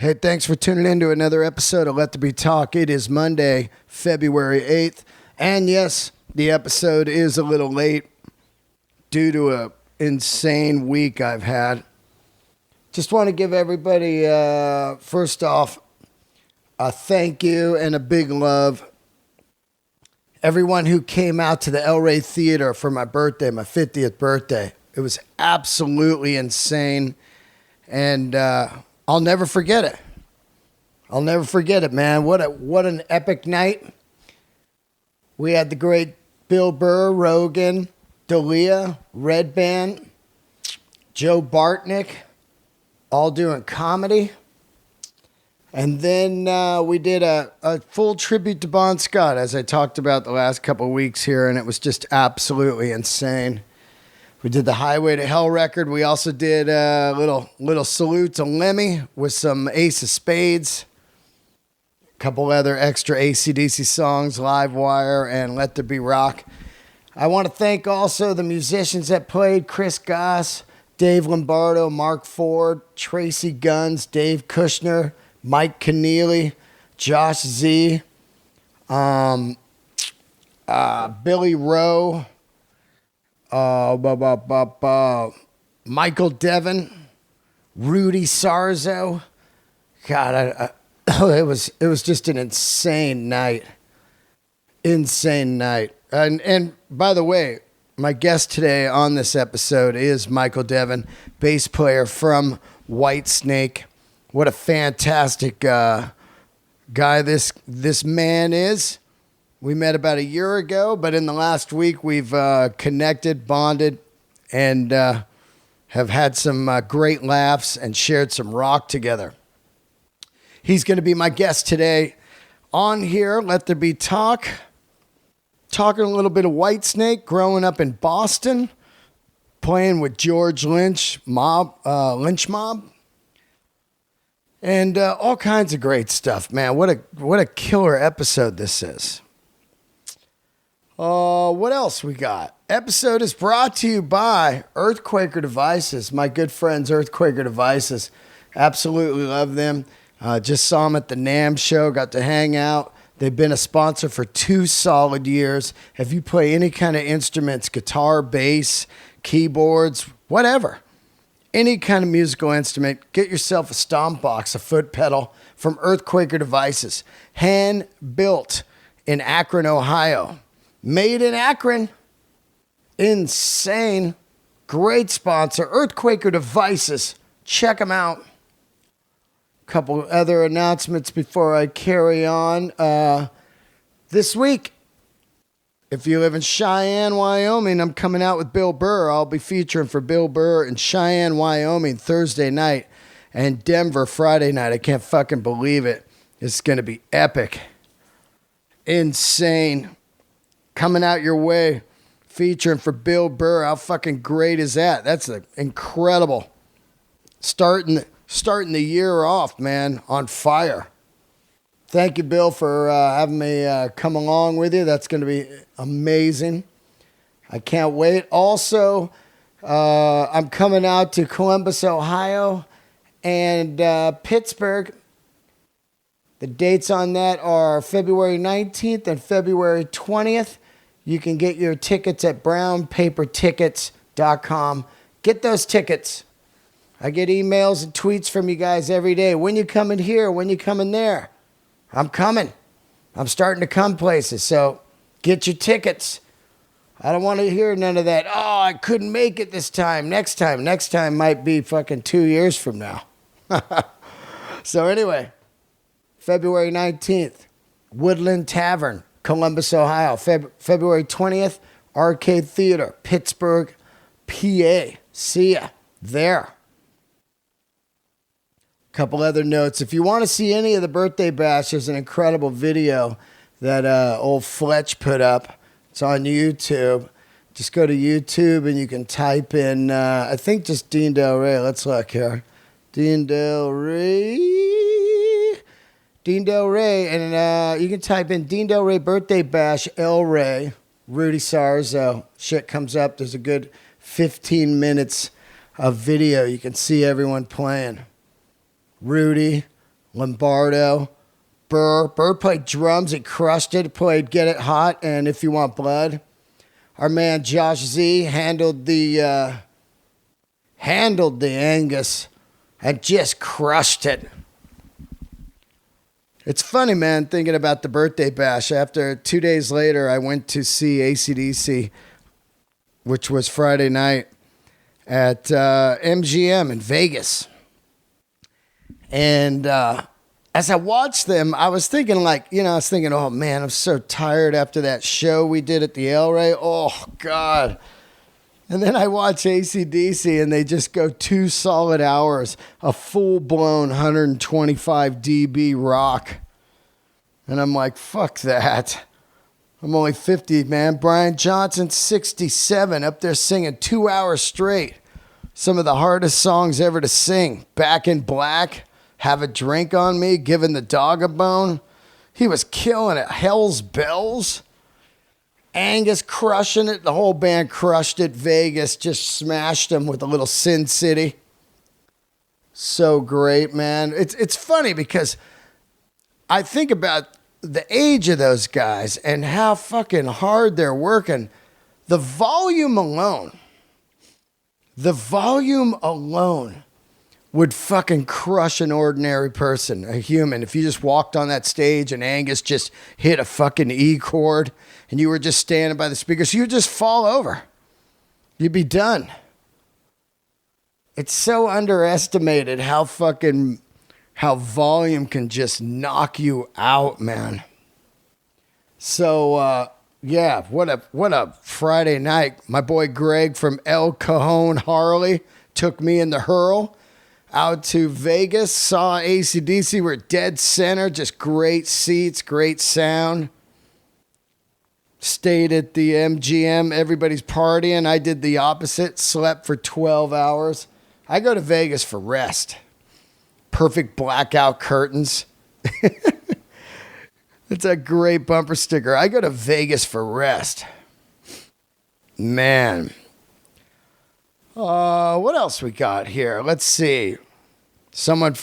Hey, thanks for tuning in to another episode of Let There Be Talk. It is Monday, February 8th. And yes, the episode is a little late due to an insane week I've had. Just want to give everybody, first off, a thank you and a big love. Everyone who came out to the El Rey Theater for my birthday, my 50th birthday. It was absolutely insane. And I'll never forget it. I'll never forget it, man. What an epic night. We had the great Bill Burr, Rogan, Dalia, Red Band, Joe Bartnick, all doing comedy. And then we did a full tribute to Bon Scott, as I talked about the last couple of weeks here, and it was just absolutely insane. We did the Highway to Hell record. We also did a little salute to Lemmy with some Ace of Spades. A couple other extra AC/DC songs, Live Wire and Let There Be Rock. I want to thank also the musicians that played: Chris Goss, Dave Lombardo, Mark Ford, Tracy Guns, Dave Kushner, Mike Keneally, Josh Z, Billy Rowe, Michael Devin, Rudy Sarzo. God, it was just an insane night. Insane night. And by the way, my guest today on this episode is Michael Devin, bass player from Whitesnake. What a fantastic guy this man is. We met about a year ago, but in the last week we've connected, bonded, and have had some great laughs and shared some rock together. He's going to be my guest today on here. Let There Be Talk. Talking a little bit of Whitesnake, growing up in Boston, playing with George Lynch Lynch Mob. And all kinds of great stuff, man. What a killer episode this is. What else we got? Episode is brought to you by Earthquaker Devices. My good friends, Earthquaker Devices. Absolutely love them. Just saw them at the NAMM show. Got to hang out. They've been a sponsor for 2 solid years. If you play any kind of instruments, guitar, bass, keyboards, whatever, any kind of musical instrument, get yourself a stomp box, a foot pedal from Earthquaker Devices. Hand built in Akron, Ohio. Made in Akron. Insane. Great sponsor. Earthquaker Devices. Check them out. Couple other announcements before I carry on. This week, if you live in Cheyenne, Wyoming, I'm coming out with Bill Burr. I'll be featuring for Bill Burr in Cheyenne, Wyoming, Thursday night, and Denver Friday night. I can't fucking believe it. It's going to be epic. Insane. Coming out your way, featuring for Bill Burr. How fucking great is that? That's incredible. Starting the year off, man, on fire. Thank you, Bill, for having me come along with you. That's going to be amazing. I can't wait. Also, I'm coming out to Columbus, Ohio, and Pittsburgh. The dates on that are February 19th and February 20th. You can get your tickets at brownpapertickets.com. Get those tickets. I get emails and tweets from you guys every day. When you coming here? When you coming there? I'm coming. I'm starting to come places. So get your tickets. I don't want to hear none of that. Oh, I couldn't make it this time. Next time. Next time might be fucking 2 years from now. So anyway, February 19th, Woodland Tavern, Columbus, Ohio. February 20th, Arcade Theater, Pittsburgh, PA. See ya there. Couple other notes. If you want to see any of the birthday bash, there's an incredible video that old Fletch put up. It's on YouTube. Just go to YouTube and you can type in, I think just Dean Del Rey. Let's look here. Dean Del Rey. And you can type in Dean Del Rey birthday bash, El Rey, Rudy Sarzo. Shit comes up. There's a good 15 minutes of video. You can see everyone playing. Rudy, Lombardo, Burr. Burr played drums. He crushed it. Played Get It Hot and If You Want Blood. Our man Josh Z handled the Angus and just crushed it. It's funny, man, thinking about the birthday bash. After 2 days later, I went to see AC/DC, which was Friday night at MGM in Vegas. And as I watched them, I was thinking, oh, man, I'm so tired after that show we did at the El Rey. Oh, God. And then I watch AC/DC, and they just go 2 solid hours of full-blown 125 dB rock. And I'm like, fuck that. I'm only 50, man. Brian Johnson, 67, up there singing 2 hours straight. Some of the hardest songs ever to sing. Back in Black, Have a Drink on Me, Giving the Dog a Bone. He was killing it. Hell's Bells. Angus crushing it. The whole band crushed it. Vegas just smashed them with a little Sin City. So great, man. It's funny because I think about the age of those guys and how fucking hard they're working. The volume alone would fucking crush an ordinary person, a human. If you just walked on that stage and Angus just hit a fucking E chord and you were just standing by the speakers, you'd just fall over. You'd be done. It's so underestimated how volume can just knock you out, man. So, yeah, what a Friday night. My boy Greg from El Cajon Harley took me in the Hurl out to Vegas, saw AC/DC. We're dead center, just great seats, great sound. Stayed at the MGM, everybody's partying. I did the opposite, slept for 12 hours. I go to Vegas for rest. Perfect blackout curtains. It's a great bumper sticker. I go to Vegas for rest. Man. What else we got here? Let's see. Someone was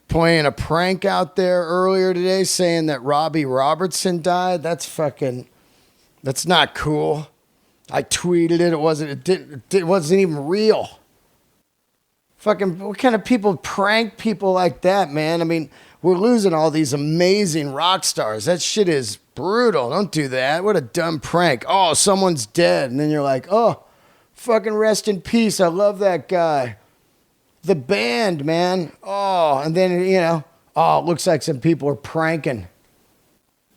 playing a prank out there earlier today saying that Robbie Robertson died. That's not cool. I tweeted it. It wasn't even real. Fucking, what kind of people prank people like that, man? I mean, we're losing all these amazing rock stars. That shit is brutal. Don't do that. What a dumb prank. Oh, someone's dead. And then you're like, oh, fucking rest in peace. I love that guy. The band, man. Oh, and then, it looks like some people are pranking.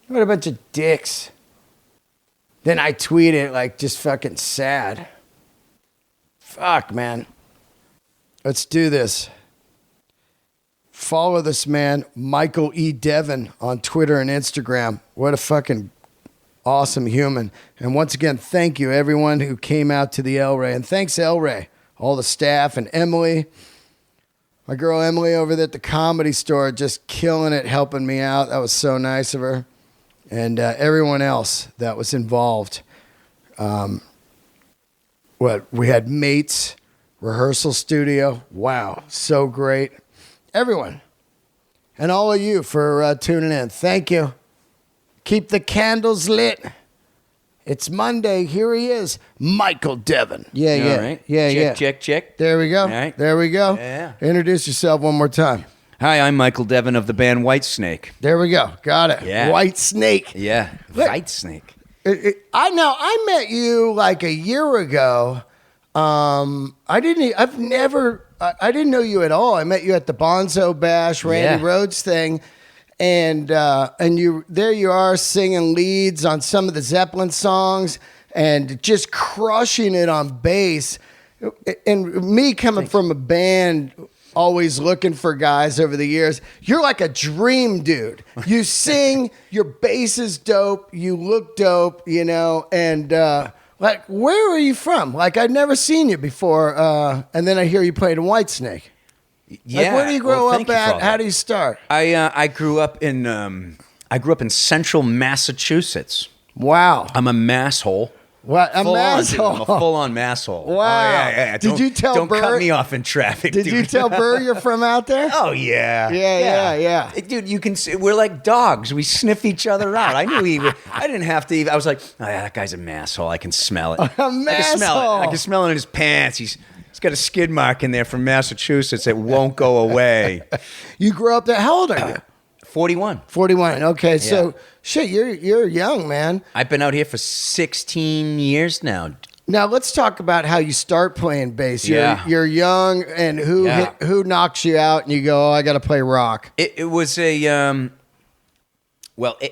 What a bunch of dicks. Then I tweet it like just fucking sad. Fuck, man. Let's do this. Follow this man, Michael E. Devin, on Twitter and Instagram. What a fucking awesome human. And once again, thank you, everyone who came out to the El Rey. And thanks, El Rey, all the staff, and Emily. My girl Emily over there at the Comedy Store, just killing it, helping me out. That was so nice of her. And everyone else that was involved. We had mates. Rehearsal studio. Wow. So great. Everyone. And all of you for tuning in. Thank you. Keep the candles lit. It's Monday. Here he is. Michael Devin. Yeah. All right. Yeah. Check. There we go. All right. There we go. Yeah. Introduce yourself one more time. Hi, I'm Michael Devin of the band Whitesnake. There we go. Got it. Yeah. Whitesnake. Yeah. Whitesnake. I met you like a year I didn't know you at all. I met you at the Bonzo Bash, Randy Rhoads thing, and you are singing leads on some of the Zeppelin songs and just crushing it on bass. And me coming from a band, always looking for guys over the years, you're like a dream dude. You sing, your bass is dope, you look dope, and like, where are you from? Like, I'd never seen you before, and then I hear you played in Whitesnake. Yeah. Like, where do you grow up at? How do you start? I grew up in Central Massachusetts. Wow. I'm a masshole. What? A Full on, dude. I'm a masshole. full-on masshole. Wow. Oh, yeah. Did you tell Don't Burr- cut me off in traffic, Did dude. you tell Burr you're from out there? Oh, yeah. Yeah. Dude, you can see, we're like dogs. We sniff each other out. I knew I didn't have to even, I was like, oh, yeah, that guy's a masshole. I can smell it. I can smell it. I can smell it in his pants. He's got a skid mark in there from Massachusetts that won't go away. You grew up there. How old are you? 41. 41. Okay, so Yeah. shit, you're young, man. I've been out here for 16 years now. Now let's talk about how you start playing bass. You're young, and who knocks you out, and you go, oh, I got to play rock. It was a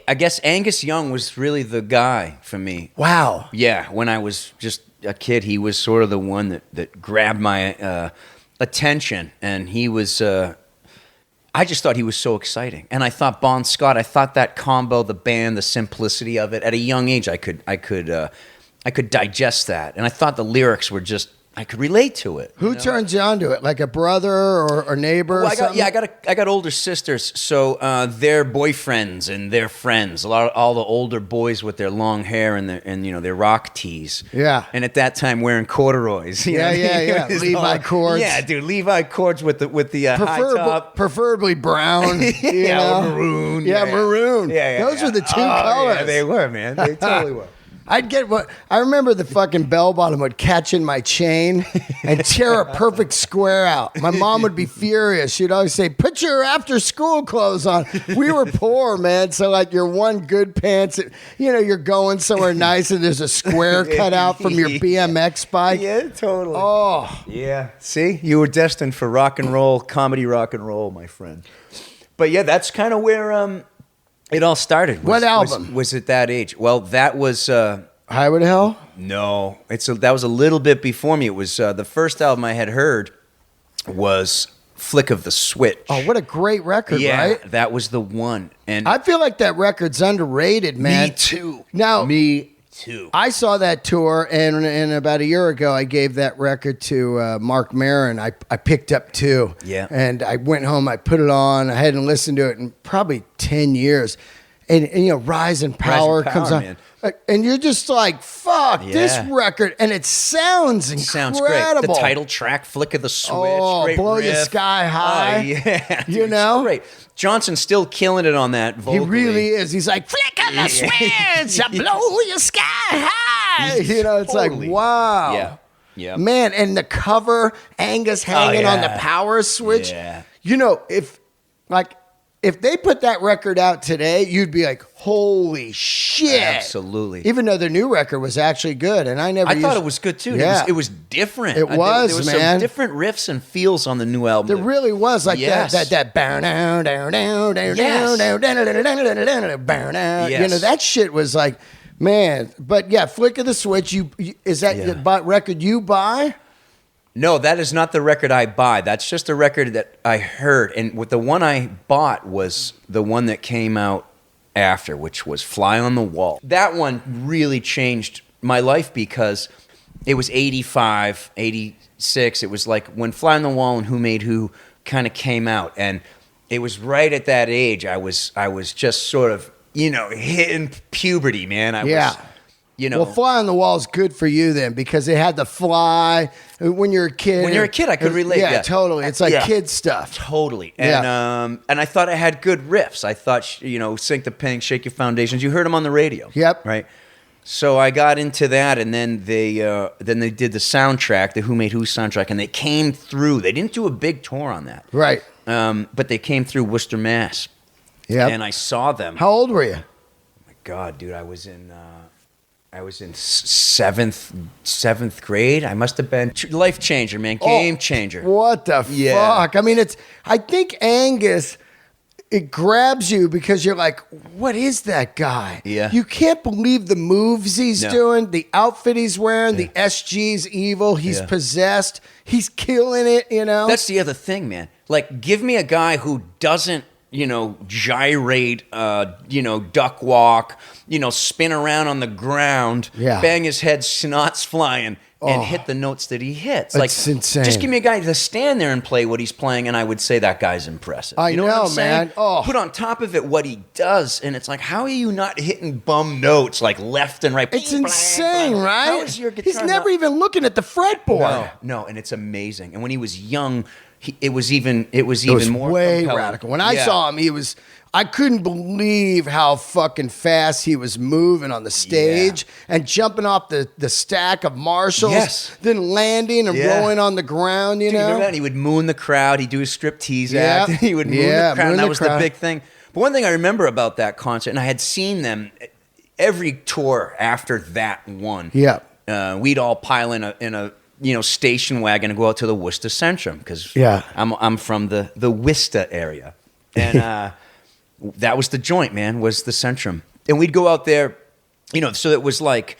I guess Angus Young was really the guy for me. Wow. Yeah, when I was just a kid, he was sort of the one that grabbed my attention, and he was. I just thought he was so exciting, and I thought Bon Scott. I thought that combo, the band, the simplicity of it. At a young age, I could digest that, and I thought the lyrics were just. I could relate to it. Who turns you on to it? Like a brother or neighbor? Well, or something? I got older sisters, so their boyfriends and their friends, all the older boys with their long hair and their rock tees. Yeah. And at that time wearing corduroys. You know? Yeah. It was Levi cords. Yeah, dude, Levi cords with the high top. Preferably brown. You know? Maroon. Yeah, maroon. Yeah. Those were the two colors. Yeah, they were, man. They totally were. I remember the fucking bell bottom would catch in my chain and tear a perfect square out. My mom would be furious. She'd always say, put your after school clothes on. We were poor, man. So like your one good pants, you're going somewhere nice and there's a square cut out from your BMX bike. Yeah, totally. Oh. Yeah. See, you were destined for rock and roll, comedy rock and roll, my friend. But yeah, that's kind of where it all started. What album? Was at that age? Well, that was... Highway to Hell? No. That was a little bit before me. It was the first album I had heard was Flick of the Switch. Oh, what a great record, right? That was the one. And I feel like that record's underrated, man. Me too. Now, me too. I saw that tour, and about a year ago, I gave that record to Mark Maron. I picked up two. Yeah. And I went home, I put it on. I hadn't listened to it in probably 10 years. And Rise and Power comes on. Man. And you're just like, fuck, this record. And it sounds incredible. Sounds great. The title track, Flick of the Switch. Oh, great Blow riff. You Sky High. Oh, yeah. You know? Great. Johnson's still killing it on that vocally. He really is. He's like, flick of the switch, I blow your sky high. It's totally. like, wow. Yeah. Man, and the cover, Angus hanging on the power switch. Yeah. If they put that record out today, you'd be like, holy shit. Absolutely. Even though their new record was actually good. And I thought it was good too. Yeah. It was different. It was, there was man. some different riffs and feels on the new album. There really was like Yes. that bow down, down, down, down, down, down, down, down, down. Yes. That shit was like, man. But yeah, Flick of the Switch. Is that the record you buy? No, that is not the record I buy. That's just a record that I heard. And the one I bought was the one that came out after, which was Fly on the Wall. That one really changed my life because it was 85, 86. It was like when Fly on the Wall and Who Made Who kind of came out. And it was right at that age. I was just sort of, hitting puberty, man. Well, Fly on the Wall is good for you then because it had the fly when you're a kid. When you're a kid, I could relate. Yeah, totally. It's like kid stuff. Totally. And and I thought it had good riffs. I thought, Sink the Pink, Shake Your Foundations. You heard them on the radio. Yep. Right. So I got into that, and then they did the soundtrack, the Who Made Who soundtrack, and they came through. They didn't do a big tour on that. Right. But they came through Worcester, Mass. Yeah. And I saw them. How old were you? Oh my God, dude, I was in seventh grade. I must have been life changer, man, game changer. What the fuck? I mean, I think Angus, it grabs you because you're like, what is that guy? Yeah. You can't believe the moves he's doing, the outfit he's wearing, the SG's evil, he's possessed, he's killing it. That's the other thing, man. Like, give me a guy who doesn't gyrate, duck walk, spin around on the ground, bang his head, snots flying, and hit the notes that he hits. That's insane. Just give me a guy to stand there and play what he's playing, and I would say that guy's impressive. I you know, know, what I'm saying? man. Oh. Put on top of it what he does, and it's like, how are you not hitting bum notes like left and right? It's insane, right? How is your guitar He's never even looking at the fretboard. No, and it's amazing. And when he was young, it was even more way compelling. radical. When I saw him, I couldn't believe how fucking fast he was moving on the stage and jumping off the stack of Marshalls, then landing and rolling on the ground, you know? Remember that? He would moon the crowd. He'd do his striptease act. He would moon the crowd, and that was the big thing. But one thing I remember about that concert, and I had seen them every tour after that one. Yeah. We'd all pile in a station wagon and go out to the Worcester Centrum because I'm from the Worcester area. And that was the joint, man, was the Centrum. And we'd go out there, so it was like,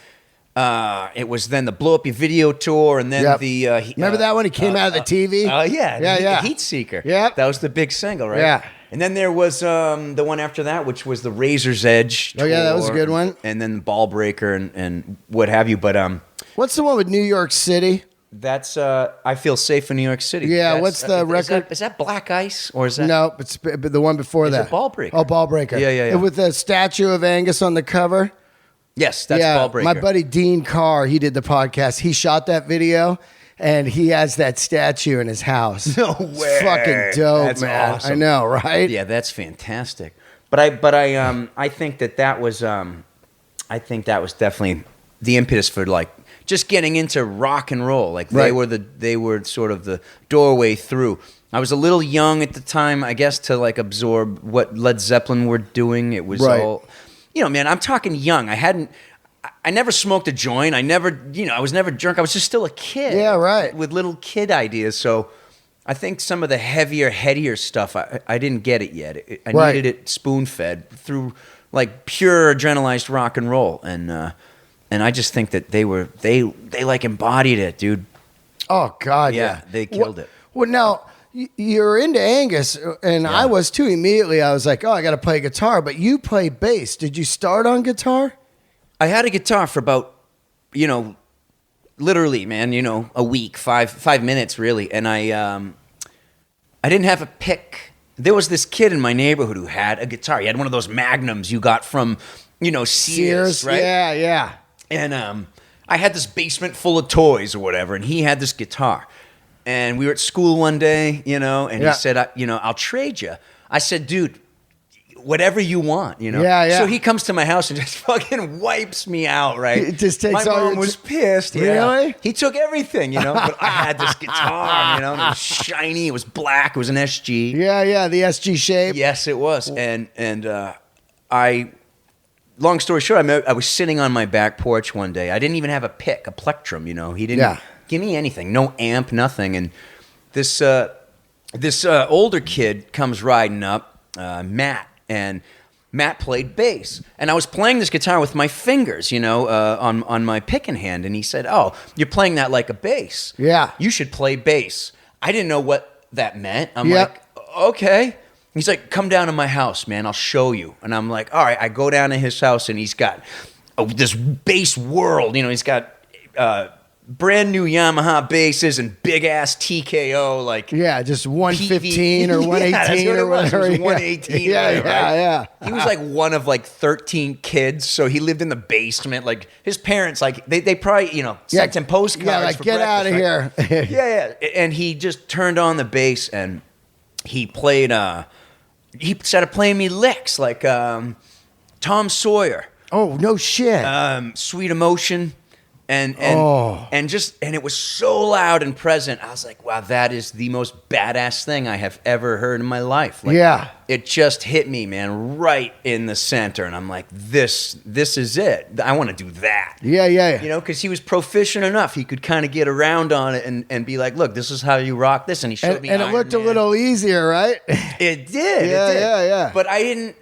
it was then the Blow Up Your Video tour, and then remember that when he came out of the TV? The Heat Seeker. Yeah. That was the big single, right? Yeah. And then there was the one after that, which was the Razor's Edge tour. Oh, yeah, that was a good one. And then Ball Breaker and what have you. But what's the one with New York City? That's I Feel Safe in New York City. Yeah, what's the record? Is that Black Ice or is that? No, it's the one before that. Is it Ball Breaker? Oh, Ball Breaker. Yeah. With the statue of Angus on the cover. Yes, that's Ball Breaker. My buddy Dean Carr, he did the podcast. He shot that video, and he has that statue in his house. No way. It's fucking dope, That's man. awesome. I know, right? Yeah, that's fantastic. But I think that was definitely the impetus for like just getting into rock and roll. Like they were sort of the doorway through. I was a little young at the time, I guess, to like absorb what Led Zeppelin were doing. It was all, man, I'm talking young. I never smoked a joint. I was never drunk. I was just still a kid. Yeah, right. With little kid ideas. So I think some of the heavier, headier stuff, I didn't get it yet. I needed it spoon-fed through like pure adrenalized rock and roll. And I just think that they like embodied it, dude. Oh, God, yeah. They killed it. Well, now, you're into Angus, and I was too. Immediately, I was like, I got to play guitar. But you play bass. Did you start on guitar? I had a guitar for about, literally, man, a week, five minutes, really. And I didn't have a pick. There was this kid in my neighborhood who had a guitar. He had one of those Magnums you got from, Sears, right? Yeah. And I had this basement full of toys or whatever, and he had this guitar. And we were at school one day, and he said, I'll trade you. I said, dude, whatever you want, Yeah. So he comes to my house and just fucking wipes me out, right? It just takes my all mom your... was pissed. Really? Yeah. He took everything, but I had this guitar, and it was shiny, it was black, it was an SG. Yeah, the SG shape. Yes, it was. And long story short, I was sitting on my back porch one day. I didn't even have a pick, a plectrum, He didn't give me anything, no amp, nothing. And this older kid comes riding up, Matt, and Matt played bass. And I was playing this guitar with my fingers, on my picking hand. And he said, "Oh, you're playing that like a bass. Yeah. You should play bass." I didn't know what that meant. I'm like, okay. He's like, "Come down to my house, man. I'll show you." And I'm like, all right. I go down to his house, and he's got this bass world. He's got brand new Yamaha basses and big ass TKO, like just 115 or 118 or whatever. It was 118. Yeah. He was like one of like 13 kids, so he lived in the basement. Like his parents, like they probably sent him postcards. Yeah, like for get out of here. Yeah. And he just turned on the bass and he played. He started playing me licks like Tom Sawyer. Oh no shit. Sweet Emotion. And it was so loud and present. I was like, wow, that is the most badass thing I have ever heard in my life. Like, it just hit me, man, right in the center. And I'm like, this is it. I want to do that. Yeah. Because he was proficient enough. He could kind of get around on it and be like, look, this is how you rock this. And he showed me. And it looked a little easier, right? It did. Yeah. But I didn't,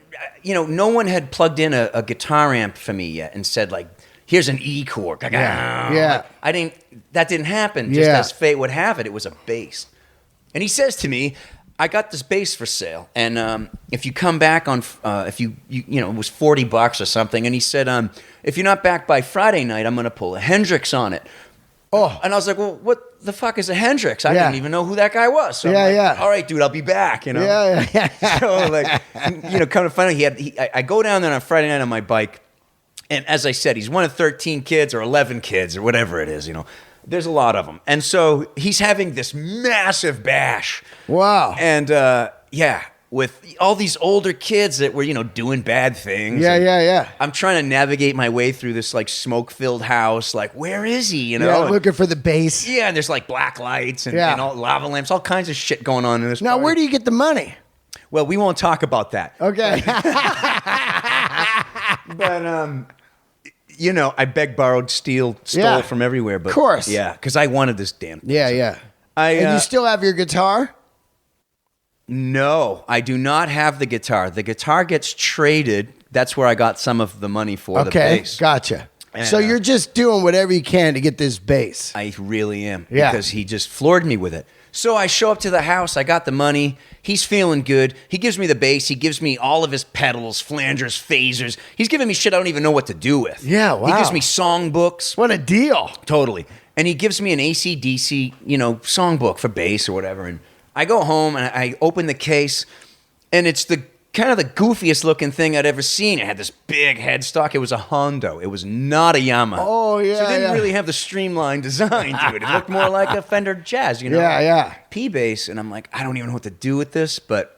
no one had plugged in a guitar amp for me yet and said like, here's an E chord. Yeah. That didn't happen. Just as fate would have it, it was a bass. And he says to me, I got this bass for sale. And if you come back on, if you it was $40 or something. And he said, if you're not back by Friday night, I'm going to pull a Hendrix on it. Oh. And I was like, well, what the fuck is a Hendrix? I Yeah. didn't even know who that guy was. So I'm like, all right, dude, I'll be back, you know? Yeah. So, like, you know, kind of funny, I go down there on Friday night on my bike, and as I said, he's one of 13 kids or 11 kids or whatever it is, you know. There's a lot of them. And so he's having this massive bash. Wow. And, with all these older kids that were, you know, doing bad things. Yeah. I'm trying to navigate my way through this, like, smoke-filled house. Like, where is he, you know? Yeah, looking for the bass. Yeah, and there's, like, black lights and all lava lamps, all kinds of shit going on in this Now, party. where do you get the money? Well, we won't talk about that. Okay. But, you know, I begged, borrowed, stole from everywhere. But, of course. Yeah, because I wanted this damn thing. Yeah. And you still have your guitar? No, I do not have the guitar. The guitar gets traded. That's where I got some of the money for the bass. Gotcha. And, so you're just doing whatever you can to get this bass. I really am. Yeah. Because he just floored me with it. So I show up to the house. I got the money. He's feeling good. He gives me the bass. He gives me all of his pedals, flangers, phasers. He's giving me shit I don't even know what to do with. Yeah, wow. He gives me songbooks. What a deal. Totally. And he gives me an AC/DC, you know, songbook for bass or whatever. And I go home and I open the case, and it's the kind of the goofiest looking thing I'd ever seen. It had this big headstock. It was a Hondo. It was not a Yamaha. Oh, yeah. So it didn't really have the streamlined design to it. It looked more like a Fender Jazz, you know? Yeah. P bass. And I'm like, I don't even know what to do with this, but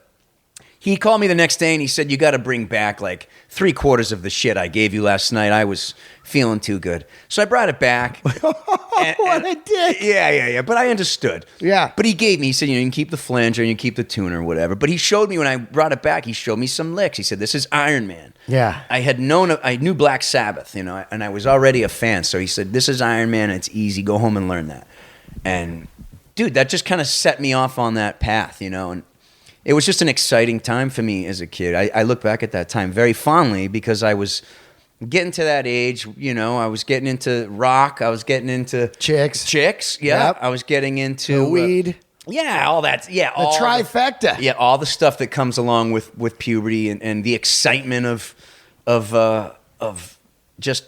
he called me the next day and he said, you got to bring back like 3/4 of the shit I gave you last night. I was feeling too good. So I brought it back. What a dick. Yeah. But I understood. Yeah. But he said, you know, you can keep the flanger and you can keep the tuner or whatever. But he showed me when I brought it back, he showed me some licks. He said, this is Iron Man. Yeah. I knew Black Sabbath, you know, and I was already a fan. So he said, this is Iron Man. It's easy. Go home and learn that. And dude, that just kind of set me off on that path, you know, and it was just an exciting time for me as a kid. I look back at that time very fondly because I was getting to that age, you know, I was getting into rock. I was getting into Chicks. Yeah. Yep. I was getting into The weed. all that. Yeah. The trifecta. All the stuff that comes along with puberty and the excitement of just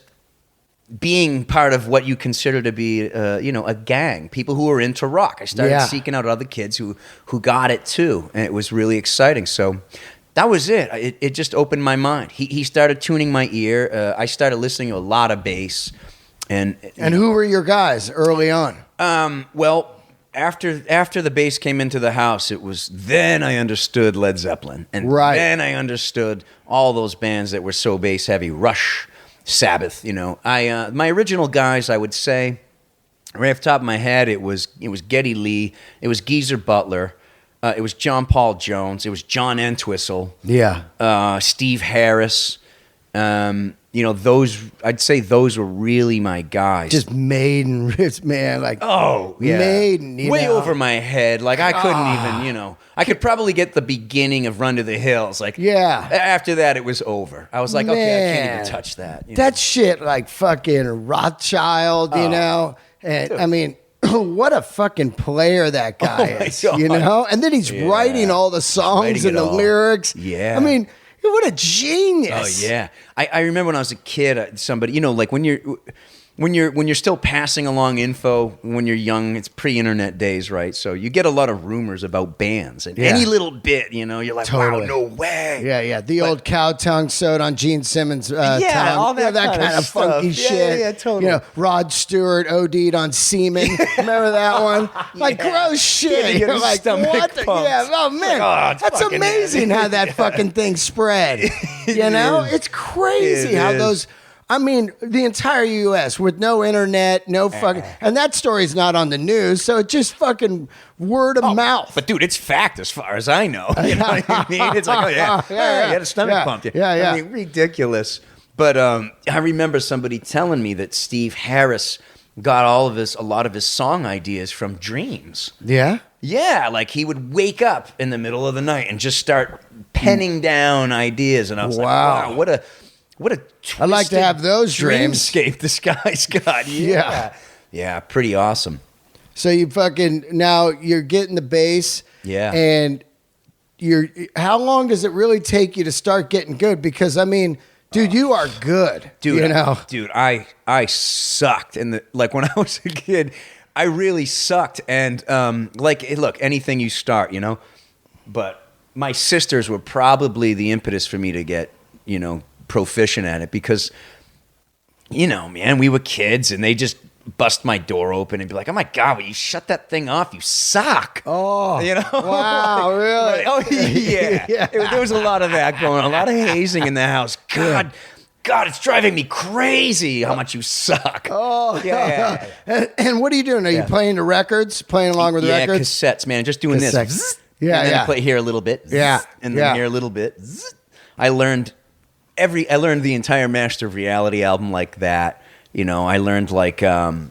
being part of what you consider to be, you know, a gang, people who are into rock. I started seeking out other kids who got it too, and it was really exciting. So that was it. It just opened my mind. He started tuning my ear. I started listening to a lot of bass. And who were your guys early on? Well, after the bass came into the house, then I understood Led Zeppelin, and then I understood all those bands that were so bass heavy, Rush, Sabbath. You know, my original guys, I would say, right off the top of my head, it was Geddy Lee, it was Geezer Butler, it was John Paul Jones, it was John Entwistle, Steve Harris. You know, I'd say those were really my guys. Just Maiden riffs, man. Like, Maiden. Way over my head. Like, I couldn't even, you know. I could probably get the beginning of Run to the Hills. Like, after that, it was over. I was like, okay, I can't even touch that. You know? That shit, like fucking Rothschild, you know? And I mean, what a fucking player that guy is, you know? And then he's writing all the songs and the lyrics. Yeah. I mean, what a genius. Oh, yeah. I remember when I was a kid, somebody, you know, like when you're still passing along info when you're young, it's pre-internet days, right? So you get a lot of rumors about bands and any little bit, you know, you're like, wow, no way. Yeah. The old cow tongue sewed on Gene Simmons' tongue. All that kind of funky shit. Yeah, totally. You know, Rod Stewart OD'd on semen. Remember that one? Like, gross shit. You're like, what the? Yeah, oh, man. That's amazing how that fucking thing spread. You know? It's crazy how those... I mean, the entire U.S. with no internet, no fucking... And that story's not on the news, so it's just fucking word of mouth. But, dude, it's fact as far as I know. You know what I mean? It's like, you had a stomach pump. Yeah. I mean, ridiculous. But I remember somebody telling me that Steve Harris got a lot of his song ideas from dreams. Yeah? Yeah, like he would wake up in the middle of the night and just start penning down ideas. And I was like, wow, what a I'd like to have those dreams. Dreamscape this guy's got. Yeah, pretty awesome. So you fucking, now you're getting the bass. Yeah. And how long does it really take you to start getting good? Because, I mean, Dude, you are good. Dude, you know? dude, I sucked. And like when I was a kid, I really sucked. And like, look, anything you start, you know. But my sisters were probably the impetus for me to get, you know, proficient at it because, you know, man, we were kids and they just bust my door open and be like, "Oh my God, will you shut that thing off? You suck." Oh, you know? wow, really? Like, oh, yeah. There was a lot of that going on, a lot of hazing in the house. God, it's driving me crazy how much you suck. Oh, yeah. And what are you doing? Are you playing the records? Playing along with the records? Yeah, cassettes, man. Just doing this. Yeah, and then I play here a little bit. And then here a little bit. I learned the entire Master of Reality album like that. You know, I learned like a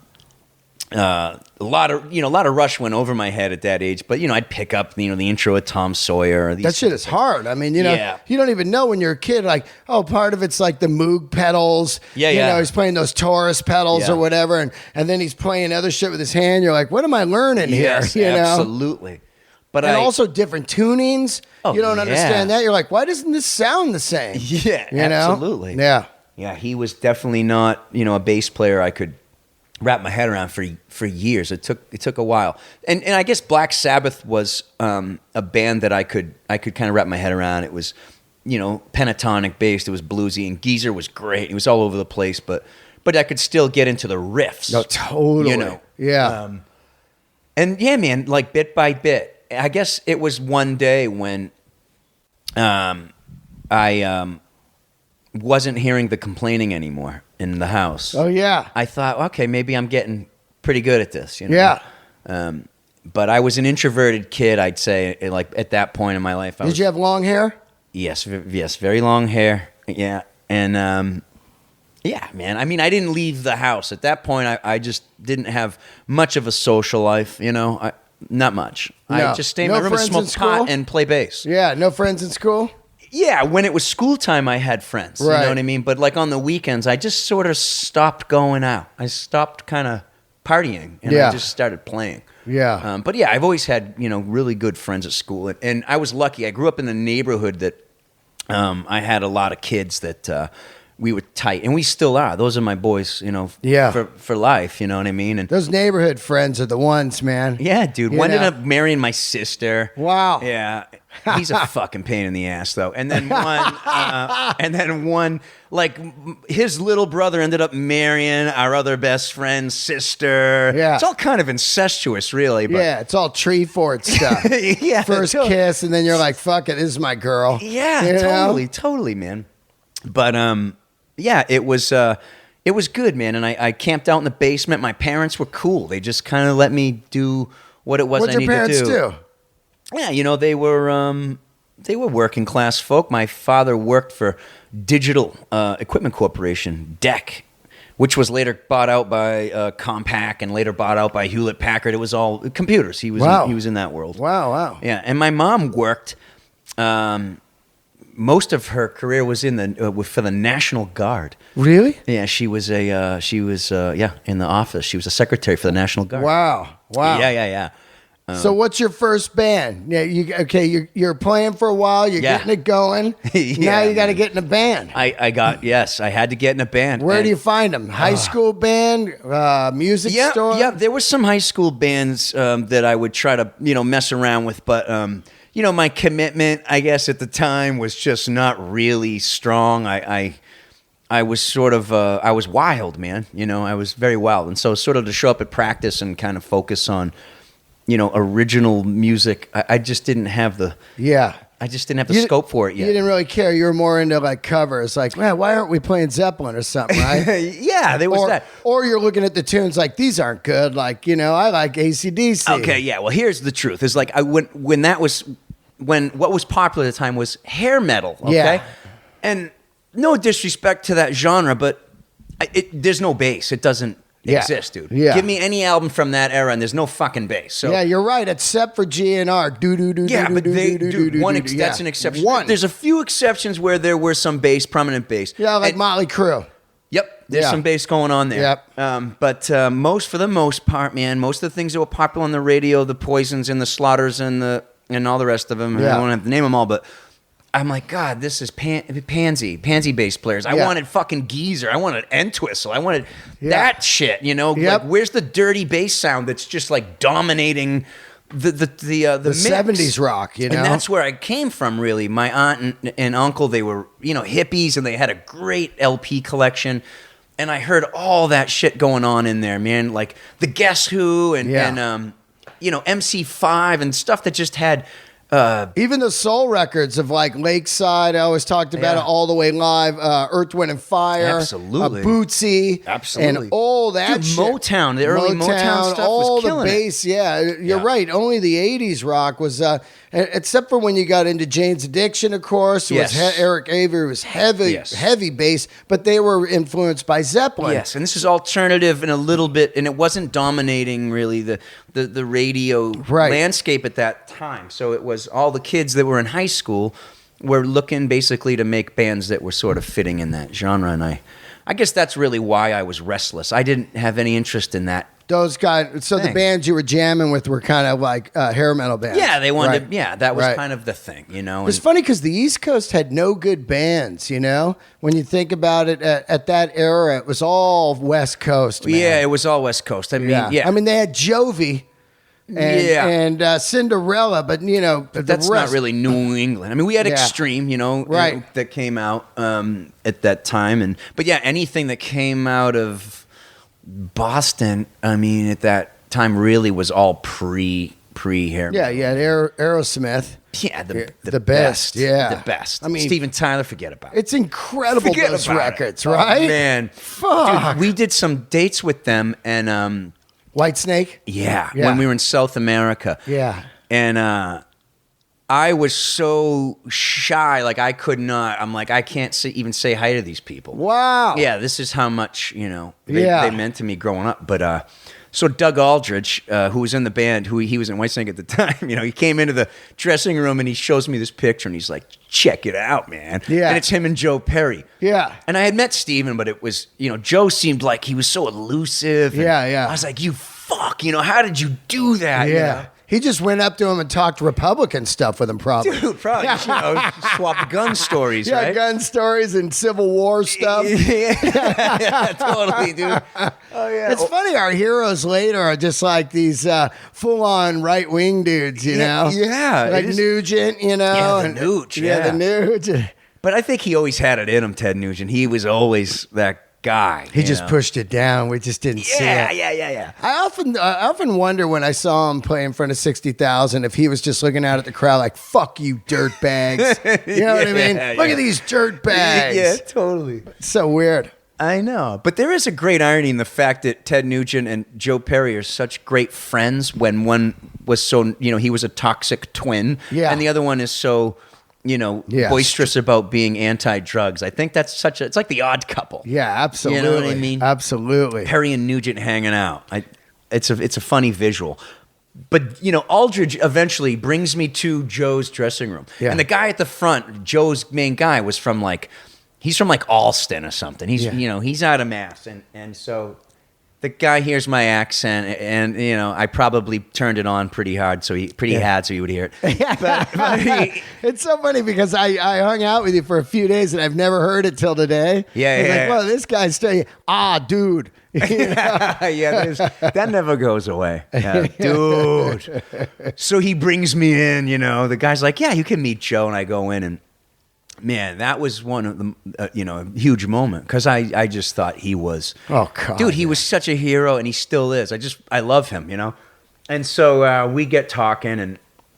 lot of Rush went over my head at that age. But you know, I'd pick up the intro of Tom Sawyer. That shit is hard. I mean, you know, you don't even know when you're a kid. Like, oh, part of it's like the Moog pedals. You know, he's playing those Taurus pedals or whatever, and then he's playing other shit with his hand. You're like, what am I learning here? You know? Absolutely. But also different tunings. Oh, you don't understand that. You're like, why doesn't this sound the same? Yeah, you know? Absolutely. Yeah. Yeah, he was definitely not, you know, a bass player I could wrap my head around for years. It took a while. And I guess Black Sabbath was a band that I could kind of wrap my head around. It was, you know, pentatonic based, it was bluesy, and Geezer was great. He was all over the place, but I could still get into the riffs. No, totally. You know. Yeah. And yeah, man, like bit by bit. I guess it was one day when I wasn't hearing the complaining anymore in the house. Oh, yeah. I thought, okay, maybe I'm getting pretty good at this. You know? Yeah. But I was an introverted kid, I'd say, like at that point in my life. Did you have long hair? Yes, very long hair. Yeah. And yeah, man. I mean, I didn't leave the house. At that point, I just didn't have much of a social life, you know. Not much. No. I just stayed in my room and smoked pot and play bass. Yeah, no friends in school? Yeah, when it was school time, I had friends. Right. You know what I mean? But like on the weekends, I just sort of stopped going out. I stopped kind of partying, and I just started playing. Yeah. But yeah, I've always had, you know, really good friends at school. And I was lucky. I grew up in the neighborhood that I had a lot of kids that we were tight. And we still are. Those are my boys, you know, for life, you know what I mean? And those neighborhood friends are the ones, man. Yeah, dude. One ended up marrying my sister. Wow. Yeah. He's a fucking pain in the ass, though. And then one, like his little brother ended up marrying our other best friend's sister. Yeah. It's all kind of incestuous, really. But yeah, it's all tree fort stuff. Yeah. First kiss, and then you're like, fuck it, this is my girl. Yeah, totally, man. But, yeah, it was good, man. And I camped out in the basement. My parents were cool. They just kind of let me do what it was I needed to do. What'd your parents do? Yeah, you know, they were working class folk. My father worked for Digital Equipment Corporation, DEC, which was later bought out by Compaq and later bought out by Hewlett Packard. It was all computers. He was in that world. Wow. Yeah, and my mom worked. Most of her career was in for the National Guard. Really? Yeah, she was in the office. She was a secretary for the National Guard. Wow. Yeah. So what's your first band? Yeah, you're playing for a while. You're getting it going. Now you got to get in a band. I had to get in a band. Where do you find them? High school band, music store. Yeah, there were some high school bands that I would try to mess around with, but you know, my commitment, I guess, at the time was just not really strong. I was sort of I was wild, man. You know, I was very wild, and so sort of to show up at practice and kind of focus on, you know, original music. I just didn't have the I just didn't have the scope for it yet. You didn't really care. You were more into like covers, like, man, why aren't we playing Zeppelin or something, right? Yeah, there was that. Or you're looking at the tunes like, these aren't good. Like, you know, I like AC/DC. Okay, yeah. Well, here's the truth: is like when what was popular at the time was hair metal. Okay, yeah. And no disrespect to that genre, but there's no bass. It doesn't exist, dude. Yeah. Give me any album from that era, and there's no fucking bass. So yeah, you're right. Except for GNR. That's an exception. There's a few exceptions where there were some bass, prominent bass. Yeah, like Motley Crue. Yep, there's some bass going on there. Yep. But for the most part, man, most of the things that were popular on the radio, the Poisons and the Slaughters and all the rest of them, I don't have to name them all, but I'm like, God, this is pansy bass players. I wanted fucking Geezer. I wanted Entwistle. I wanted that shit, you know? Yep. Like, where's the dirty bass sound that's just like dominating the mix? 70s rock, you know? And that's where I came from, really. My aunt and uncle, they were, you know, hippies, and they had a great LP collection. And I heard all that shit going on in there, man. Like the Guess Who and you know, MC5 and stuff that just had... even the soul records of like Lakeside, I always talked about it, All the Way Live, Earth, Wind and Fire, absolutely, Bootsy, absolutely, and all that Dude, shit. Motown, the early Motown stuff all was killing the bass. Yeah, you're right. Only the '80s rock was, except for when you got into Jane's Addiction, of course. It was Eric Avery was heavy bass, but they were influenced by Zeppelin. Yes, and this is alternative and a little bit, and it wasn't dominating really the radio landscape at that time. So it was all the kids that were in high school were looking basically to make bands that were sort of fitting in that genre, and I guess that's really why I was restless. I didn't have any interest in that. Those guys, so the bands you were jamming with were kind of like hair metal bands. Yeah, they wanted to, that was kind of the thing, you know. It's funny because the East Coast had no good bands, you know? When you think about it, at that era, it was all West Coast, man. Yeah, it was all West Coast. I mean, I mean, they had Jovi and Cinderella, but, you know, that's not really New England. I mean, we had Extreme, you know, that came out at that time. But anything that came out of Boston, I mean, at that time really was all pre hair. Yeah, you had Aerosmith. Yeah, the best. Yeah, the best. I mean, Steven Tyler, forget about it. It's incredible, those records, right? Oh, man, fuck. Dude, we did some dates with them and Whitesnake. Yeah, when we were in South America. Yeah, and I was so shy, like I could not. I'm like, I can't even say hi to these people. Wow. Yeah, this is how much they meant to me growing up. But so Doug Aldridge, who was in the band, he was in Whitesnake at the time, you know, he came into the dressing room and he shows me this picture and he's like, check it out, man. Yeah. And it's him and Joe Perry. Yeah. And I had met Steven, but it was, you know, Joe seemed like he was so elusive. Yeah. I was like, you fuck, you know, how did you do that? Yeah. You know? He just went up to him and talked Republican stuff with him, probably. Dude, probably. You know, swap gun stories, right? Yeah, gun stories and Civil War stuff. Yeah, totally, dude. Oh, yeah. It's funny, our heroes later are just like these full-on right-wing dudes, you know? Yeah. Like Nugent, you know? Yeah, the Nuge. Yeah, the Nuge. But I think he always had it in him, Ted Nugent. He was always that guy. He just pushed it down. We just didn't see it. Yeah. I often wonder when I saw him play in front of 60,000 if he was just looking out at the crowd like, fuck you, dirt bags. You know what I mean? Look at these dirt bags. Yeah, totally. It's so weird. I know. But there is a great irony in the fact that Ted Nugent and Joe Perry are such great friends when one was so, you know, he was a toxic twin. Yeah. And the other one is so... you know, boisterous about being anti-drugs. I think that's it's like the Odd Couple. Yeah, absolutely. You know what I mean? Absolutely. Perry and Nugent hanging out. It's a funny visual. But, you know, Aldridge eventually brings me to Joe's dressing room. Yeah. And the guy at the front, Joe's main guy, was from he's from Alston or something. He's, you know, he's out of Mass. And so the guy hears my accent, and you know, I probably turned it on pretty hard, so he would hear it. But it's so funny because I hung out with you for a few days, and I've never heard it till today. Yeah, like, well, this guy's saying, dude. You know? That never goes away, dude. So he brings me in. You know, the guy's like, "Yeah, you can meet Joe," and I go in and. Man, that was one of the, you know, a huge moment because I just thought he was, dude, he was such a hero and he still is. I love him, you know. And so we get talking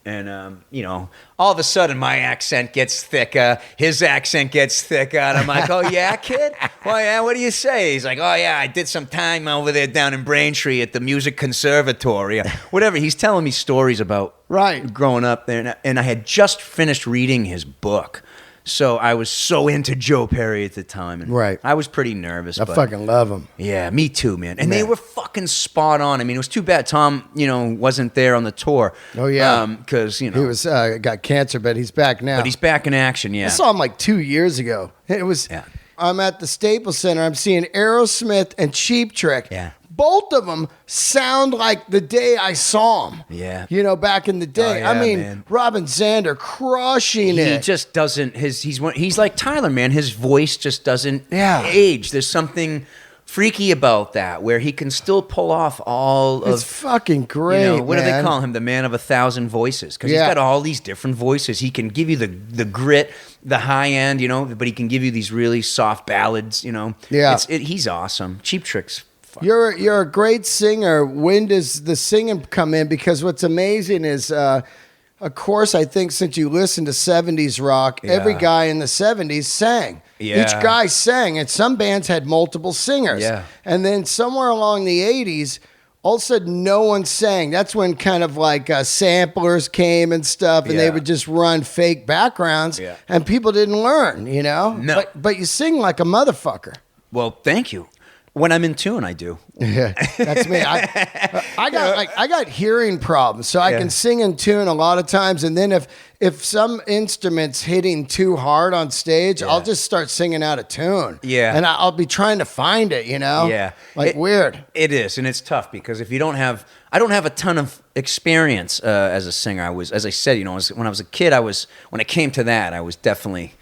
and you know, all of a sudden my accent gets thicker, his accent gets thicker, and I'm like, oh yeah, kid? Well, yeah, what do you say? He's like, oh yeah, I did some time over there down in Braintree at the Music Conservatory, whatever. He's telling me stories about growing up there, and I had just finished reading his book. So I was so into Joe Perry at the time. And I was pretty nervous. I fucking love him. Yeah, me too, man. And they were fucking spot on. I mean, it was too bad Tom, you know, wasn't there on the tour. Oh, yeah. Because, you know. He was got cancer, but he's back now. But he's back in action, yeah. I saw him like 2 years ago. It was... Yeah. I'm at the Staples Center. I'm seeing Aerosmith and Cheap Trick. Yeah. both of them sound like the day I saw them. Yeah. You know, back in the day. Oh, yeah, I mean, man. Robin Zander crushing it. He just doesn't. He's like Tyler, man. His voice just doesn't age. There's something freaky about that, where he can still pull off all of. It's fucking great. You know, what do they man. call him? The man of 1,000 voices, because he's got all these different voices. He can give you the grit, the high end, you know, but he can give you these really soft ballads, you know. Yeah. He's awesome. Cheap Trick's. You're a great singer. When does the singing come in? Because what's amazing is, of course, I think since you listen to 70s rock, every guy in the 70s sang. Yeah. Each guy sang, and some bands had multiple singers. Yeah. And then somewhere along the 80s, all of a sudden no one sang. That's when kind of like samplers came and stuff, and they would just run fake backgrounds, and people didn't learn, you know? No. But you sing like a motherfucker. Well, thank you. When I'm in tune, I do. Yeah, that's me. I got hearing problems, so I can sing in tune a lot of times. And then if some instrument's hitting too hard on stage, I'll just start singing out of tune. Yeah, and I'll be trying to find it. You know. Yeah, weird. It is, and it's tough because if you don't have, I don't have a ton of experience as a singer. As I said, you know, when I was a kid, when it came to that, I was definitely.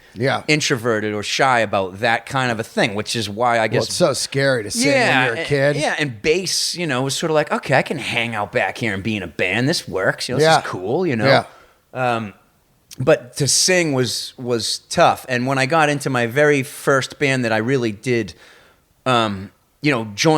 Introverted or shy about that kind of a thing, which is why I guess it's so scary to sing when you're a kid. Yeah, and bass, you know, was sort of like, okay, I can hang out back here and be in a band. This works. You know, this is cool. You know. Yeah. But to sing was tough, and when I got into my very first band that I really did, join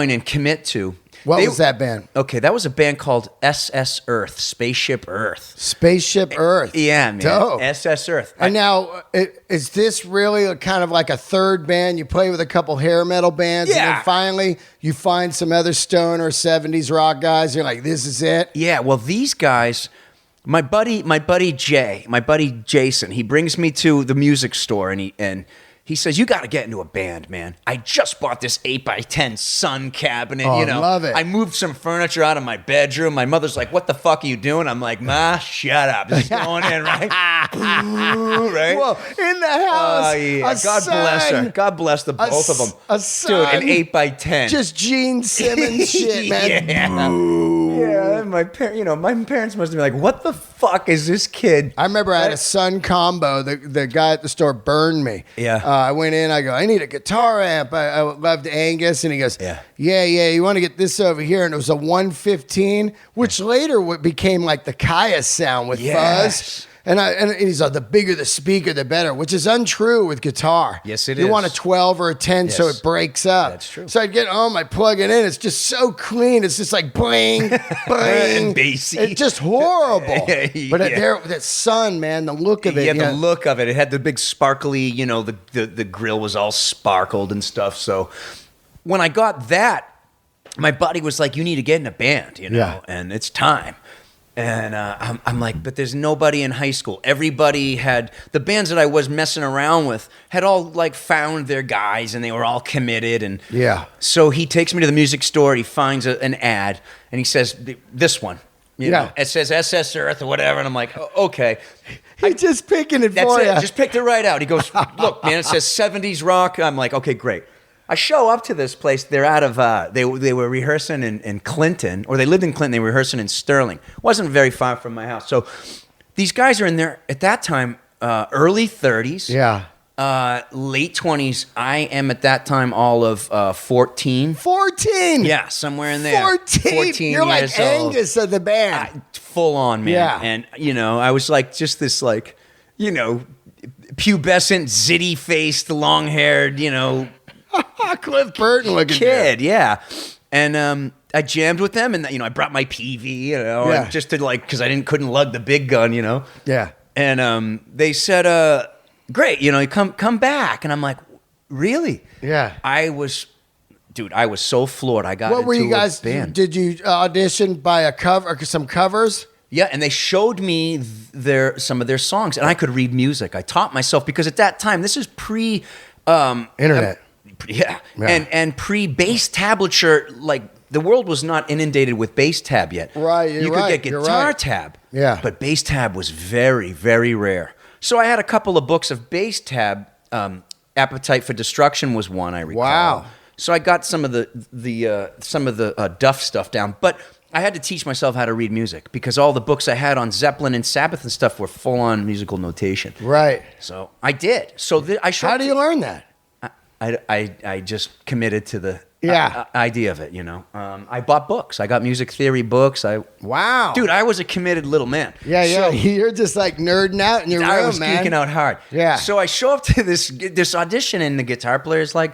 and commit to. What was that band? Okay, that was a band called SS Earth, Spaceship Earth. Spaceship Earth. Yeah, man. Dope. SS Earth. And now, is this really kind of like a third band? You play with a couple hair metal bands, and then finally you find some other stoner 70s rock guys. You're like, this is it? Yeah, well, these guys, my buddy Jason, he brings me to the music store, and he says, you got to get into a band, man. I just bought this 8x10 Sun cabinet. Oh, you know, love it. I moved some furniture out of my bedroom. My mother's like, what the fuck are you doing? I'm like, Ma, shut up. Just going in, right? Right? Well, in the house. Oh, yeah. God bless her. God bless the both of them. A son. Dude, an 8x10. Just Gene Simmons shit, man. Yeah, my parents must have been like, what the fuck is this kid? I remember I had a Sun combo. The guy at the store burned me. Yeah. I went in, I go, I need a guitar amp. I loved Angus, and he goes, yeah, you want to get this over here. And it was a 115, which later became like the Kaya sound with fuzz. And he's like, the bigger the speaker, the better, which is untrue with guitar. Yes, it is. You is. want a 12 or a 10 so it breaks up. That's true. So I'd get home, I plug it in. It's just so clean. It's just like bling, bling. And bassy. It's just horrible. But that Sun, man, the look of it. Yeah, the look of it. It had the big sparkly, you know, the grill was all sparkled and stuff. So when I got that, my buddy was like, you need to get in a band, you know, and it's time. And I'm like, but there's nobody in high school. Everybody had, the bands that I was messing around with had all like found their guys and they were all committed. And so he takes me to the music store. He finds an ad and he says, this one. You know, it says SS Earth or whatever. And I'm like, okay. He's just picking it That's for it. you. Just picked it right out. He goes, look, man, it says 70s rock. I'm like, okay, great. I show up to this place. They're out of, they were rehearsing in Clinton, or they lived in Clinton. They were rehearsing in Sterling. Wasn't very far from my house. So these guys are in there at that time, early 30s. Yeah. Late 20s. I am at that time all of 14. 14? Yeah, somewhere in there. 14? You're like Angus of the band. Full on, man. Yeah. And, you know, I was like just this like, you know, pubescent, zitty-faced, long-haired, you know, Cliff Burton looking kid, yeah. And I jammed with them, and you know, I brought my PV, you know, and just to like, because I couldn't lug the big gun, you know. Yeah. And they said, "Great, you know, you come back." And I'm like, "Really?" Yeah. I was so floored. I got What were you into a guys? band. Did you audition by a cover or some covers? Yeah, and they showed me some of their songs, and I could read music. I taught myself because at that time, this is pre internet. Yeah. And pre-bass tablature, like the world was not inundated with bass tab yet. Right, you could get guitar tab. Yeah. But bass tab was very, very rare. So I had a couple of books of bass tab. Appetite for Destruction was one, I recall. Wow. So I got some of the Duff stuff down, but I had to teach myself how to read music because all the books I had on Zeppelin and Sabbath and stuff were full on musical notation. Right. So I did. So how do you learn that? I just committed to the idea of it, you know. I bought books. I got music theory books. Wow. Dude, I was a committed little man. Yeah. So, you're just like nerding out in your room, man. I was geeking out hard. Yeah. So I show up to this audition, and the guitar player's like,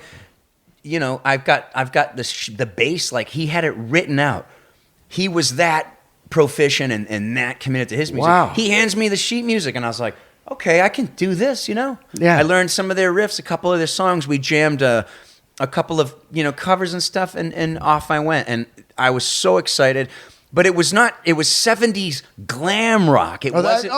you know, I've got the bass, like he had it written out. He was that proficient and that committed to his music. Wow. He hands me the sheet music, and I was like, okay, I can do this, you know? Yeah. I learned some of their riffs, a couple of their songs. We jammed a couple of, you know, covers and stuff, and off I went. And I was so excited. But it was 70s glam rock. It wasn't.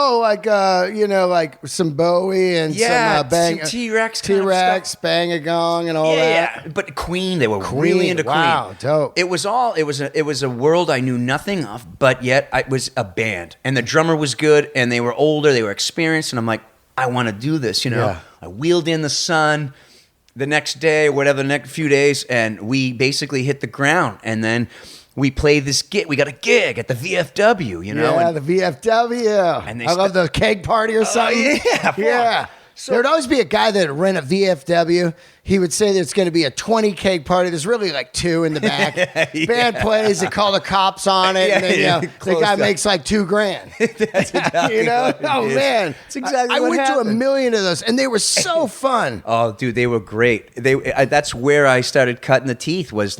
You know, like some Bowie and some some T-Rex, T-Rex, Bang a Gong, and all that. Yeah, but Queen, they were really into Queen. Wow, dope. It was a world I knew nothing of, but yet it was a band, and the drummer was good, and they were older, they were experienced, and I'm like, I want to do this, you know. Yeah. I wheeled in the sun the next day, whatever, the next few days, and we basically hit the ground, and then we played this gig. We got a gig at the VFW, you know. Yeah, the VFW. And I love the keg party or something. Yeah. So there'd always be a guy that would rent a VFW. He would say there's going to be a 20 keg party. There's really like 2 in the back. Band plays. They call the cops on it. And then, the guy makes like $2,000. That's exactly you know? what it Oh, is. man. It's exactly I what went happened. to a million of those, and they were so fun. Oh, dude, they were great. That's where I started cutting the teeth, was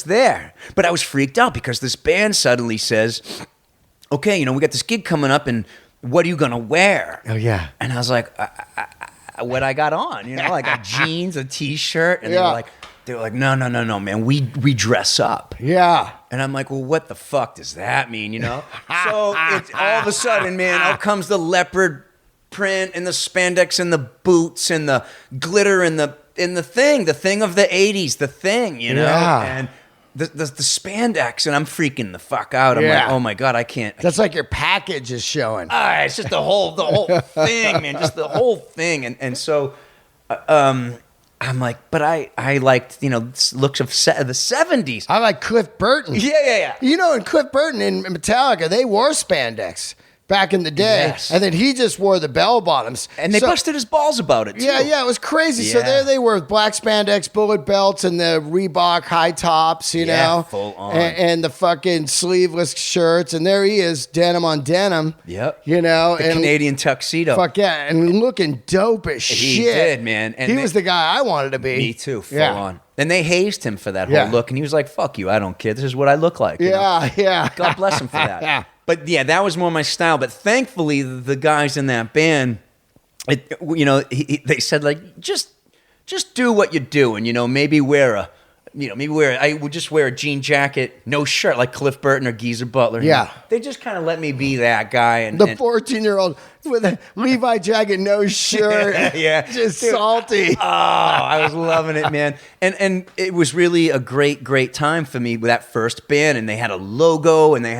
there. But I was freaked out because this band suddenly says, okay, you know, we got this gig coming up, and what are you going to wear? Oh, yeah. And I was like, what I got on, you know, like a jeans, a T-shirt. And they were like, no, man, we dress up. Yeah. And I'm like, well, what the fuck does that mean, you know? So it's all of a sudden, man, out comes the leopard print and the spandex and the boots and the glitter and the thing of the 80s, the thing, you know? Yeah. And the spandex, and I'm freaking the fuck out. I'm like, oh my God, I can't. That's like your package is showing. It's just the whole thing, man, just the whole thing. And so I'm like, but I liked, you know, looks of the 70s. I like Cliff Burton. Yeah. You know, in Cliff Burton in Metallica, they wore spandex back in the day. Yes. And then he just wore the bell bottoms. And they busted his balls about it, too. Yeah, it was crazy. So Yeah. there they were, black spandex, bullet belts, and the Reebok high tops, you know? full on. And the fucking sleeveless shirts. And there he is, denim on denim. Yep. You know? The Canadian tuxedo. Fuck yeah. And looking dope as shit. He did, man. And he was the guy I wanted to be. Me too, full on. And they hazed him for that whole look. And he was like, fuck you, I don't care. This is what I look like. You know? Yeah. God bless him for that. But yeah, that was more my style. But thankfully, the guys in that band, they said, like, just do what you do, and, you know, maybe I would just wear a jean jacket, no shirt, like Cliff Burton or Geezer Butler. Yeah. You know? They just kind of let me be that guy. And The 14-year-old with a Levi jacket, no shirt. Yeah. Just salty. Oh, I was loving it, man. And it was really a great time for me with that first band. And they had a logo, and they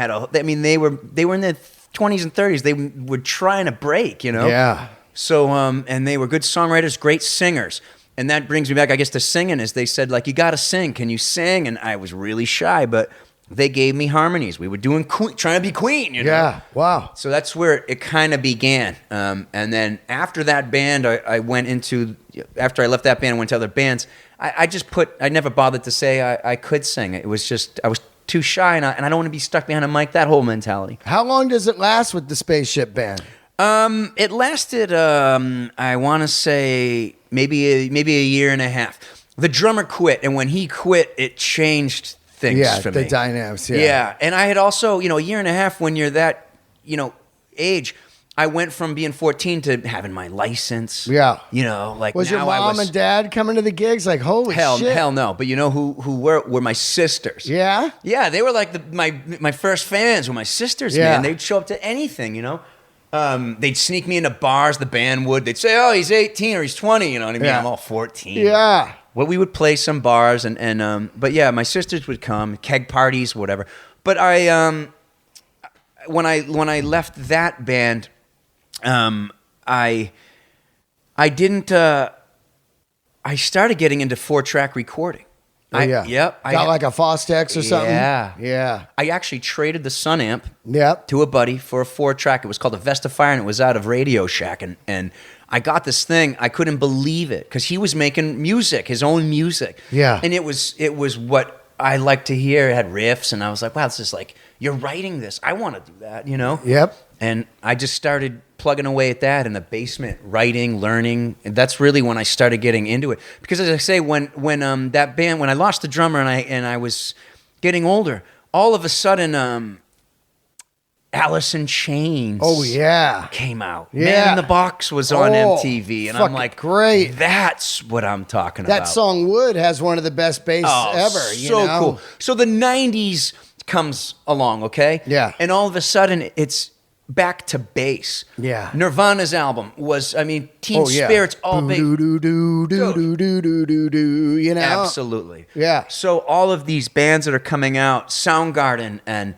were in their 20s and 30s. They were trying to break, you know? Yeah. So, and they were good songwriters, great singers. And that brings me back, I guess, to singing. Is they said, like, you got to sing. Can you sing? And I was really shy, but they gave me harmonies. We were doing trying to be Queen, you know? Yeah. Wow. So that's where it kind of began. And then after that band, after I left that band, I went to other bands. I never bothered to say I could sing. It was just, I was too shy, and I don't want to be stuck behind a mic, that whole mentality. How long does it last with the Spaceship Band? It lasted, I want to say, maybe a year and a half. The drummer quit, and when he quit, it changed things for me. The dynamics, Yeah, and I had also, you know, a year and a half when you're that, you know, age, I went from being 14 to having my license. Yeah. You know, like Was now your mom and dad coming to the gigs? Like, holy shit. Hell no. But you know who were my sisters. Yeah? Yeah, they were like my first fans were my sisters, Yeah. man. They'd show up to anything, you know. They'd sneak me into bars, the band would. They'd say, oh, he's 18 or he's 20, you know what I mean? Yeah. I'm all 14. Yeah. Well, we would play some bars, but yeah, my sisters would come, keg parties, whatever. But when I left that band, I started getting into 4-track recording. Yep. Got like a Fostex or something? Yeah. Yeah. I actually traded the Sun amp Yep. to a buddy for a 4-track. It was called a Vesta Fire, and it was out of Radio Shack. And I got this thing. I couldn't believe it because he was making music, his own music. Yeah. And it was what I like to hear. It had riffs, and I was like, wow, this is like, you're writing this. I want to do that, you know? Yep. And I just started plugging away at that in the basement, writing, learning. And that's really when I started getting into it. Because as I say, when that band, when I lost the drummer and I was getting older, all of a sudden, Alice in Chains. Oh, yeah. Came out. Yeah. Man in the Box was on MTV. And I'm fucking like, great. That's what I'm talking about. That song Wood has one of the best bass ever. You So know? cool. So the 90s comes along, okay? Yeah. And all of a sudden, it's back to bass. Yeah. Nirvana's album was, Teen Spirit's all bass. You know? Absolutely. Yeah. So all of these bands that are coming out, Soundgarden, and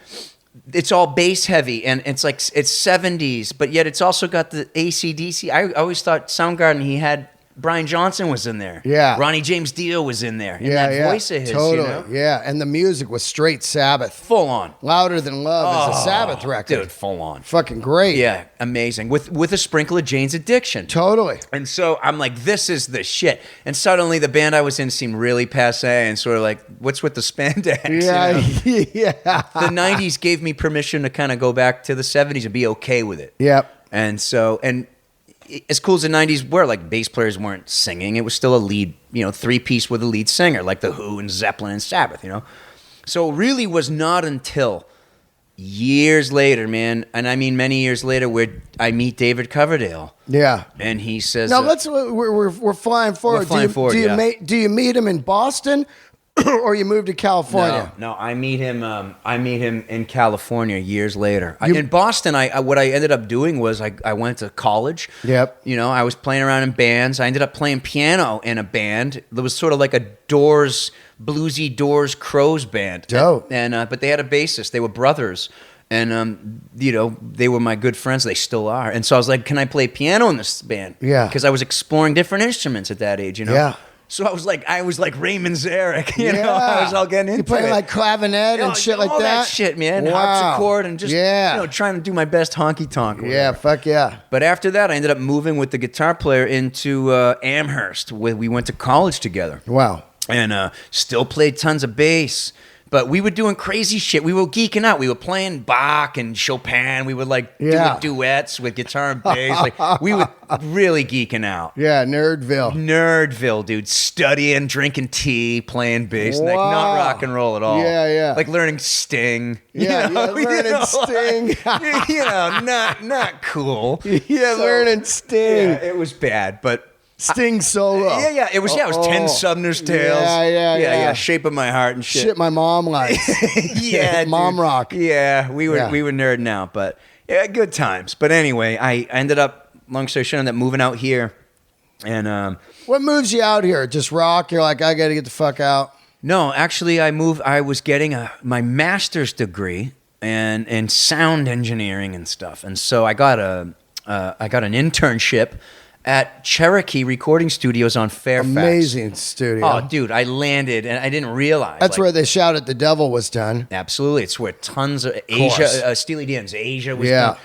it's all bass heavy, and it's like it's 70s, but yet it's also got the AC/DC. I always thought Soundgarden, he had Brian Johnson was in there. Yeah. Ronnie James Dio was in there. And Yeah, that yeah. voice of his, Totally. you know? Yeah. And the music was straight Sabbath. Full on. Louder Than Love is a Sabbath record. Dude, full on. Fucking great. Yeah, amazing. With a sprinkle of Jane's Addiction. Totally. And so I'm like, this is the shit. And suddenly the band I was in seemed really passe and sort of like, what's with the spandex? Yeah. You know? Yeah. The 90s gave me permission to kind of go back to the 70s and be okay with it. Yep. And so, and as cool as the 90s were, like bass players weren't singing. It was still a lead, 3-piece with a lead singer, like The Who and Zeppelin and Sabbath, So it really was not until years later, man, and I mean many years later, where I meet David Coverdale. Yeah. And he says... Now, we're flying forward. We're flying forward, Do you meet him in Boston or you moved to California? No, I meet him in California years later. In Boston, what I ended up doing was I went to college. Yep. I was playing around in bands. I ended up playing piano in a band. It was sort of like a bluesy Doors Crows band. Dope. And but they had a bassist. They were brothers. And, they were my good friends. They still are. And so I was like, can I play piano in this band? Yeah. Because I was exploring different instruments at that age, Yeah. So I was like Raymond Zarek, I was all getting into it. You playing like clavinet and shit like all that shit, man. Wow. Harpsichord and just, trying to do my best honky tonk. Yeah, fuck yeah. But after that, I ended up moving with the guitar player into Amherst, where we went to college together. Wow. And still played tons of bass. But we were doing crazy shit. We were geeking out. We were playing Bach and Chopin. We were doing duets with guitar and bass. We were really geeking out. Yeah, Nerdville, dude. Studying, drinking tea, playing bass. Wow. Not rock and roll at all. Yeah, yeah. Like learning Sting. Learning Sting. Not cool. Yeah, learning Sting. Yeah, it was bad, but... Sting solo. Yeah. It was 10 Sumner's Tales. Yeah. Shape of My Heart and shit. Shit my mom likes. Yeah, mom rock. Yeah, we were nerding out, but yeah, good times. But anyway, I ended up, long story short, I ended up moving out here. And what moves you out here? Just rock? You're like, I got to get the fuck out. No, actually, I was getting my master's degree in sound engineering and stuff, and so I got an internship at Cherokee Recording Studios on Fairfax. Amazing studio. Oh, dude, I landed and I didn't realize. That's where they shouted the devil was done. Absolutely. It's where tons of Asia, Steely Dan's Asia was done.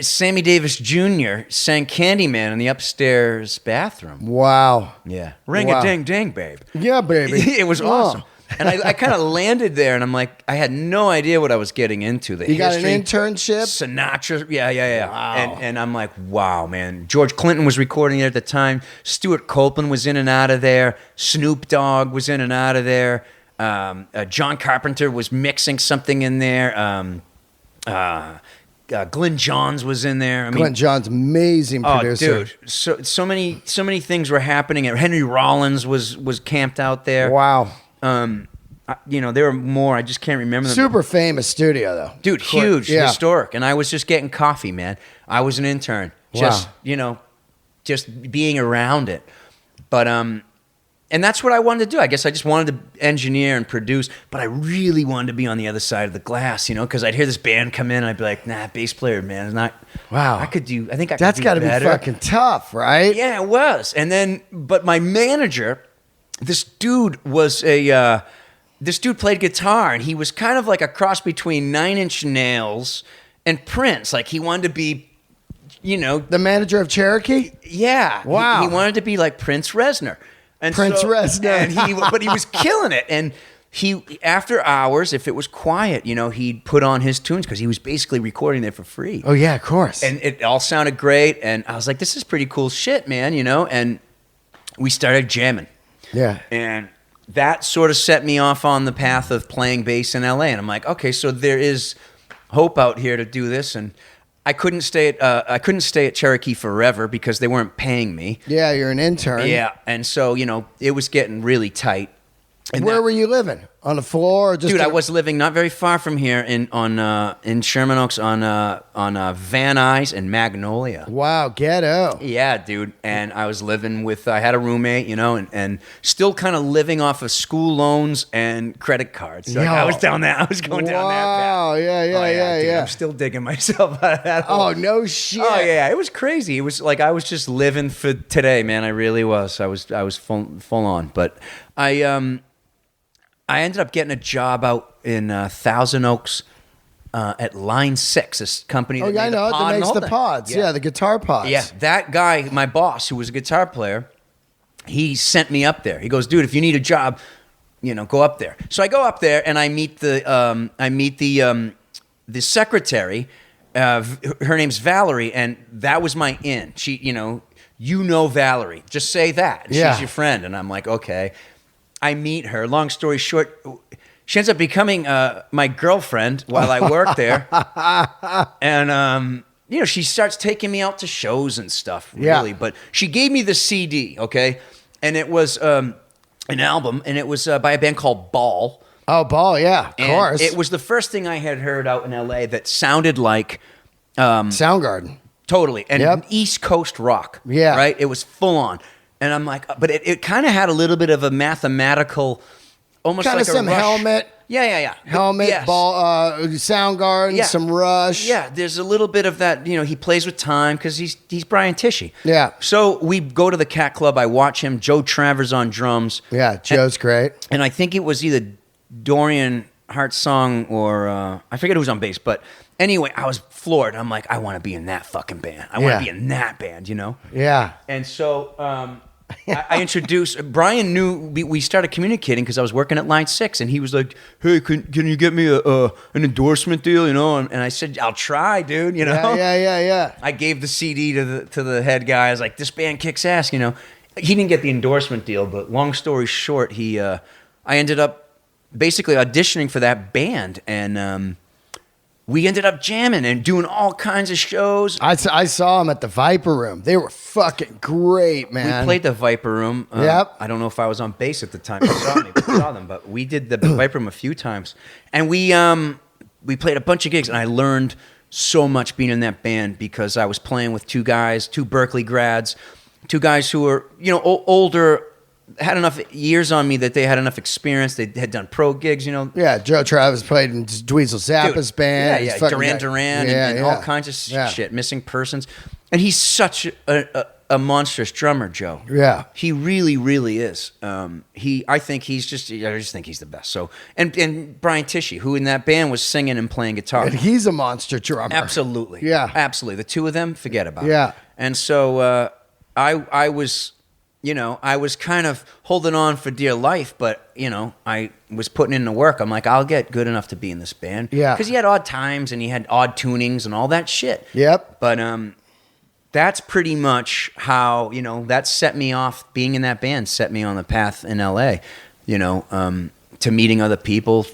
Sammy Davis Jr. sang Candyman in the upstairs bathroom. Wow. Yeah. Ring-a-ding-ding, babe. Yeah, baby. It was awesome. And I kind of landed there, and I'm like, I had no idea what I was getting into. You got an internship? Sinatra, yeah. Wow. And I'm like, wow, man. George Clinton was recording it at the time. Stuart Copeland was in and out of there. Snoop Dogg was in and out of there. John Carpenter was mixing something in there. Glenn Johns was in there. Glenn Johns, amazing producer. Oh, dude, so many things were happening. Henry Rollins was camped out there. Wow. There were more. I just can't remember them. Super famous studio, though. Dude, huge, historic. And I was just getting coffee, man. I was an intern. Just, just being around it. But, and that's what I wanted to do. I guess I just wanted to engineer and produce, but I really wanted to be on the other side of the glass, because I'd hear this band come in and I'd be like, nah, bass player, man, is not. Wow. I think I could do That's got to be fucking tough, right? Yeah, it was. And then, but my manager this dude played guitar, and he was kind of like a cross between Nine Inch Nails and Prince. Like, he wanted to be, the manager of Cherokee. Yeah. Wow. He wanted to be like Prince Reznor. And Reznor. But he was killing it. And he, after hours, if it was quiet, he'd put on his tunes because he was basically recording it for free. Oh yeah, of course. And it all sounded great. And I was like, this is pretty cool shit, man, And we started jamming. Yeah. And that sort of set me off on the path of playing bass in LA. And I'm like, okay, so there is hope out here to do this. And I couldn't stay at Cherokee forever because they weren't paying me. Yeah, you're an intern. Yeah, and so it was getting really tight. And where were you living? On the floor? Or just dude, I was living not very far from here in Sherman Oaks on Van Nuys and Magnolia. Wow, ghetto. Yeah, dude. And I was living with, I had a roommate, and still kind of living off of school loans and credit cards. So I was going down that path. Wow, yeah, dude, I'm still digging myself out of that hole. Oh, no shit. Oh, yeah, it was crazy. It was like I was just living for today, man. I really was. I was full on. But I ended up getting a job out in Thousand Oaks at Line 6, this company that made that makes the pods. Yeah, the guitar pods. Yeah, that guy, my boss, who was a guitar player, he sent me up there. He goes, dude, if you need a job, go up there. So I go up there and I meet the secretary. Her name's Valerie, and that was my in. She, Valerie. Just say that. Yeah. She's your friend. And I'm like, okay. I meet her. Long story short, she ends up becoming my girlfriend while I work there. And, she starts taking me out to shows and stuff, really. Yeah. But she gave me the CD, okay? And it was an album, and it was by a band called Ball. Oh, Ball, yeah, of course. It was the first thing I had heard out in L.A. that sounded like... Soundgarden. Totally. And East Coast rock. Yeah. Right? It was full on. And I'm like, but it kind of had a little bit of a mathematical, almost kind like of some Rush. Helmet. Yeah. Helmet, yes. Ball, Soundgarden, some Rush. Yeah, there's a little bit of that. He plays with time because he's Brian Tishy. Yeah. So we go to the Cat Club. I watch him. Joe Travers on drums. Yeah, Joe's great. And I think it was either Dorian Hartsong or I forget who was on bass. But anyway, I was floored. I'm like, I want to be in that fucking band. I want to be in that band. Yeah. And so. I introduced Brian. Knew we started communicating because I was working at Line 6, and he was like, "Hey, can you get me an endorsement deal?" And I said, "I'll try, dude." Yeah. I gave the CD to the head guy. I was like, "This band kicks ass." He didn't get the endorsement deal, but long story short, I ended up basically auditioning for that band, and we ended up jamming and doing all kinds of shows. I saw them at the Viper Room. They were fucking great, man. We played the Viper Room. Yep. I don't know if I was on bass at the time. I saw them, but we did the Viper Room a few times. And we played a bunch of gigs, and I learned so much being in that band because I was playing with two Berkeley grads, two guys who were, older, had enough years on me that they had enough experience. They had done pro gigs, Yeah, Joe Travis played in Dweezil Zappa's band. Yeah, Duran and all kinds of shit, Missing Persons. And he's such a monstrous drummer, Joe. Yeah. He really, really is. I just think he's the best. So, and Brian Tishy, who in that band was singing and playing guitar. And he's a monster drummer. Absolutely. Yeah. Absolutely. The two of them, forget about it. Yeah. And so I was... I was kind of holding on for dear life, but, I was putting in the work. I'm like, I'll get good enough to be in this band. Yeah. Because he had odd times and he had odd tunings and all that shit. Yep. But that's pretty much how, that set me off. Being in that band set me on the path in L.A., to meeting other people,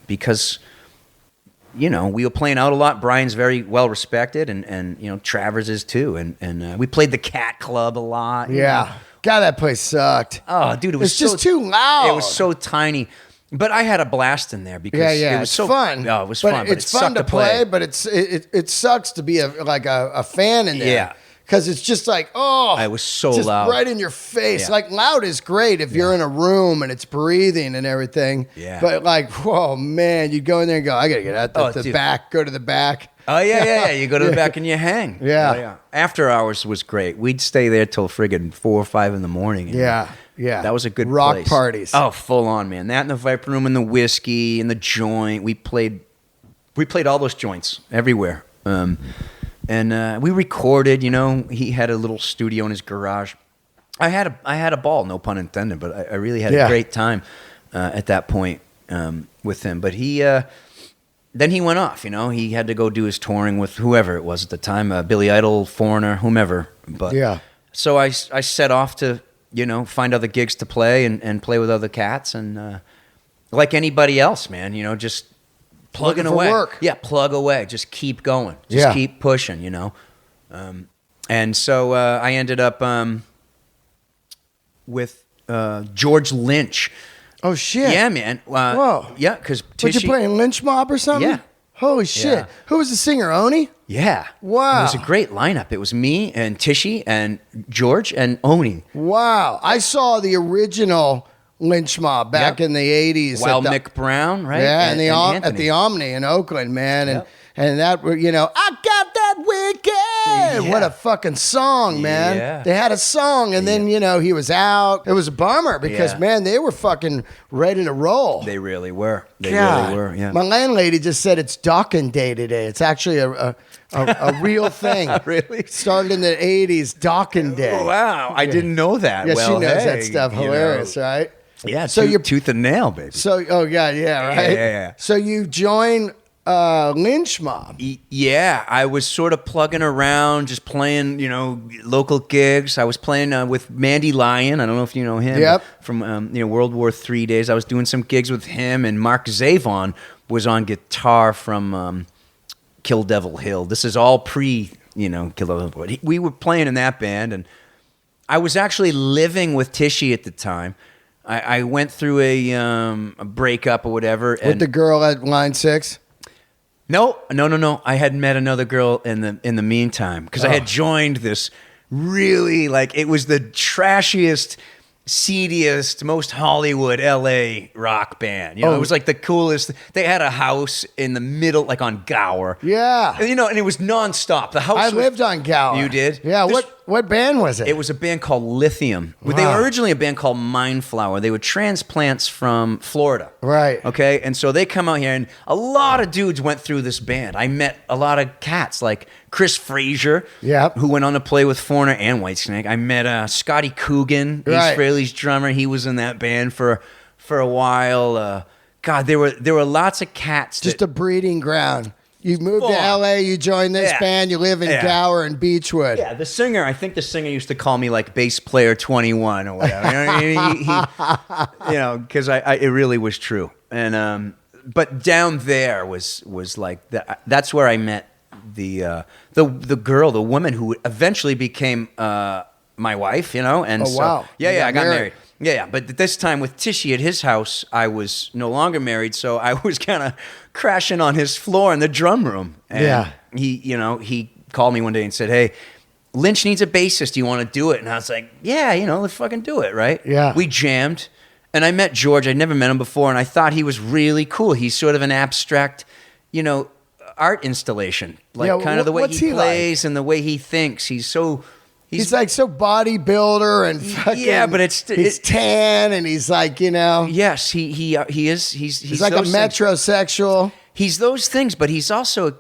because... we were playing out a lot. Brian's very well respected, and Travers is too. And we played the Cat Club a lot. Yeah. God, that place sucked. Oh, dude, it was just too loud. It was so tiny. But I had a blast in there because it was so fun. Oh, it was fun. But it's fun to play, but it sucks to be a fan in there. Yeah. Because it's just like, it was so just loud. right in your face. Yeah. Like, loud is great if you're in a room and it's breathing and everything. Yeah. But like, whoa, man, you go in there and go, I got to get out the back, go to the back. Oh, yeah. You go to the back and you hang. Yeah. Oh, yeah. After hours was great. We'd stay there till friggin' 4 or 5 in the morning. Yeah. Yeah. That was a good rock place. parties. Oh, full on, man. That and the Viper Room and the whiskey and the joint. We played all those joints everywhere. And we recorded, he had a little studio in his garage. I had a ball, no pun intended, but I really had a great time at that point with him. But then he went off, he had to go do his touring with whoever it was at the time, Billy Idol, Foreigner, whomever. But so I set off to, find other gigs to play and play with other cats. And like anybody else, man, just plugging away. Work. Yeah, plug away. Just keep going. Just keep pushing, And so I ended up with George Lynch. Oh, shit. Yeah, man. Whoa. Yeah, because Did you play in Lynch Mob or something? Yeah. Holy shit. Yeah. Who was the singer, Oni? Yeah. Wow. It was a great lineup. It was me and Tishy and George and Oni. Wow. I saw the original Lynch Mob back in the 80s. Wild Mick Brown, right? Yeah, and at the Omni in Oakland, man. And that, I got that wicked. Yeah. What a fucking song, man. Yeah. They had a song, and then, he was out. It was a bummer because, man, they were fucking ready to roll. They really were. Really were, yeah. My landlady just said it's Docking Day today. It's actually a real thing. Really? It started in the 80s, Docking Day. Oh, wow. I didn't know that. Yeah, well, she knows that stuff. Hilarious, right? Yeah, so you're tooth and nail, baby. So, right? Yeah. So you join Lynch Mob. Yeah, I was sort of plugging around, just playing, local gigs. I was playing with Mandy Lyon. I don't know if you know him. Yep. From World War III days. I was doing some gigs with him, and Mark Zavon was on guitar from Kill Devil Hill. This is all pre, Kill Devil Hill. We were playing in that band, and I was actually living with Tishy at the time. I went through a breakup or whatever. With the girl at Line 6? No. I had met another girl in the meantime because I had joined this really, it was the trashiest, seediest, most Hollywood LA rock band. It was like the coolest. They had a house in the middle, on Gower. Yeah. And, and it was nonstop. The house. I lived on Gower. You did? Yeah. What band was it? It was a band called Lithium. Wow. They were originally a band called Mindflower. They were transplants from Florida. Right. Okay. And so they come out here, and a lot of dudes went through this band. I met a lot of cats like Chris Frazier, who went on to play with Foreigner and Whitesnake. I met Scotty Coogan, Ace Frehley's drummer. He was in that band for a while. God, there were lots of cats. Just a breeding ground. You moved to LA, you joined this band, you live in Gower and Beechwood. Yeah, I think the singer used to call me bass player 21 or whatever. Because it really was true. And but down there was that's where I met the girl, the woman who eventually became my wife, and wow. I got married. Yeah, but this time with Tishy at his house, I was no longer married, so I was kind of crashing on his floor in the drum room. And he called me one day and said, "Hey, Lynch needs a bassist. Do you want to do it?" And I was like, "Yeah, let's fucking do it, right?" Yeah. We jammed, and I met George. I'd never met him before, and I thought he was really cool. He's sort of an abstract, art installation, kind of the way he plays and the way he thinks. He's so so bodybuilder and fucking, but he's tan and he's yes, he is. He's like a metrosexual. He's those things, but he's also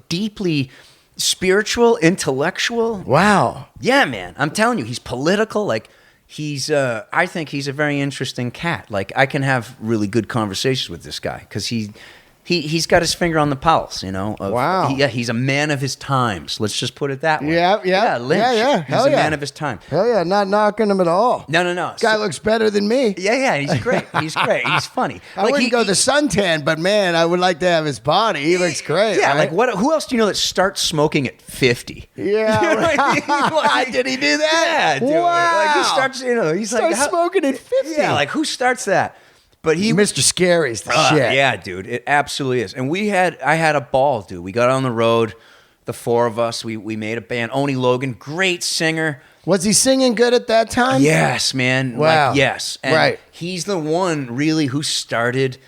deeply spiritual, intellectual. Wow. Yeah, man. I'm telling you, he's political. I think he's a very interesting cat. I can have really good conversations with this guy because he's got his finger on the pulse, Wow. He's a man of his times. Let's just put it that way. Yeah. Lynch. Yeah. He's a man of his time. Hell yeah, not knocking him at all. No. Guy looks better than me. Yeah, he's great. He's funny. I wouldn't go the suntan, but man, I would like to have his body. He looks great. Yeah, right? who else do you know that starts smoking at 50? Yeah. Did he do that? Yeah, dude. Wow. Who starts, he's starts smoking at 50. Yeah, who starts that? But Mr. Scary's the shit. Yeah, dude, it absolutely is. And I had a ball, dude. We got on the road, the four of us. We made a band. Oni Logan, great singer. Was he singing good at that time? Yes, man. Wow. Yes. And right. He's the one really who started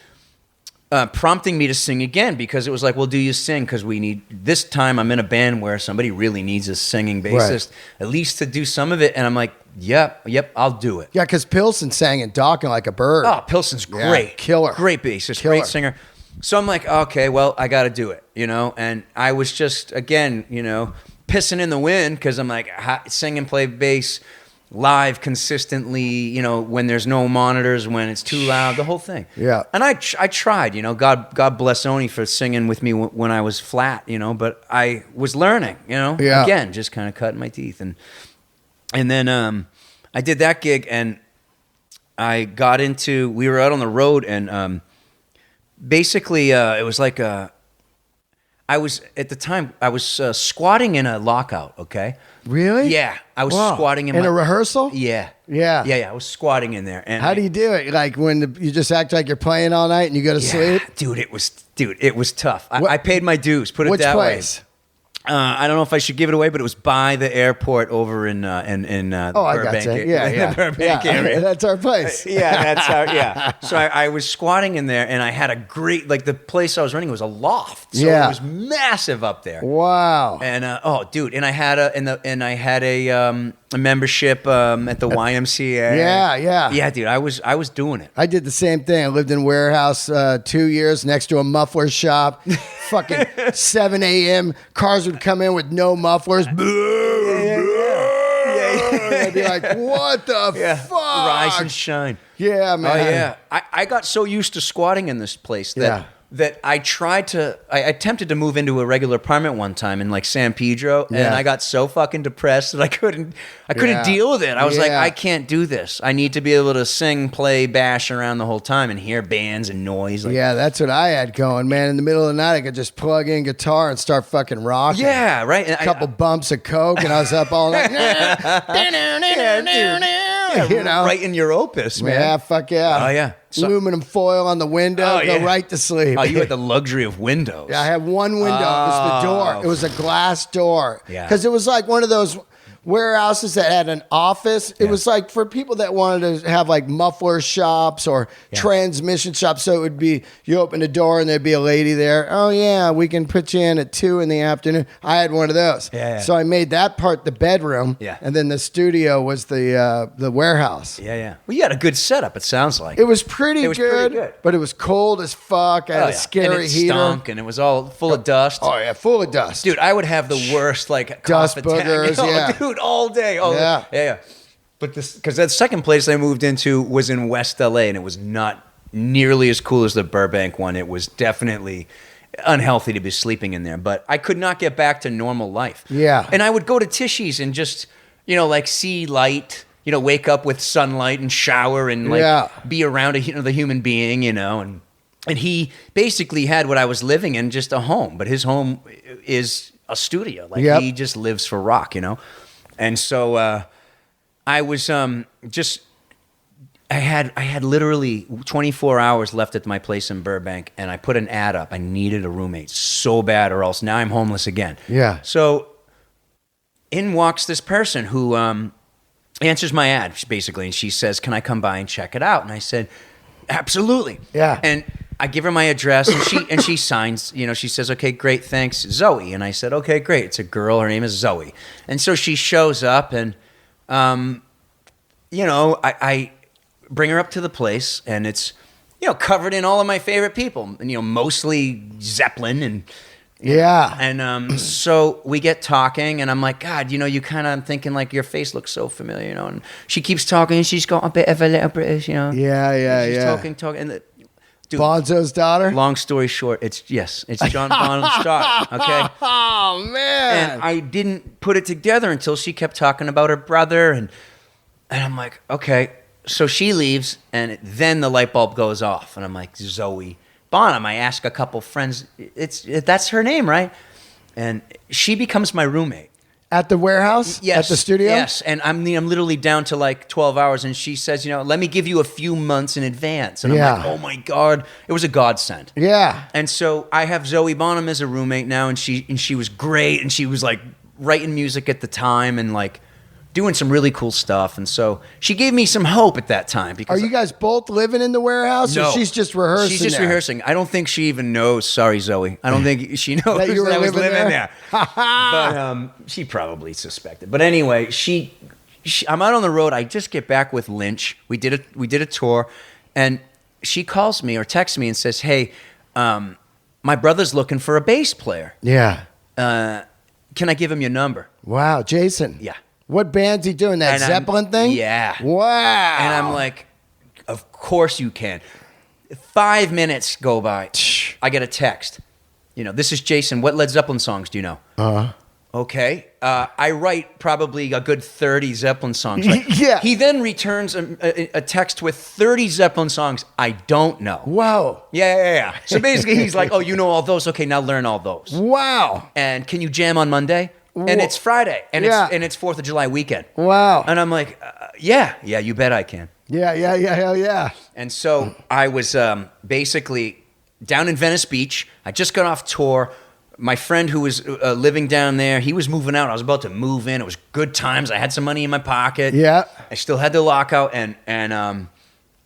prompting me to sing again because it was like, well, do you sing? Because we need, this time I'm in a band where somebody really needs a singing bassist, at least to do some of it. And I'm like, yep, I'll do it. Yeah, because Pilsen sang in Dawkin Like a Bird. Oh, Pilsen's great. Yeah, killer. Great bassist, great singer. So I'm like, okay, well, I got to do it, And I was just, again, pissing in the wind because I'm like, sing and play bass live consistently, when there's no monitors, when it's too loud, the whole thing. Yeah. And I tried, God bless Oni for singing with me when I was flat, but I was learning, again, just kind of cutting my teeth. And then I did that gig and we were out on the road and basically it was like I was squatting in a lockout, okay? Really? Yeah, I was squatting in a rehearsal. Yeah. I was squatting in there. And how do you do it? Like when you just act like you're playing all night and you go to sleep? Dude, it was tough. I paid my dues. Put it that way. Which place? I don't know if I should give it away, but it was by the airport over in Burbank. I got you. Yeah. Burbank area. That's our place. So I was squatting in there, and I had a great, like the place I was running was a loft, so it was massive up there. Wow. And and I had a membership at the YMCA. Yeah, dude, I was doing it. I did the same thing. I lived in a warehouse 2 years next to a muffler shop. Fucking 7 a.m. Cars would come in with no mufflers. I'd be like, what the fuck? Rise and shine. Yeah, man. Oh, yeah. I got so used to squatting in this place that I attempted to move into a regular apartment one time in like San Pedro, and I got so fucking depressed that I couldn't deal with it. I was like, I can't do this. I need to be able to sing, play, bash around the whole time and hear bands and noise. Like, that's what I had going, man. In the middle of the night, I could just plug in guitar and start fucking rocking. Yeah, right. And a couple bumps of coke, and I was up all night. Right in your opus, man. Yeah, fuck yeah. Oh, yeah. Aluminum foil on the window, go right to sleep. Oh, you had the luxury of windows. Yeah, I had one window. It was the door. It was a glass door. Yeah. Because it was like one of those warehouses that had an office. It was like for people that wanted to have like muffler shops or transmission shops. So it would be, you open the door and there'd be a lady there. Oh yeah, we can put you in at 2 p.m. I had one of those. So I made that part the bedroom. And then the studio was the warehouse. Well, you had a good setup, it sounds like. It was pretty good. But it was cold as fuck. I had a scary heater. Stunk and it was all full of dust. Oh yeah, full of dust. Dude, I would have the worst like dust boogers. Dude, all day. Yeah. But because that second place I moved into was in West LA, and it was not nearly as cool as the Burbank one. It was definitely unhealthy to be sleeping in there, but I could not get back to normal life. Yeah. And I would go to Tishy's and just, like see light, wake up with sunlight and shower and be around the human being, and he basically had what I was living in, just a home, but his home is a studio. Like he just lives for rock, And so I was I had literally 24 hours left at my place in Burbank, and I put an ad up. I needed a roommate so bad, or else now I'm homeless again. Yeah. So in walks this person who answers my ad, basically, and she says, "Can I come by and check it out?" And I said, "Absolutely." Yeah. And I give her my address, and she signs. She says, "Okay, great, thanks, Zoe." And I said, "Okay, great." It's a girl. Her name is Zoe. And so she shows up, and I bring her up to the place, and it's covered in all of my favorite people, and mostly Zeppelin and. And so we get talking, and I'm like, God, you kind of, I'm thinking like your face looks so familiar, and she keeps talking, and she's got a bit of a little British, She's talking, and dude, Bonzo's daughter? Long story short, it's John Bonham's daughter, okay? Oh, man. And I didn't put it together until she kept talking about her brother, and I'm like, okay. So she leaves, and then the light bulb goes off, and I'm like, Zoe Bonham. I ask a couple friends, that's her name, right? And she becomes my roommate. At the warehouse? Yes. At the studio? Yes. And I'm literally down to like 12 hours, and she says, let me give you a few months in advance. And I'm like, oh my God. It was a godsend. Yeah. And so I have Zoe Bonham as a roommate now, and she was great, and she was like writing music at the time, and like doing some really cool stuff. And so she gave me some hope at that time. Because Are you guys both living in the warehouse, or she's just rehearsing? She's just rehearsing. I don't think she even knows. Sorry, Zoe. I don't think she knows that I was living there. But she probably suspected. But anyway, I'm out on the road. I just get back with Lynch. We did a tour, and she calls me or texts me and says, "Hey, my brother's looking for a bass player. Yeah. Can I give him your number?" Wow, Jason. Yeah. What band's he doing? That Zeppelin thing? Yeah. Wow. And I'm like, of course you can. 5 minutes go by. I get a text. This is Jason. What Led Zeppelin songs do you know? Okay. I write probably a good 30 Zeppelin songs. Right? Yeah. He then returns a text with 30 Zeppelin songs I don't know. Wow. Yeah. So basically he's like, oh, you know all those? Okay, now learn all those. Wow. And can you jam on Monday? And it's Friday. And it's 4th of July weekend. Wow. And I'm like, yeah, you bet I can. Yeah. And so I was basically down in Venice Beach. I just got off tour. My friend who was living down there, he was moving out. I was about to move in. It was good times. I had some money in my pocket. Yeah. I still had the lockout, and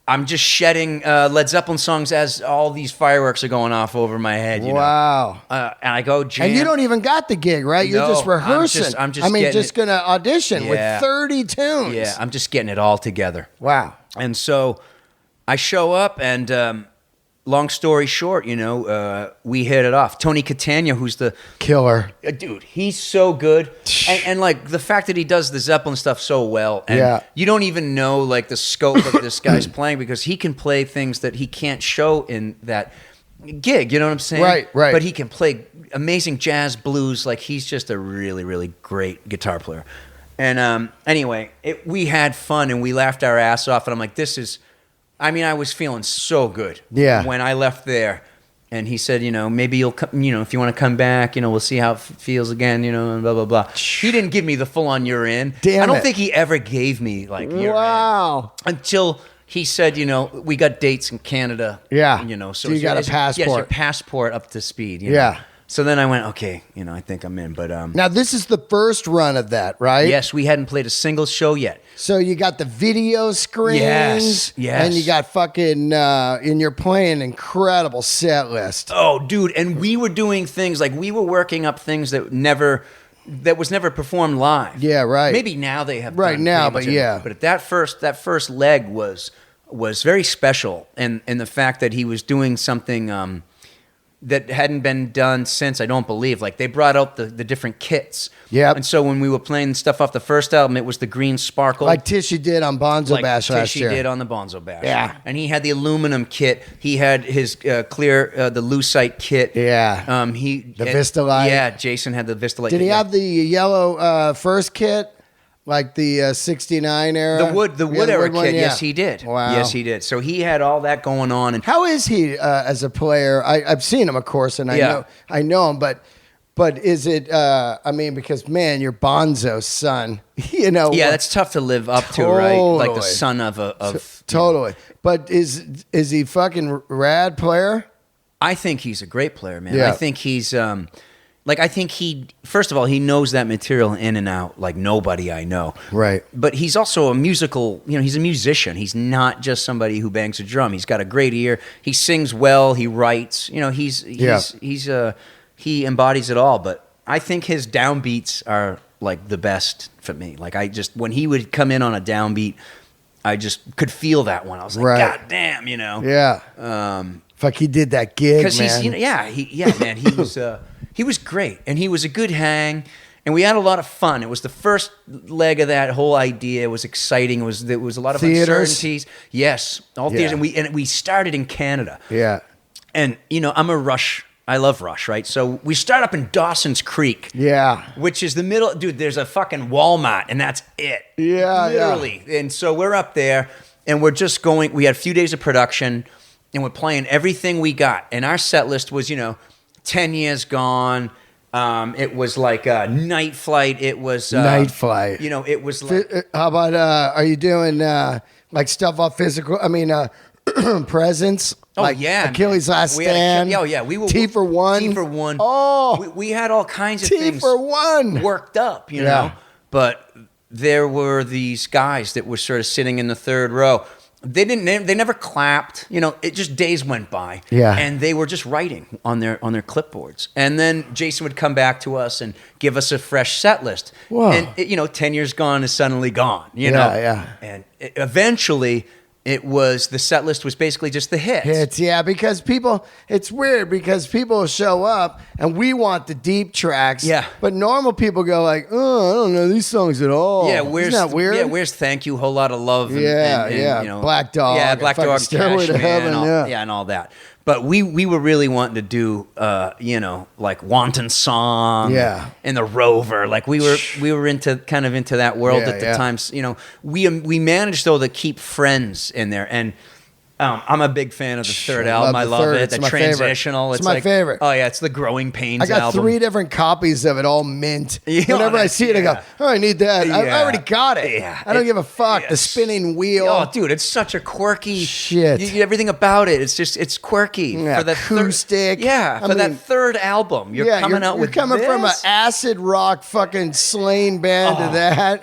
I'm just shedding Led Zeppelin songs as all these fireworks are going off over my head. Wow. And I go jam. And you don't even got the gig, right? You're just rehearsing. I'm just going to audition with 30 tunes. Yeah, I'm just getting it all together. Wow. And so I show up, and long story short, we hit it off. Tony Catania, who's the killer, dude, he's so good, and like the fact that he does the Zeppelin stuff so well, and you don't even know like the scope of this guy's playing, because he can play things that he can't show in that gig. You know what I'm saying? Right. But he can play amazing jazz, blues. Like he's just a really, really great guitar player. And anyway, we had fun and we laughed our ass off, and I'm like, I was feeling so good when I left there. And he said, maybe you'll come, if you want to come back, we'll see how it feels again, and blah, blah, blah. He didn't give me the full-on you're in. Damn I don't it. think he ever gave me, like, you're in. Until he said, we got dates in Canada. Yeah. So you got a passport. Yes, your passport up to speed. Yeah. So then I went, okay, I think I'm in. But now this is the first run of that, right? Yes, we hadn't played a single show yet. So you got the video screens, yes, and you got fucking, and you're playing incredible set list. Oh, dude, and we were doing things like we were working up things that was never performed live. Yeah, right. Maybe now they have right now, but yeah. But at that first leg was very special, and the fact that he was doing something that hadn't been done since, I don't believe. Like, they brought out the different kits. Yeah. And so when we were playing stuff off the first album, it was the green sparkle. Like Tishy did on Bonzo Bash last year. Like Tishy did on the Bonzo Bash. Yeah. And he had the aluminum kit. He had his the Lucite kit. Yeah. The Vistalite. Yeah, Jason had the Vistalite. Did he have the yellow first kit? Like the 69 era? The wood era one, kit, yes, he did. Wow. Yes, he did. So he had all that going on. And how is he as a player? I've seen him, of course, and I know him, but is it, because, man, you're Bonzo's son, Yeah, that's tough to live up to, right? Like the son of Totally. But is he fucking rad player? I think he's a great player, man. Yeah. I think he's... first of all, he knows that material in and out like nobody I know. Right. But he's also a musical, he's a musician. He's not just somebody who bangs a drum. He's got a great ear. He sings well. He writes. He embodies it all. But I think his downbeats are like the best for me. Like when he would come in on a downbeat, I just could feel that one. I was like, God damn, Yeah. Fuck, he did that gig, man. Because man, he was... He was great, and he was a good hang, and we had a lot of fun. It was the first leg of that whole idea. It was exciting. There was a lot of uncertainties. Yes, all theaters, and we started in Canada. Yeah, and I'm a Rush. I love Rush, right? So we start up in Dawson's Creek. Yeah, which is the middle. Dude, there's a fucking Walmart, and that's it. Yeah, literally. Yeah. And so we're up there, and we're just going. We had a few days of production, and we're playing everything we got, and our set list was 10 Years Gone. It was like Night Flight. It was Night Flight. It was like. How about are you doing like stuff off physical? Presence. Oh, like yeah, Achilles' Last Stand. We were T for One. T for One. Oh, we had all kinds of T things. for One worked up, you know. But there were these guys that were sort of sitting in the third row. They never clapped. It just days went by. Yeah. And they were just writing on their clipboards. And then Jason would come back to us and give us a fresh set list. Whoa. And 10 years gone is suddenly gone. Yeah. And eventually, the set list was basically just the hits. Yeah, because it's weird because people show up and we want the deep tracks. Yeah. But normal people go like, oh, I don't know these songs at all. Yeah, Isn't that weird? Yeah, where's Thank You, Whole Lot of Love. And, Black Dog. Yeah, Black Dog, Stairway to Cashmere, Heaven, and all that. But we were really wanting to do, like Wanton Song, and The Rover. Like we were into that world at the time. We managed though to keep Friends in there, and I'm a big fan of the third album. I love it. The transitional. It's my favorite. Oh yeah, it's the Growing Pains. I got album. 3 different copies of it, all mint. Whenever I see it, I go, "Oh, I need that." I already got it. Yeah. I don't give a fuck. The spinning wheel. Oh, dude, it's such a quirky shit. Everything about it. It's quirky. Yeah, for the acoustic. That third album, you're coming from an acid rock fucking Slain band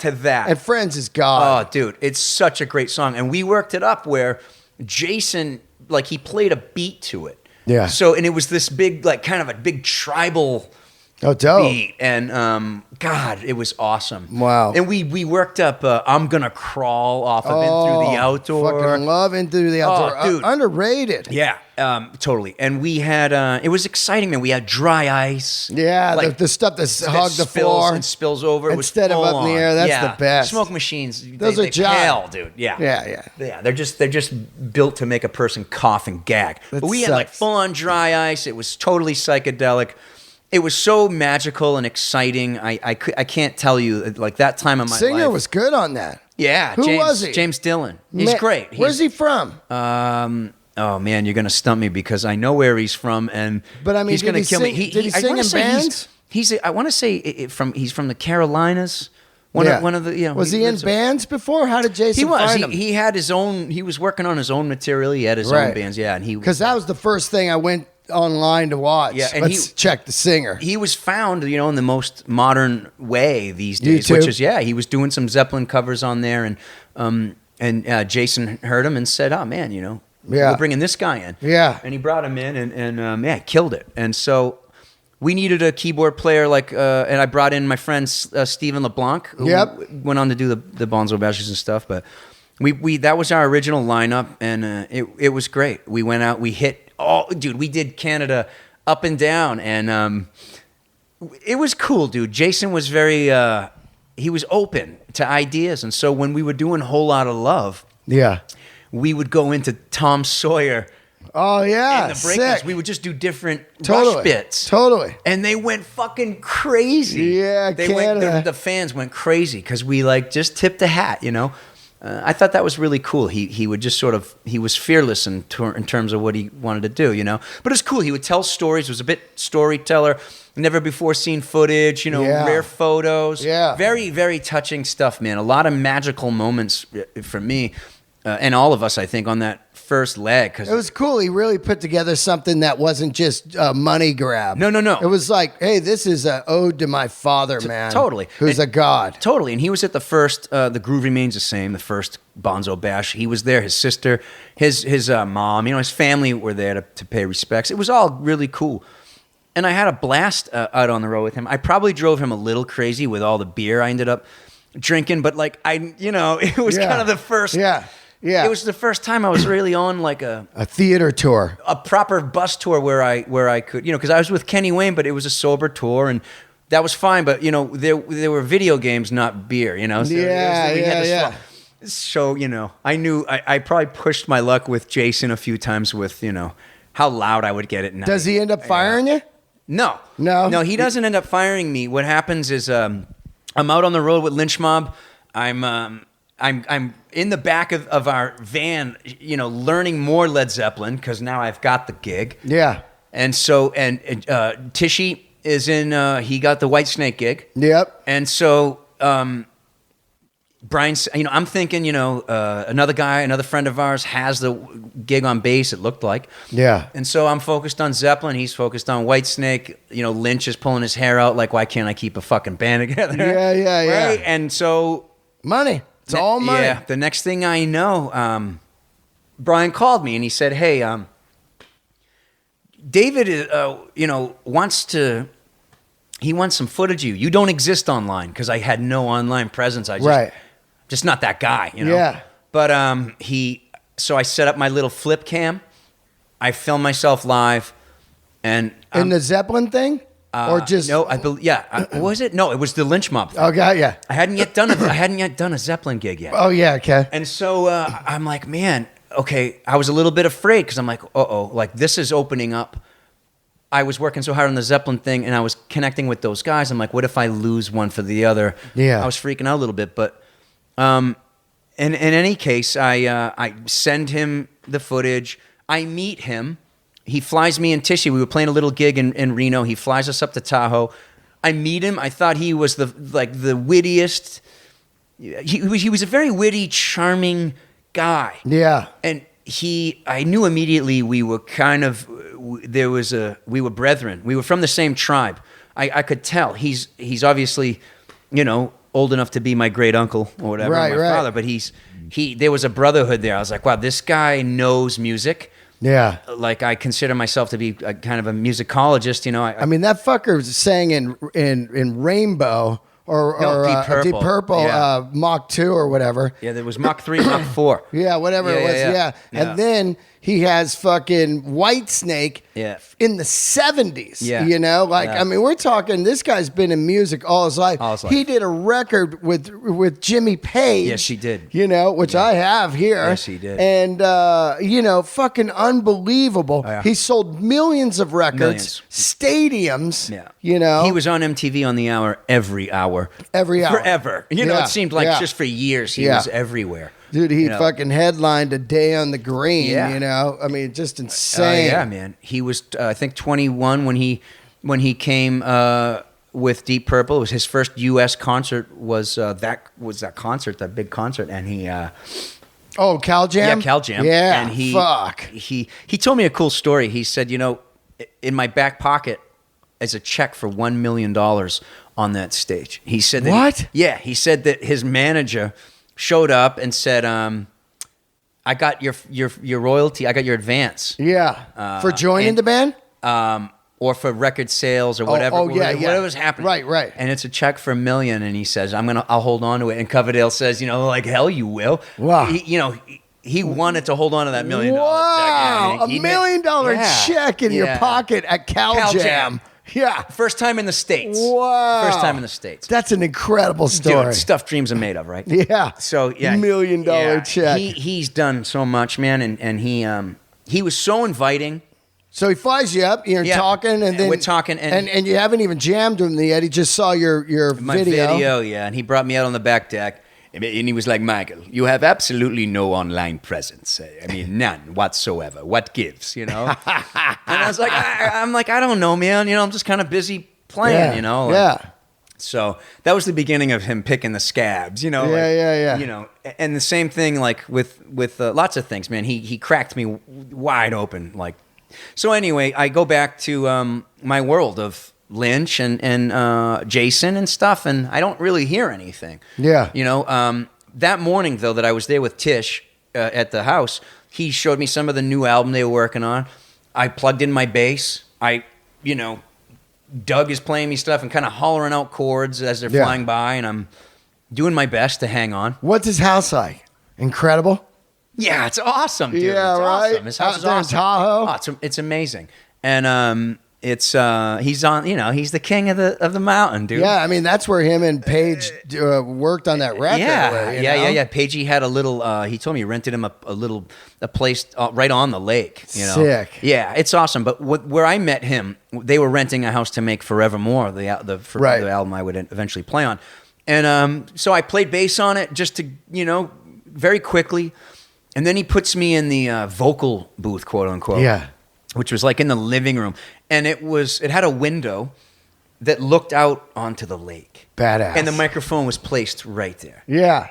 to that. And Friends is God. Oh, dude, it's such a great song, and we worked it up where Jason, like, he played a beat to it. Yeah. So, and it was this big, like, kind of a big tribal dope. beat. And, God, it was awesome. Wow. And we worked up I'm Gonna Crawl off of In Through the Outdoor. Fucking love In Through the Outdoor. Oh, dude. Underrated. Yeah, totally. And we had, it was exciting, man. We had Dry Ice. Yeah, like, the stuff that hugged the floor. And spills over. Instead of up in the air, that's the best. Smoke machines, those are pale, dude. Yeah. Yeah. They're just built to make a person cough and gag. But we had like full on Dry Ice. It was totally psychedelic. It was so magical and exciting. I can't tell you, like, that time of my life. Singer was good on that. Yeah. Who was he? James Dillon. He's great. Where's he from? Oh man, you're gonna stump me because I know where he's from, but I mean, he's gonna kill me. Did he sing in bands? I want to say he's from the Carolinas. One of the Was he in bands before? How did Jason find him? He had his own. He was working on his own material. He had his own bands. Yeah, and because that was the first thing I went online to watch. Yeah, and let's check the singer. He was found, in the most modern way these days, YouTube. which is he was doing some Zeppelin covers on there, and Jason heard him and said, "Oh man, we're bringing this guy in." Yeah, and he brought him in, and killed it. And so we needed a keyboard player, and I brought in my friend Stephen LeBlanc, who went on to do the Bonzo Bashes and stuff. But we that was our original lineup, and it was great. We went out, we hit. Oh, dude, we did Canada up and down, and it was cool, dude. Jason was very, he was open to ideas, and so when we were doing Whole Lot of Love, we would go into Tom Sawyer. Oh yeah, in the breakdowns, we would just do different rush bits, and they went fucking crazy. Yeah, the fans went crazy because we just tipped the hat, I thought that was really cool. He would just he was fearless in terms of what he wanted to do, But it's cool. He would tell stories. Was a bit storyteller. Never before seen footage, rare photos. Yeah. Very, very touching stuff, man. A lot of magical moments for me and all of us, I think, on that first leg. It was cool. He really put together something that wasn't just a money grab. No. It was like, hey, this is an ode to my father, man. Totally. Who's a god. Totally. And he was at the first, The Groove Remains the Same, the first Bonzo Bash. He was there. His sister, his mom, his family were there to pay respects. It was all really cool. And I had a blast out on the road with him. I probably drove him a little crazy with all the beer I ended up drinking, but it was kind of the first... Yeah, it was the first time I was really on a theater tour, a proper bus tour where I could, because I was with Kenny Wayne, but it was a sober tour and that was fine. But there were video games, not beer. So So I knew I probably pushed my luck with Jason a few times with how loud I would get at night. Does he end up firing you? No. He doesn't end up firing me. What happens is I'm out on the road with Lynch Mob. I'm in the back of our van, learning more Led Zeppelin because now I've got the gig. Yeah. And so, Tishy is in, he got the Whitesnake gig. Yep. And so, Brian's, I'm thinking, another friend of ours has the gig on bass, it looked like. Yeah. And so I'm focused on Zeppelin. He's focused on Whitesnake. Lynch is pulling his hair out like, why can't I keep a fucking band together? Yeah. Right? And so Money. It's all money. Yeah. The next thing I know, Brian called me and he said, "Hey, David, wants some footage of you. You don't exist online," because I had no online presence. Just not that guy, Yeah. But so I set up my little flip cam. I filmed myself live, and in the Zeppelin thing, or just no, was it? No, it was the Lynch mob thing. Okay, yeah. I hadn't yet done a Zeppelin gig yet. Oh yeah, okay. And so I'm like, man, okay. I was a little bit afraid because I'm like, like this is opening up. I was working so hard on the Zeppelin thing, and I was connecting with those guys. I'm like, what if I lose one for the other? Yeah. I was freaking out a little bit, but in any case, I send him the footage. I meet him. He flies me and Tishy. We were playing a little gig in Reno. He flies us up to Tahoe. I meet him. I thought he was the wittiest. He was a very witty, charming guy. Yeah. And I knew immediately we were we were brethren. We were from the same tribe. I could tell. He's obviously, old enough to be my great uncle or whatever, my father. But there was a brotherhood there. I was like, wow, this guy knows music. Yeah. Like I consider myself to be a kind of a musicologist. I mean, that fucker sang in Rainbow. Or Deep Purple, yeah. Mach 2 or whatever. Yeah, there was Mach 3, Mach 4. Yeah, whatever it was. Yeah. And then he has fucking Whitesnake in the 70s. Yeah. I mean, we're talking, this guy's been in music all his life. He did a record with Jimmy Page. Yes, he did. Which I have here. Yes, he did. And, fucking unbelievable. Oh, yeah. He sold millions of records, stadiums. Yeah. He was on MTV on the hour every hour. Forever. It seemed like just for years he was everywhere. Dude, he fucking headlined A Day on the Green, I mean, just insane. Yeah, man. He was, I think, 21 when he came with Deep Purple. It was his first U.S. concert that concert, that big concert. And he... Oh, Cal Jam? Yeah, Cal Jam. Yeah, and he told me a cool story. He said, in my back pocket is a check for $1 million on that stage. He said that what? He said that his manager showed up and said, "I got your royalty. I got your advance." Yeah, for joining the band, or for record sales or whatever. Whatever was happening. Right. And it's a check for $1 million, and he says, "I'll hold on to it." And Coverdale says, "Like hell, you will." Wow. He wanted to hold on to that $1 million check. Wow, $1 million check in your pocket at Cal Jam. Yeah. First time in the States. Wow. First time in the States. That's an incredible story. Dude, stuff dreams are made of, right? Yeah. So, $1 million check. He's done so much, man, and he was so inviting. So he flies you up, you're talking, and then... We're talking, and you haven't even jammed him yet. He just saw your my video, and he brought me out on the back deck. And he was like, "Michael, you have absolutely no online presence. I mean, none whatsoever. What gives, And I was like, I don't know, man. I'm just kind of busy playing, So that was the beginning of him picking the scabs, Yeah. And the same thing, like with lots of things, man. He cracked me wide open, like. So anyway, I go back to my world of Lynch and Jason and stuff, and I don't really hear anything. Yeah. That morning, though, that I was there with Tish at the house, he showed me some of the new album they were working on. I plugged in my bass. Doug is playing me stuff and kind of hollering out chords as they're flying by, and I'm doing my best to hang on. What's his house like? Incredible? Yeah, it's awesome, dude. Yeah, it's right? Awesome. His house is out awesome. there in Tahoe? Oh, it's amazing. And he's on, he's the king of the mountain, dude. Yeah, I mean, that's where him and Paige worked on that record. Yeah. Paige had a little, he told me he rented him a place right on the lake, Sick. Yeah, it's awesome. But where I met him, they were renting a house to make Forevermore, the album I would eventually play on. And so I played bass on it just to, very quickly. And then he puts me in the vocal booth, quote unquote. Yeah. Which was like in the living room. And it had a window that looked out onto the lake. Badass. And the microphone was placed right there. Yeah.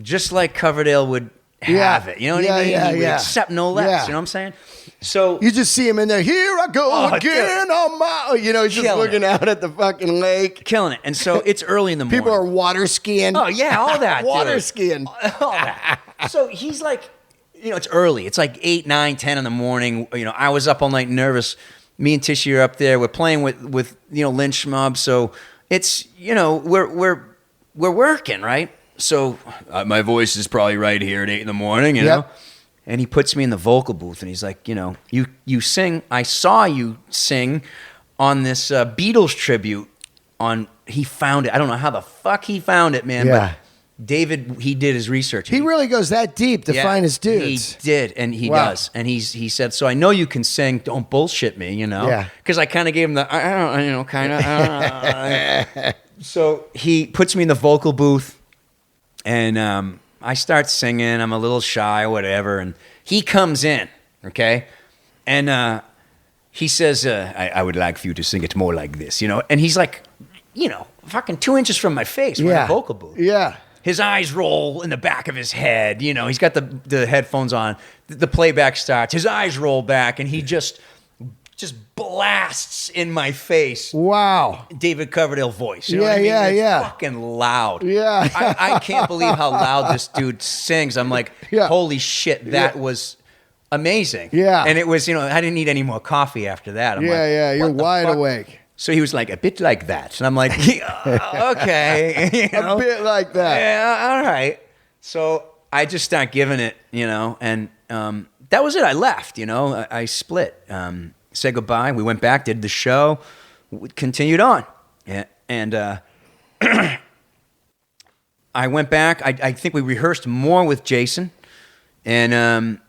Just like Coverdale would have it. You know what I mean? Yeah, He would accept no less. Yeah. You know what I'm saying? So you just see him in there. Here I go again on my. You know, he's just looking out at the fucking lake, killing it. And so it's early in the morning. People are water skiing. Oh yeah, all that. Water dude. skiing. All that. So he's like, you know, it's early. It's like 8, 9, 10 in the morning. You know, I was up all night nervous. Me and Tishy are up there. We're playing with you know, Lynch mob. So it's, you know, we're working, right? So my voice is probably right here at 8 in the morning, you know. And he puts me in the vocal booth, and he's like, you know, you sing. I saw you sing on this Beatles tribute. He found it. I don't know how the fuck he found it, man. Yeah. But David, he did his research. He really goes that deep to find his dudes. He did, and he does. And he said, so I know you can sing. Don't bullshit me, you know. Yeah. Because I kind of gave him the, I don't, you know, kind of. So he puts me in the vocal booth, and I start singing. I'm a little shy or whatever. And he comes in, okay? And he says, I would like for you to sing it more like this, you know? And he's like, you know, fucking 2 inches from my face. We're in the vocal booth. Yeah. His eyes roll in the back of his head. You know, he's got the headphones on. The playback starts. His eyes roll back, and he just blasts in my face. Wow. David Coverdale voice. You know what I mean? It's fucking loud. Yeah. I can't believe how loud this dude sings. I'm like, holy shit, that was amazing. Yeah. And it was, you know, I didn't need any more coffee after that. I'm like, you're wide awake. So he was like, a bit like that. And I'm like, okay. You know? A bit like that. Yeah, all right. So I just start giving it, you know, and that was it. I left, you know. I split. Said goodbye. We went back, did the show, continued on. Yeah, and I went back. I think we rehearsed more with Jason. And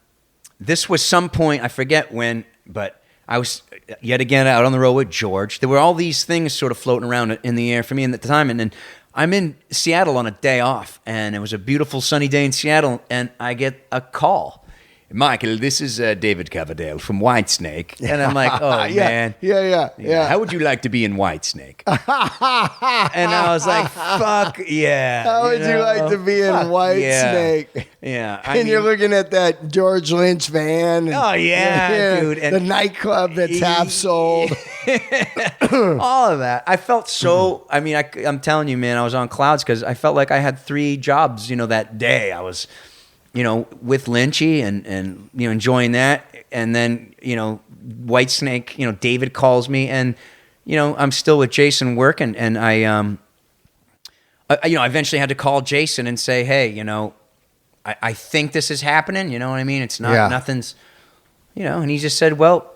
this was some point, I forget when, but I was yet again out on the road with George. There were all these things sort of floating around in the air for me at the time. And then I'm in Seattle on a day off, and it was a beautiful sunny day in Seattle, and I get a call. Michael, this is David Coverdale from Whitesnake. And I'm like, oh, man. Yeah. How would you like to be in Whitesnake? And I was like, fuck yeah. How would you like to be in Whitesnake? Yeah. And you're looking at that George Lynch van. Oh, yeah, dude. And the nightclub that's half sold. All of that. I felt so, I mean, I'm telling you, man, I was on clouds because I felt like I had 3 jobs, you know, that day. I was, you know, with Lynchy and you know, enjoying that. And then, you know, Whitesnake, you know, David calls me, and, you know, I'm still with Jason working. And I you know, I eventually had to call Jason and say, hey, you know, I think this is happening. You know what I mean? It's not, nothing's, you know, and he just said, well,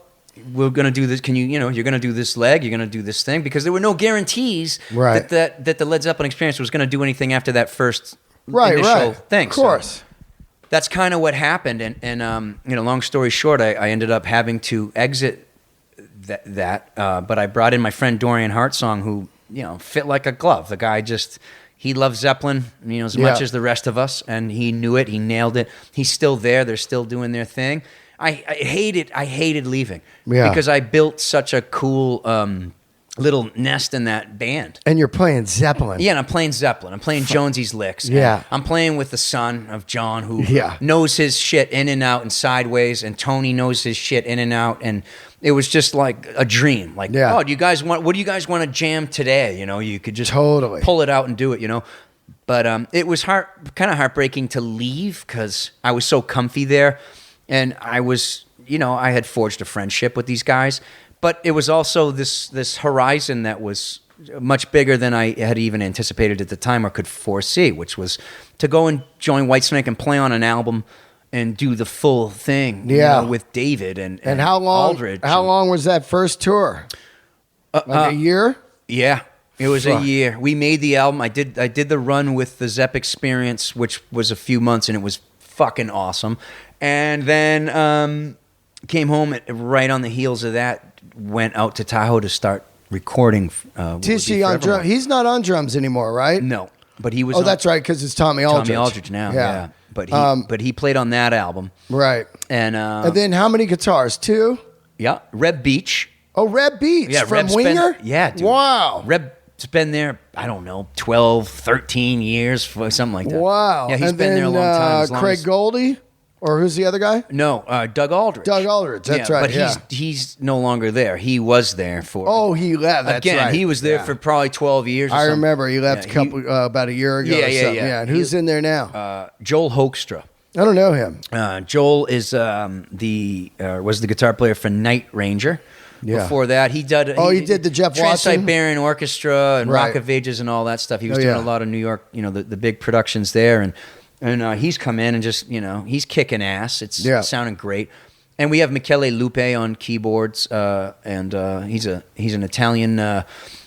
we're going to do this. Can you, you know, you're going to do this leg, you're going to do this thing, because there were no guarantees that the Led Zeppelin experience was going to do anything after that first initial thing. Of course. So that's kind of what happened. And you know, long story short, I ended up having to exit that. But I brought in my friend Dorian Hartsong, who, you know, fit like a glove. The guy he loves Zeppelin, you know, as much as the rest of us, and he knew it. He nailed it. He's still there. They're still doing their thing. I hated leaving because I built such a cool little nest in that band. And you're playing Zeppelin. Yeah, and I'm playing Zeppelin. I'm playing Jonesy's licks. Yeah. I'm playing with the son of John, who knows his shit in and out and sideways, and Tony knows his shit in and out. And it was just like a dream. Like, what do you guys want to jam today? You know, you could just pull it out and do it, you know. But it was kind of heartbreaking to leave because I was so comfy there. And I was, you know, I had forged a friendship with these guys. But it was also this horizon that was much bigger than I had even anticipated at the time or could foresee, which was to go and join Whitesnake and play on an album and do the full thing, you know, with David and how long, Aldridge. How long was that first tour? Like a year? Yeah, it was a year. We made the album. I did the run with the Zepp Experience, which was a few months, and it was fucking awesome. And then came home right on the heels of that. Went out to Tahoe to start recording. Tishy on drums. He's not on drums anymore, right? No, but he was. Oh, that's right, because it's Tommy Aldridge. Tommy Aldridge now. Yeah. But he played on that album. Right. And then how many guitars? 2? Yeah. Reb Beach. Oh, Reb Beach from Winger? Yeah, dude. Wow. Reb It's been there, I don't know, 12, 13 years, something like that. Wow. Yeah, he's and been then, there a long time. As long Craig as, Goldie? Or who's the other guy? No, Doug Aldridge. Doug Aldridge, that's right. But he's no longer there. He was there for. Oh, he left. That's again, right. he was there for probably 12 years. Or I something. remember he left about a year ago. or something. Yeah. And who's in there now? Joel Hoekstra. I don't know him. Joel is was the guitar player for Night Ranger. Yeah. Before that, he did the Jeff Watson? Trans-Siberian Orchestra and Right. Rock of Ages and all that stuff. He was doing a lot of New York, the big productions there, and he's come in and just he's kicking ass. It's sounding great. And we have Michele Lupe on keyboards, and he's an Italian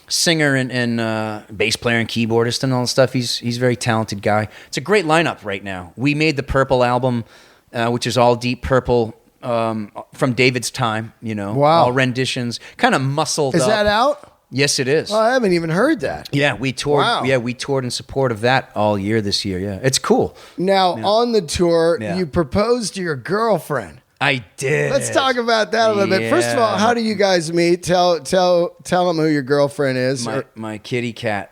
singer and bass player and keyboardist and all that stuff. He's a very talented guy. It's a great lineup right now. We made the Purple album, which is all Deep Purple. From David's time, Wow. all renditions, kind of muscled up. Is that out? Yes, it is. Oh, I haven't even heard that. Yeah, we toured. Wow. Yeah, we toured in support of that all year this year. Yeah, it's cool. Now, on the tour, Yeah. you proposed to your girlfriend. I did. Let's talk about that a little bit. First of all, how do you guys meet? Tell them who your girlfriend is. My kitty cat.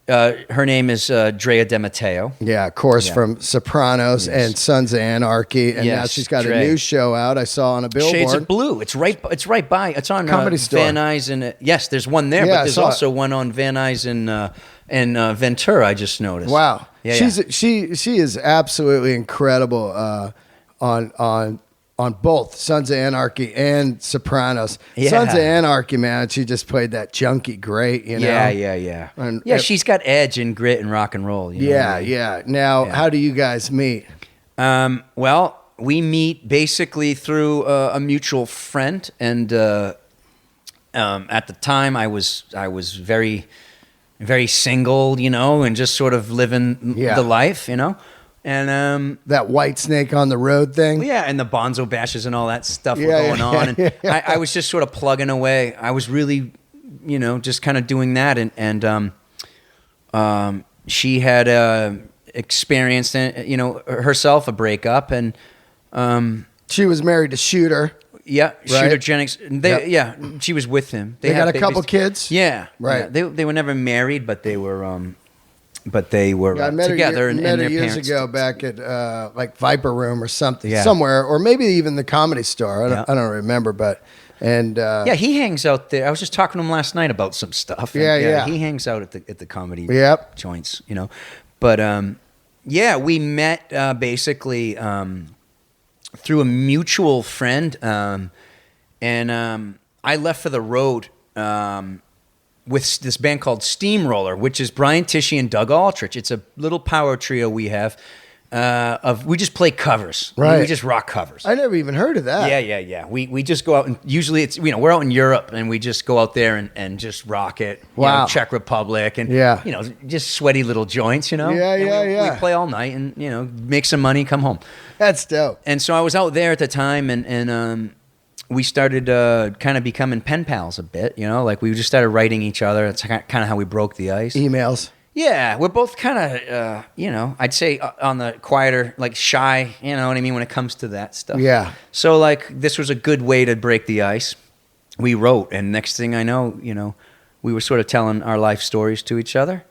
Her name is Drea De Matteo. Yeah, of course, from Sopranos and Sons of Anarchy, and now she's got a new show out. I saw on a billboard. Shades of Blue. It's right by. It's on Comedy Store. Van Nuys and yes, there's one there, Yeah, but there's also one on Van Nuys and Ventura. I just noticed. Wow, Yeah, she is absolutely incredible on both Sons of Anarchy and Sopranos. Yeah. Sons of Anarchy, man, she just played that junkie great, Yeah. And She's got edge and grit and rock and roll. Yeah. Now, how do you guys meet? Well, we meet basically through a mutual friend, and at the time I was very, very single, and just sort of living the life, And that Whitesnake on the road thing. Yeah, and the Bonzo bashes and all that stuff were going on, and I was just sort of plugging away. I was really, just kind of doing that, and she had experienced, herself a breakup, and she was married to Shooter. Yeah, right? Shooter Jennings. She was with him. They got a couple kids. Yeah, right. Yeah. They were never married, but they were. I met together her, and met her their years parents. ago back at like Viper Room or something, Yeah. somewhere, or maybe even the Comedy Store. I don't remember, but he hangs out there. I was just talking to him last night about some stuff. Yeah. He hangs out at the comedy joints, But we met basically through a mutual friend, and I left for the road. With this band called Steamroller, which is Brian Tichy and Doug Aldridge. It's a little power trio we have. We just play covers. Right. We just rock covers. I never even heard of that. Yeah. We just go out, and usually it's we're out in Europe, and we just go out there and just rock it. Wow. Czech Republic, and just sweaty little joints. Yeah. We play all night, and make some money, come home. That's dope. And so I was out there at the time, and we started kind of becoming pen pals a bit, like we just started writing each other. That's kind of how we broke the ice. Emails. Yeah, we're both kind of, I'd say on the quieter, like shy, you know what I mean, when it comes to that stuff. Yeah. So like this was a good way to break the ice. We wrote, and next thing I know, we were sort of telling our life stories to each other.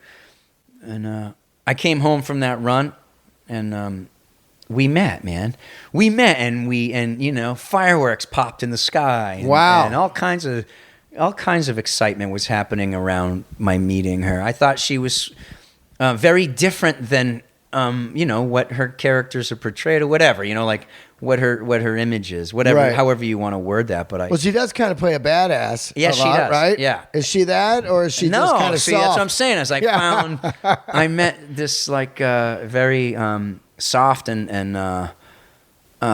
And I came home from that run, and we met, man. We met, and fireworks popped in the sky. And, wow! And all kinds of excitement was happening around my meeting her. I thought she was very different than what her characters are portrayed, or whatever. Like what her image is, whatever, right. However you want to word that. But she does kind of play a badass. Yeah, she does, right? Yeah. Is she that, or is she just kind of soft? That's what I'm saying. As I met this very soft and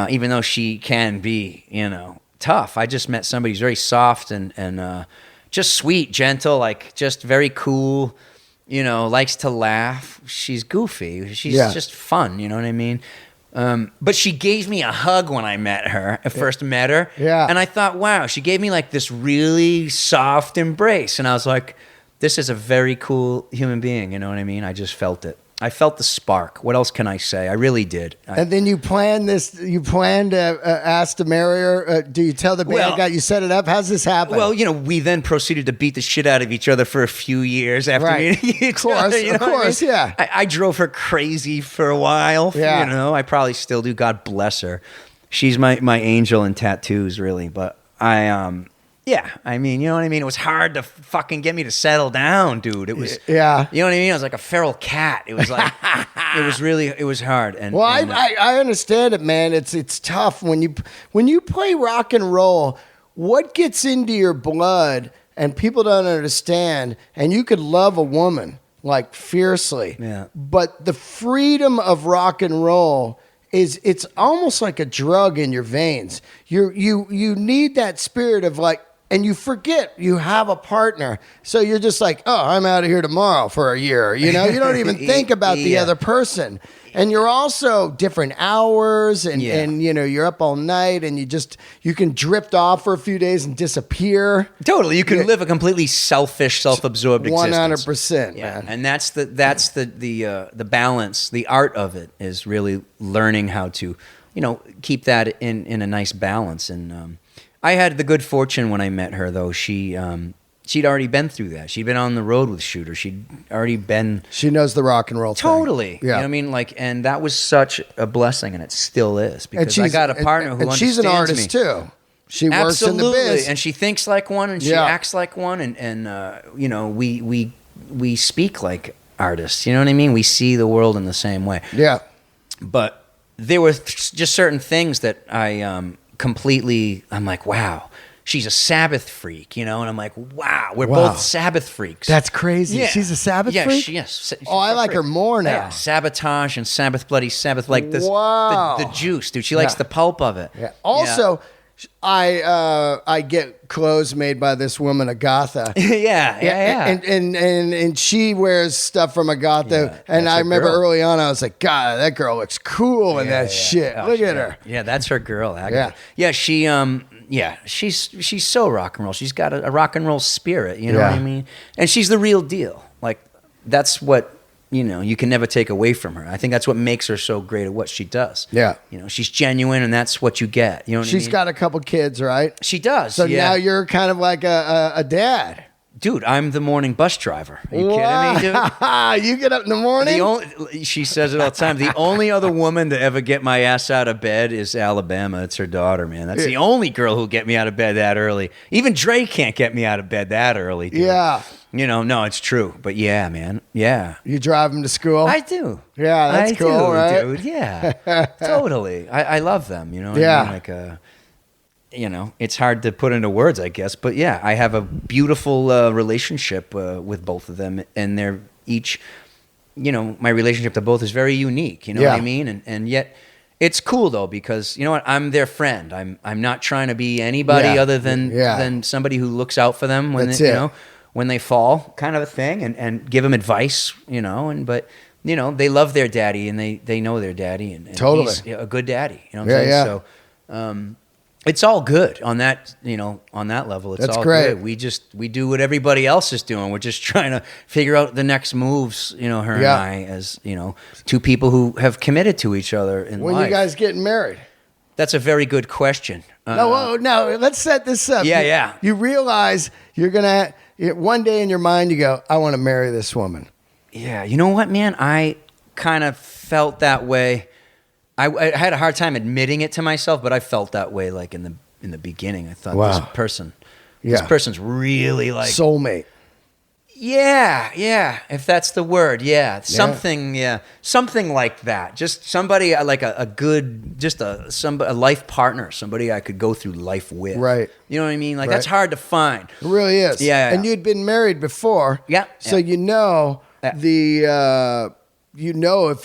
even though she can be tough, I just met somebody who's very soft and just sweet, gentle, like just very cool, likes to laugh. She's goofy. She's just fun, you know what I mean? But she gave me a hug when I met her. I first met her. Yeah. And I thought, wow, she gave me like this really soft embrace. And I was like, this is a very cool human being, you know what I mean? I just felt it. I felt the spark. What else can I say? I really did. And then you planned this. You planned to ask to marry her. Do you tell the bad guy you set it up? How's this happen? Well, we then proceeded to beat the shit out of each other for a few years after meeting each other. Of course, yeah. I drove her crazy for a while. Yeah. I probably still do. God bless her. She's my angel in tattoos, really. But yeah, I mean, you know what I mean? It was hard to fucking get me to settle down, dude. It was, yeah. You know what I mean? I was like a feral cat. It was like, it was hard. And I understand it, man. It's tough when you play rock and roll. What gets into your blood and people don't understand, and you could love a woman like fiercely. Yeah. But the freedom of rock and roll it's almost like a drug in your veins. You need that spirit of like. And you forget you have a partner. So you're just like, oh, I'm out of here tomorrow for a year. You don't even think about the other person. And you're also different hours and you're up all night and you can drift off for a few days and disappear. Totally. You can live a completely selfish, self-absorbed existence. 100%, yeah. man. And that's the balance. The art of it is really learning how to, keep that in a nice balance. And I had the good fortune when I met her, though. She'd already been through that. She'd been on the road with Shooter. She'd already been. She knows the rock and roll thing. Totally. Yeah. You know what I mean? And that was such a blessing, and it still is. Because I got a partner who understands me. And she's an artist, too. She works in the biz. And she thinks like one, and she acts like one, and we speak like artists. You know what I mean? We see the world in the same way. Yeah. But there were just certain things that I'm like, wow, she's a Sabbath freak, and I'm like, wow, we're both Sabbath freaks. That's crazy. Yeah. She's a Sabbath freak? Yes. Oh, I like her more now. Yeah, Sabotage and Sabbath, Bloody Sabbath, like this, wow. the juice, dude. She likes the pulp of it. Yeah. Also, I get clothes made by this woman, Agatha. Yeah. And she wears stuff from Agatha. And I remember early on, I was like, God, that girl looks cool in that shit. Oh, Look at her. Yeah, that's her girl. Agatha. Yeah, she's so rock and roll. She's got a rock and roll spirit. You know what I mean? And she's the real deal. Like that's what. You can never take away from her. I think that's what makes her so great at what she does. Yeah. She's genuine, and that's what you get. You know what I mean? She's got a couple kids, right? She does. So now you're kind of like a dad. Dude, I'm the morning bus driver. Are you kidding me, dude? You get up in the morning? She says it all the time. The only other woman to ever get my ass out of bed is Alabama. It's her daughter, man. That's the only girl who'll get me out of bed that early. Even Dre can't get me out of bed that early, dude. Yeah. No, it's true. But yeah, man. Yeah. You drive him to school? I do. Yeah, that's cool, right? Dude. Yeah. Totally. I love them, you know what I mean? Like, it's hard to put into words, I guess. But yeah, I have a beautiful relationship with both of them. And they're each, my relationship to both is very unique. You know what I mean? And yet it's cool, though, because, you know what? I'm their friend. I'm not trying to be anybody other than somebody who looks out for them when when they fall, kind of a thing, and give them advice, but they love their daddy and they know their daddy and totally. He's a good daddy, you know what I'm saying? So it's all good on that, on that level. It's That's all great. good. We do what everybody else is doing. We're just trying to figure out the next moves, her and I, as, two people who have committed to each other in life. When you guys getting married? That's a very good question. No, let's set this up. Yeah. You realize you're going to, one day in your mind, you go, I want to marry this woman. Yeah. You know what, man? I kind of felt that way. I had a hard time admitting it to myself, but I felt that way like in the beginning. I thought this person's really like soulmate. Yeah, if that's the word. Yeah. Something like that. Just somebody like a good, just a life partner, somebody I could go through life with. Right. You know what I mean? Like that's hard to find. It really is. Yeah. And you'd been married before. Yeah. So if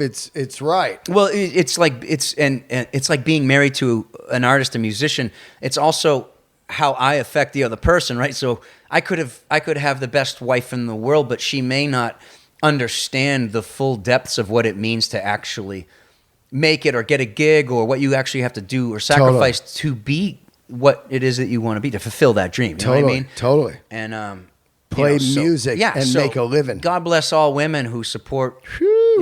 it's right. Well, it's like being married to an artist, a musician. It's also how I affect the other person, right? So I could have the best wife in the world, but she may not understand the full depths of what it means to actually make it or get a gig or what you actually have to do or sacrifice to be what it is that you want to be, to fulfill that dream. You know what I mean? Totally. And play music and make a living. God bless all women who support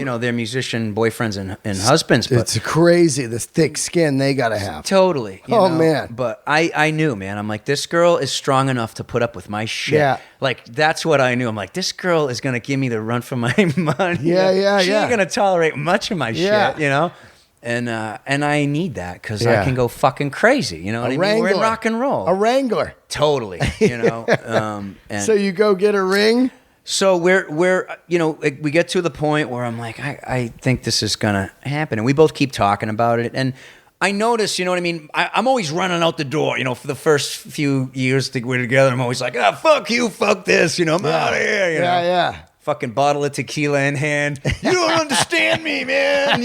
they're musician boyfriends and husbands. But It's crazy, this thick skin they got to have. totally. you Oh, know? man. But I knew, man. I'm like, this girl is strong enough to put up with my shit. Yeah. Like, that's what I knew. I'm like, this girl is going to give me the run for my money. Yeah, She yeah. ain't going to tolerate much of my Yeah. shit, And I need that because Yeah. I can go fucking crazy. You know what I mean? Wrangler. We're in rock and roll. A Wrangler. Totally. And So you go get a ring? so we're we get to the point where I'm like, I think this is gonna happen, and we both keep talking about it. And I notice, you know what I mean? I'm always running out the door. For the first few years that we're together, I'm always like, fuck you, fuck this. I'm out of here. Yeah. Fucking bottle of tequila in hand. You don't understand me, man.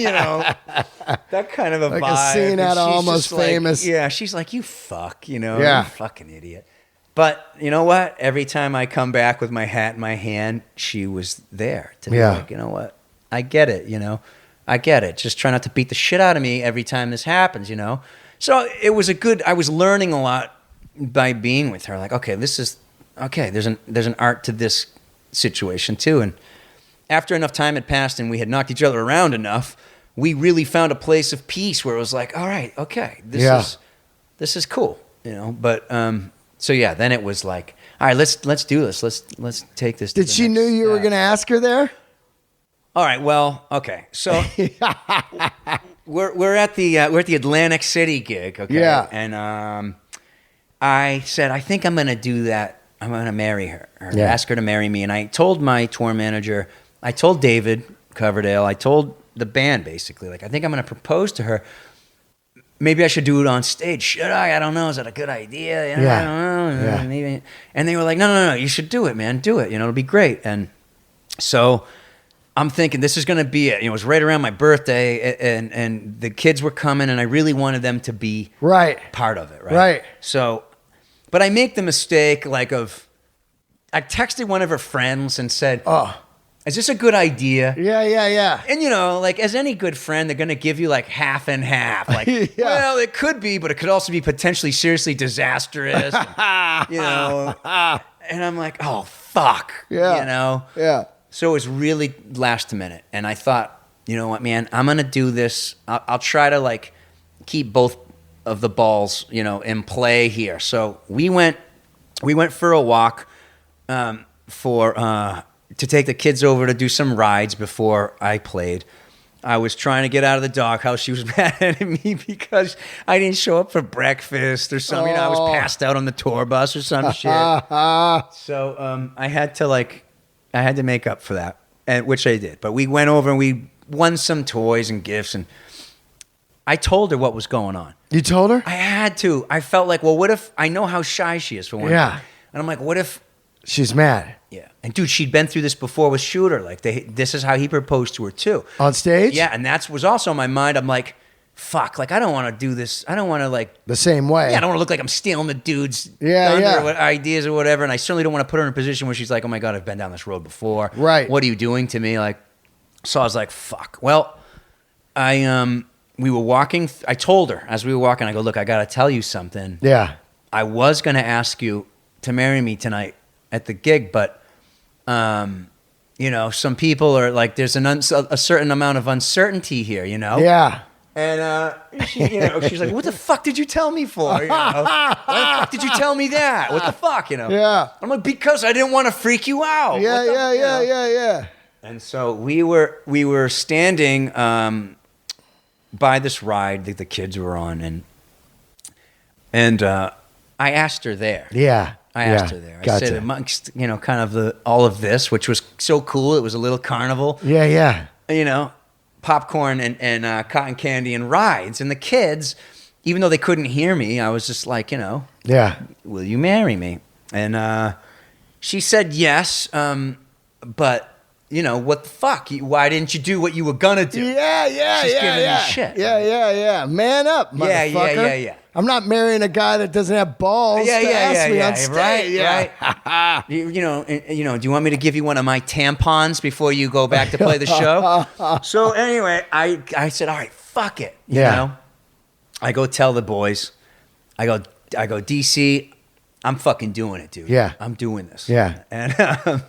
That kind of a Like a vibe. scene And out of she's Almost just like, Famous. yeah, she's like, you fuck, Yeah. you fucking idiot. But you know what? Every time I come back with my hat in my hand, she was there to be Yeah. like, you know what? I get it, I get it. Just try not to beat the shit out of me every time this happens, So it was I was learning a lot by being with her. Like, okay, there's an art to this situation too. And after enough time had passed and we had knocked each other around enough, we really found a place of peace where it was like, all right, okay, this is cool, But so yeah, then it was like, all right, let's do this. Let's take this. Did she knew you were going to ask her there? All right, well, okay, so we're at the Atlantic City gig, okay, Yeah. and I said, I think I'm going to do that. I'm going to marry her, or Yeah. ask her to marry me. And I told my tour manager, I told David Coverdale, I told the band basically, like, I think I'm going to propose to her. Maybe I should do it on stage. Should I? I don't know. Is that a good idea? I don't know. Yeah. Maybe. And they were like, no. You should do it, man. Do it. It'll be great. And so I'm thinking this is going to be it. It was right around my birthday, and the kids were coming, and I really wanted them to be part of it, right? Right. So, but I make the mistake, I texted one of her friends and said, is this a good idea? Yeah. And as any good friend, they're going to give you half and half. Well, it could be, but it could also be potentially seriously disastrous. And I'm like, oh, fuck. Yeah. Yeah. So it was really last minute. And I thought, you know what, man, I'm going to do this. I'll try to keep both of the balls, in play here. So we went for a walk to take the kids over to do some rides before I played. I was trying to get out of the doghouse. She was mad at me because I didn't show up for breakfast or something. I was passed out on the tour bus or some shit. So I had to make up for that, which I did. But we went over and we won some toys and gifts, and I told her what was going on. You told her? I had to. I felt like, well, what if I know how shy she is for one thing. And I'm like, what if she's mad? Yeah. And dude, she'd been through this before with Shooter. This is how he proposed to her too. On stage? Yeah, and that was also on my mind. I'm like, fuck, I don't want to do this. I don't want to the same way. Yeah, I don't want to look like I'm stealing the dude's ideas or whatever. And I certainly don't want to put her in a position where she's like, oh my God, I've been down this road before. Right. What are you doing to me? So I was like, fuck. Well, we were walking. I told her as we were walking, I go, look, I got to tell you something. Yeah. I was going to ask you to marry me tonight at the gig, but some people are like, there's a certain amount of uncertainty here, Yeah. And she's like, what the fuck did you tell me for? Why the fuck did you tell me that? What the fuck? Yeah. I'm like, because I didn't want to freak you out. Yeah. And so we were standing by this ride that the kids were on, and I asked her there. Yeah. I asked her there. I said, amongst, kind of all of this, which was so cool. It was a little carnival. Yeah. Popcorn and cotton candy and rides. And the kids, even though they couldn't hear me, I was just like, Yeah. will you marry me? And she said yes, but, what the fuck? Why didn't you do what you were going to do? Yeah. She's giving me shit. Yeah. Man up, motherfucker. Yeah. I'm not marrying a guy that doesn't have balls to ask me on stage. Right. Do you want me to give you one of my tampons before you go back to play the show? So anyway, I said, all right, fuck it. You know? I go tell the boys. I go, DC, I'm fucking doing it, dude. Yeah. I'm doing this. Yeah. And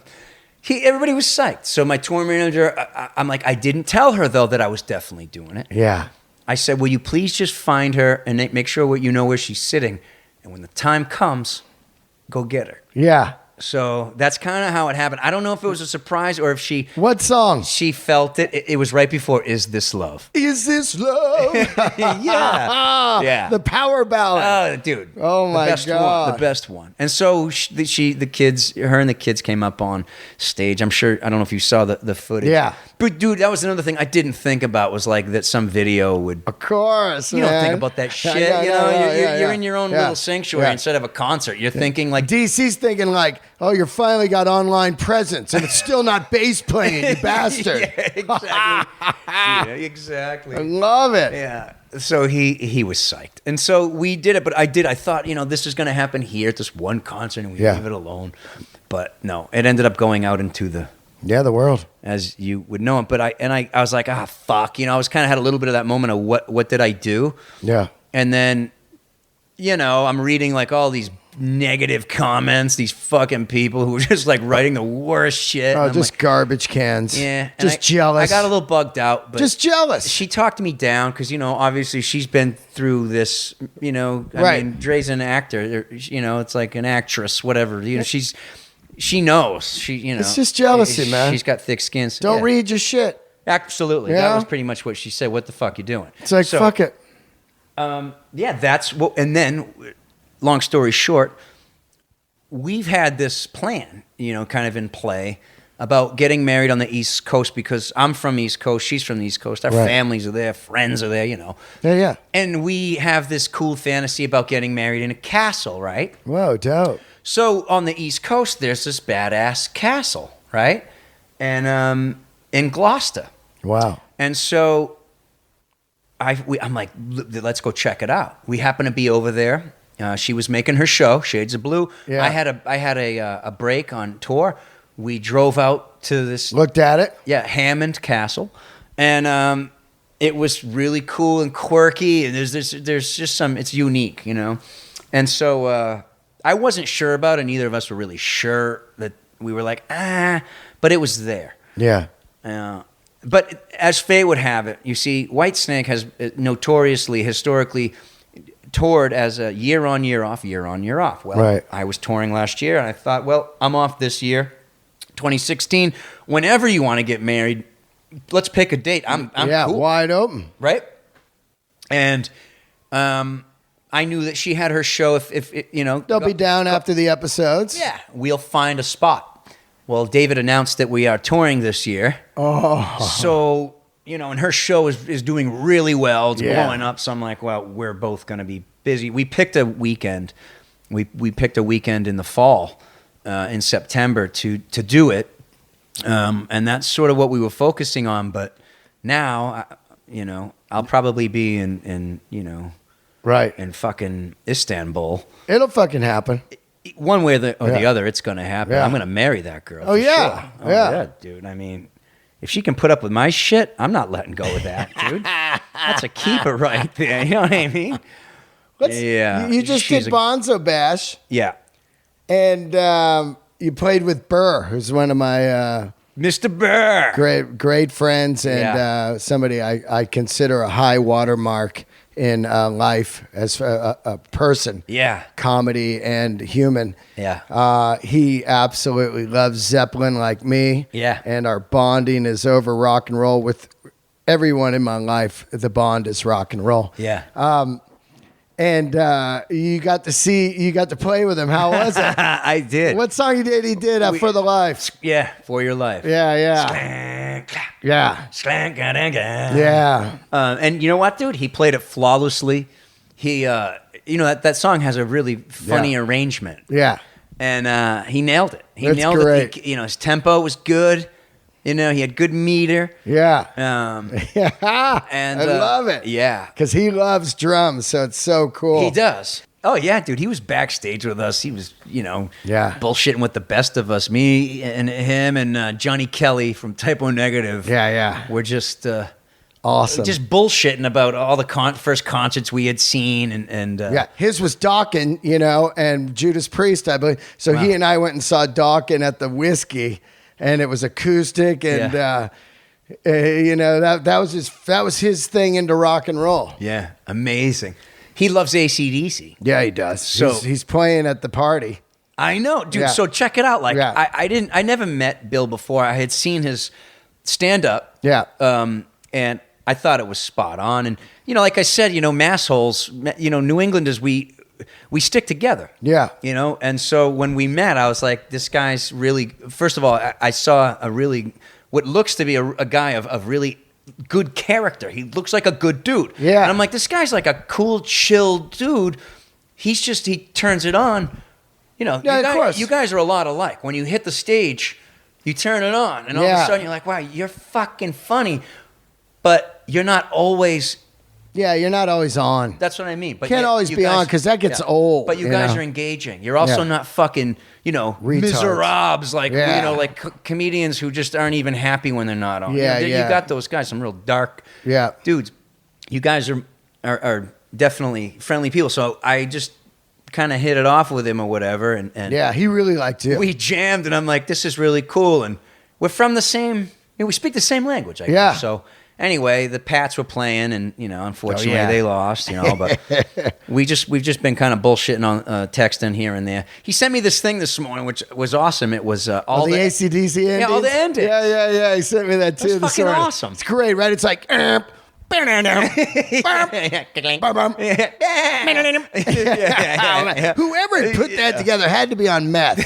everybody was psyched. So my tour manager, I'm like, I didn't tell her though that I was definitely doing it. Yeah. I said, will you please just find her and make sure you know where she's sitting, and when the time comes, go get her. Yeah. So that's kind of how it happened. I don't know if it was a surprise or if she... What song? She felt it. It was right before Is This Love? Is This Love? Yeah. Yeah. The power ballad. Dude. Oh, my God. The best one. And so the kids, her and the kids came up on stage. I'm sure, I don't know if you saw the footage. Yeah. But, dude, that was another thing I didn't think about, was like that some video would... Of course, You man. don't think about that shit. You're in your own little sanctuary instead of a concert. You're thinking like... DC's thinking like, oh, you finally got online presence, and it's still not bass playing, you bastard. Yeah, exactly. Yeah, exactly. I love it. Yeah. So he was psyched. And so we did it, but I thought, this is going to happen here at this one concert, and we leave it alone. But no, it ended up going out into the world, as you would know it. But I was like, fuck. I was kind of had a little bit of that moment of what did I do? Yeah. And then, I'm reading like all these negative comments, these fucking people who were just like writing the worst shit. Oh, just like, garbage cans. Yeah. Just jealous. I got a little bugged out. But just jealous. She talked me down because, obviously she's been through this, I mean, Dre's an actor, it's like an actress, whatever. She knows. It's just jealousy, man. She's got thick skin. So, Don't read your shit. Absolutely. Yeah? That was pretty much what she said. What the fuck you doing? It's like, fuck it. That's what, and then, long story short, we've had this plan, kind of in play about getting married on the East Coast, because I'm from East Coast, she's from the East Coast, our families are there, friends are there, Yeah. And we have this cool fantasy about getting married in a castle, right? Whoa, dope. So on the East Coast, there's this badass castle, right? And in Gloucester. Wow. And so I'm like, let's go check it out. We happen to be over there. She was making her show, Shades of Blue. Yeah. I had a break on tour. We drove out to this. Looked at it. Yeah, Hammond Castle, and it was really cool and quirky. And there's just some. It's unique, And so I wasn't sure about it. Neither of us were really sure that we were like but it was there. Yeah. But as fate would have it, you see, Whitesnake has notoriously, historically, toured as a year on, year off, year on, year off. Well, I was touring last year, and I thought, well, I'm off this year, 2016. Whenever you want to get married, let's pick a date. I'm cool. Wide open. Right? And I knew that she had her show. If They'll be down after the episodes. Yeah, we'll find a spot. Well, David announced that we are touring this year. Oh. So, and her show is doing really well. It's blowing up. So I'm like, well, we're both going to be busy. We picked a weekend. We picked a weekend in the fall, in September to do it. And that's sort of what we were focusing on. But now, I'll probably be in fucking Istanbul. It'll fucking happen. One way or the other, it's going to happen. Yeah. I'm going to marry that girl. Oh, yeah. Sure. Oh, yeah, dude. I mean, if she can put up with my shit, I'm not letting go of that, dude. That's a keeper right there. You know what I mean? You just did Bonzo Bash. Yeah. And you played with Burr, who's one of my Mr. Burr. Great friends, and somebody I consider a high watermark in life as a person. Yeah. Comedy and human. Yeah. He absolutely loves Zeppelin like me. Yeah. And our bonding is over rock and roll with everyone in my life. The bond is rock and roll. Yeah. And you got to play with him. How was it? I did. What song he did For the Life? Yeah, For Your Life. Yeah. Slank, Yeah. slank, Yeah. And you know what, dude? He played it flawlessly. He, that song has a really funny arrangement. Yeah. And he nailed it. That's nailed great. it. His tempo was good. He had good meter. Yeah. Yeah. And I love it. Yeah. Because he loves drums, so it's so cool. He does. Oh, yeah, dude. He was backstage with us. He was, bullshitting with the best of us. Me and him and Johnny Kelly from Typo Negative. Yeah. We're just... awesome. Just bullshitting about all the first concerts we had seen. And his was Dawkins, and Judas Priest, I believe. So he and I went and saw Dawkins at the Whiskey. and it was acoustic, and that was his thing into rock and roll. Yeah, amazing. He loves AC/DC. Yeah, he does. So he's playing at the party. I know, dude. Yeah. So check it out. Like Yeah. I never met Bill before. I had seen his stand up. Yeah. And I thought it was spot on. And like I said, massholes. New Englanders, we stick together. Yeah. And so when we met, I was like, this guy's really. First of all, I saw what looks to be a guy of really good character. He looks like a good dude. Yeah. And I'm like, this guy's like a cool, chill dude. He turns it on. Of course. You guys are a lot alike. When you hit the stage, you turn it on, and all of a sudden you're like, wow, you're fucking funny, but you're not always. Yeah, you're not always on. That's what I mean. But can't always be on because that gets old. But you guys are engaging. You're also not fucking, Retards. miserables like comedians who just aren't even happy when they're not on. Yeah, You got those guys, some real dark dudes. You guys are definitely friendly people. So I just kind of hit it off with him or whatever, and yeah, he really liked you. We jammed, and I'm like, this is really cool, and we're from the same. We speak the same language, I guess. Yeah. So. Anyway, the Pats were playing, and unfortunately they lost. But we've just been kind of bullshitting on texting here and there. He sent me this thing this morning, which was awesome. It was all the AC/DC endings. Yeah, all the endings. Yeah. He sent me that too. That's fucking awesome. It's great, right? It's like. Whoever put that together had to be on meth.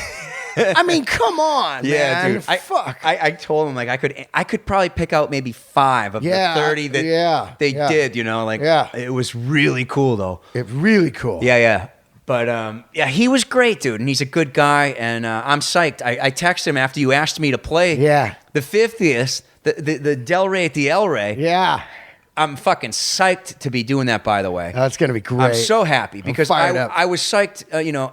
I mean, come on, man. Dude. Fuck. I told him like I could probably pick out maybe 5 of the 30 that they did. It was really cool though. It's really cool. Yeah. But he was great, dude, and he's a good guy, and I'm psyched. I texted him after you asked me to play. The 50th, the Del Rey at the El Rey. Yeah. I'm fucking psyched to be doing that, by the way. That's going to be great. I'm so happy because I was psyched.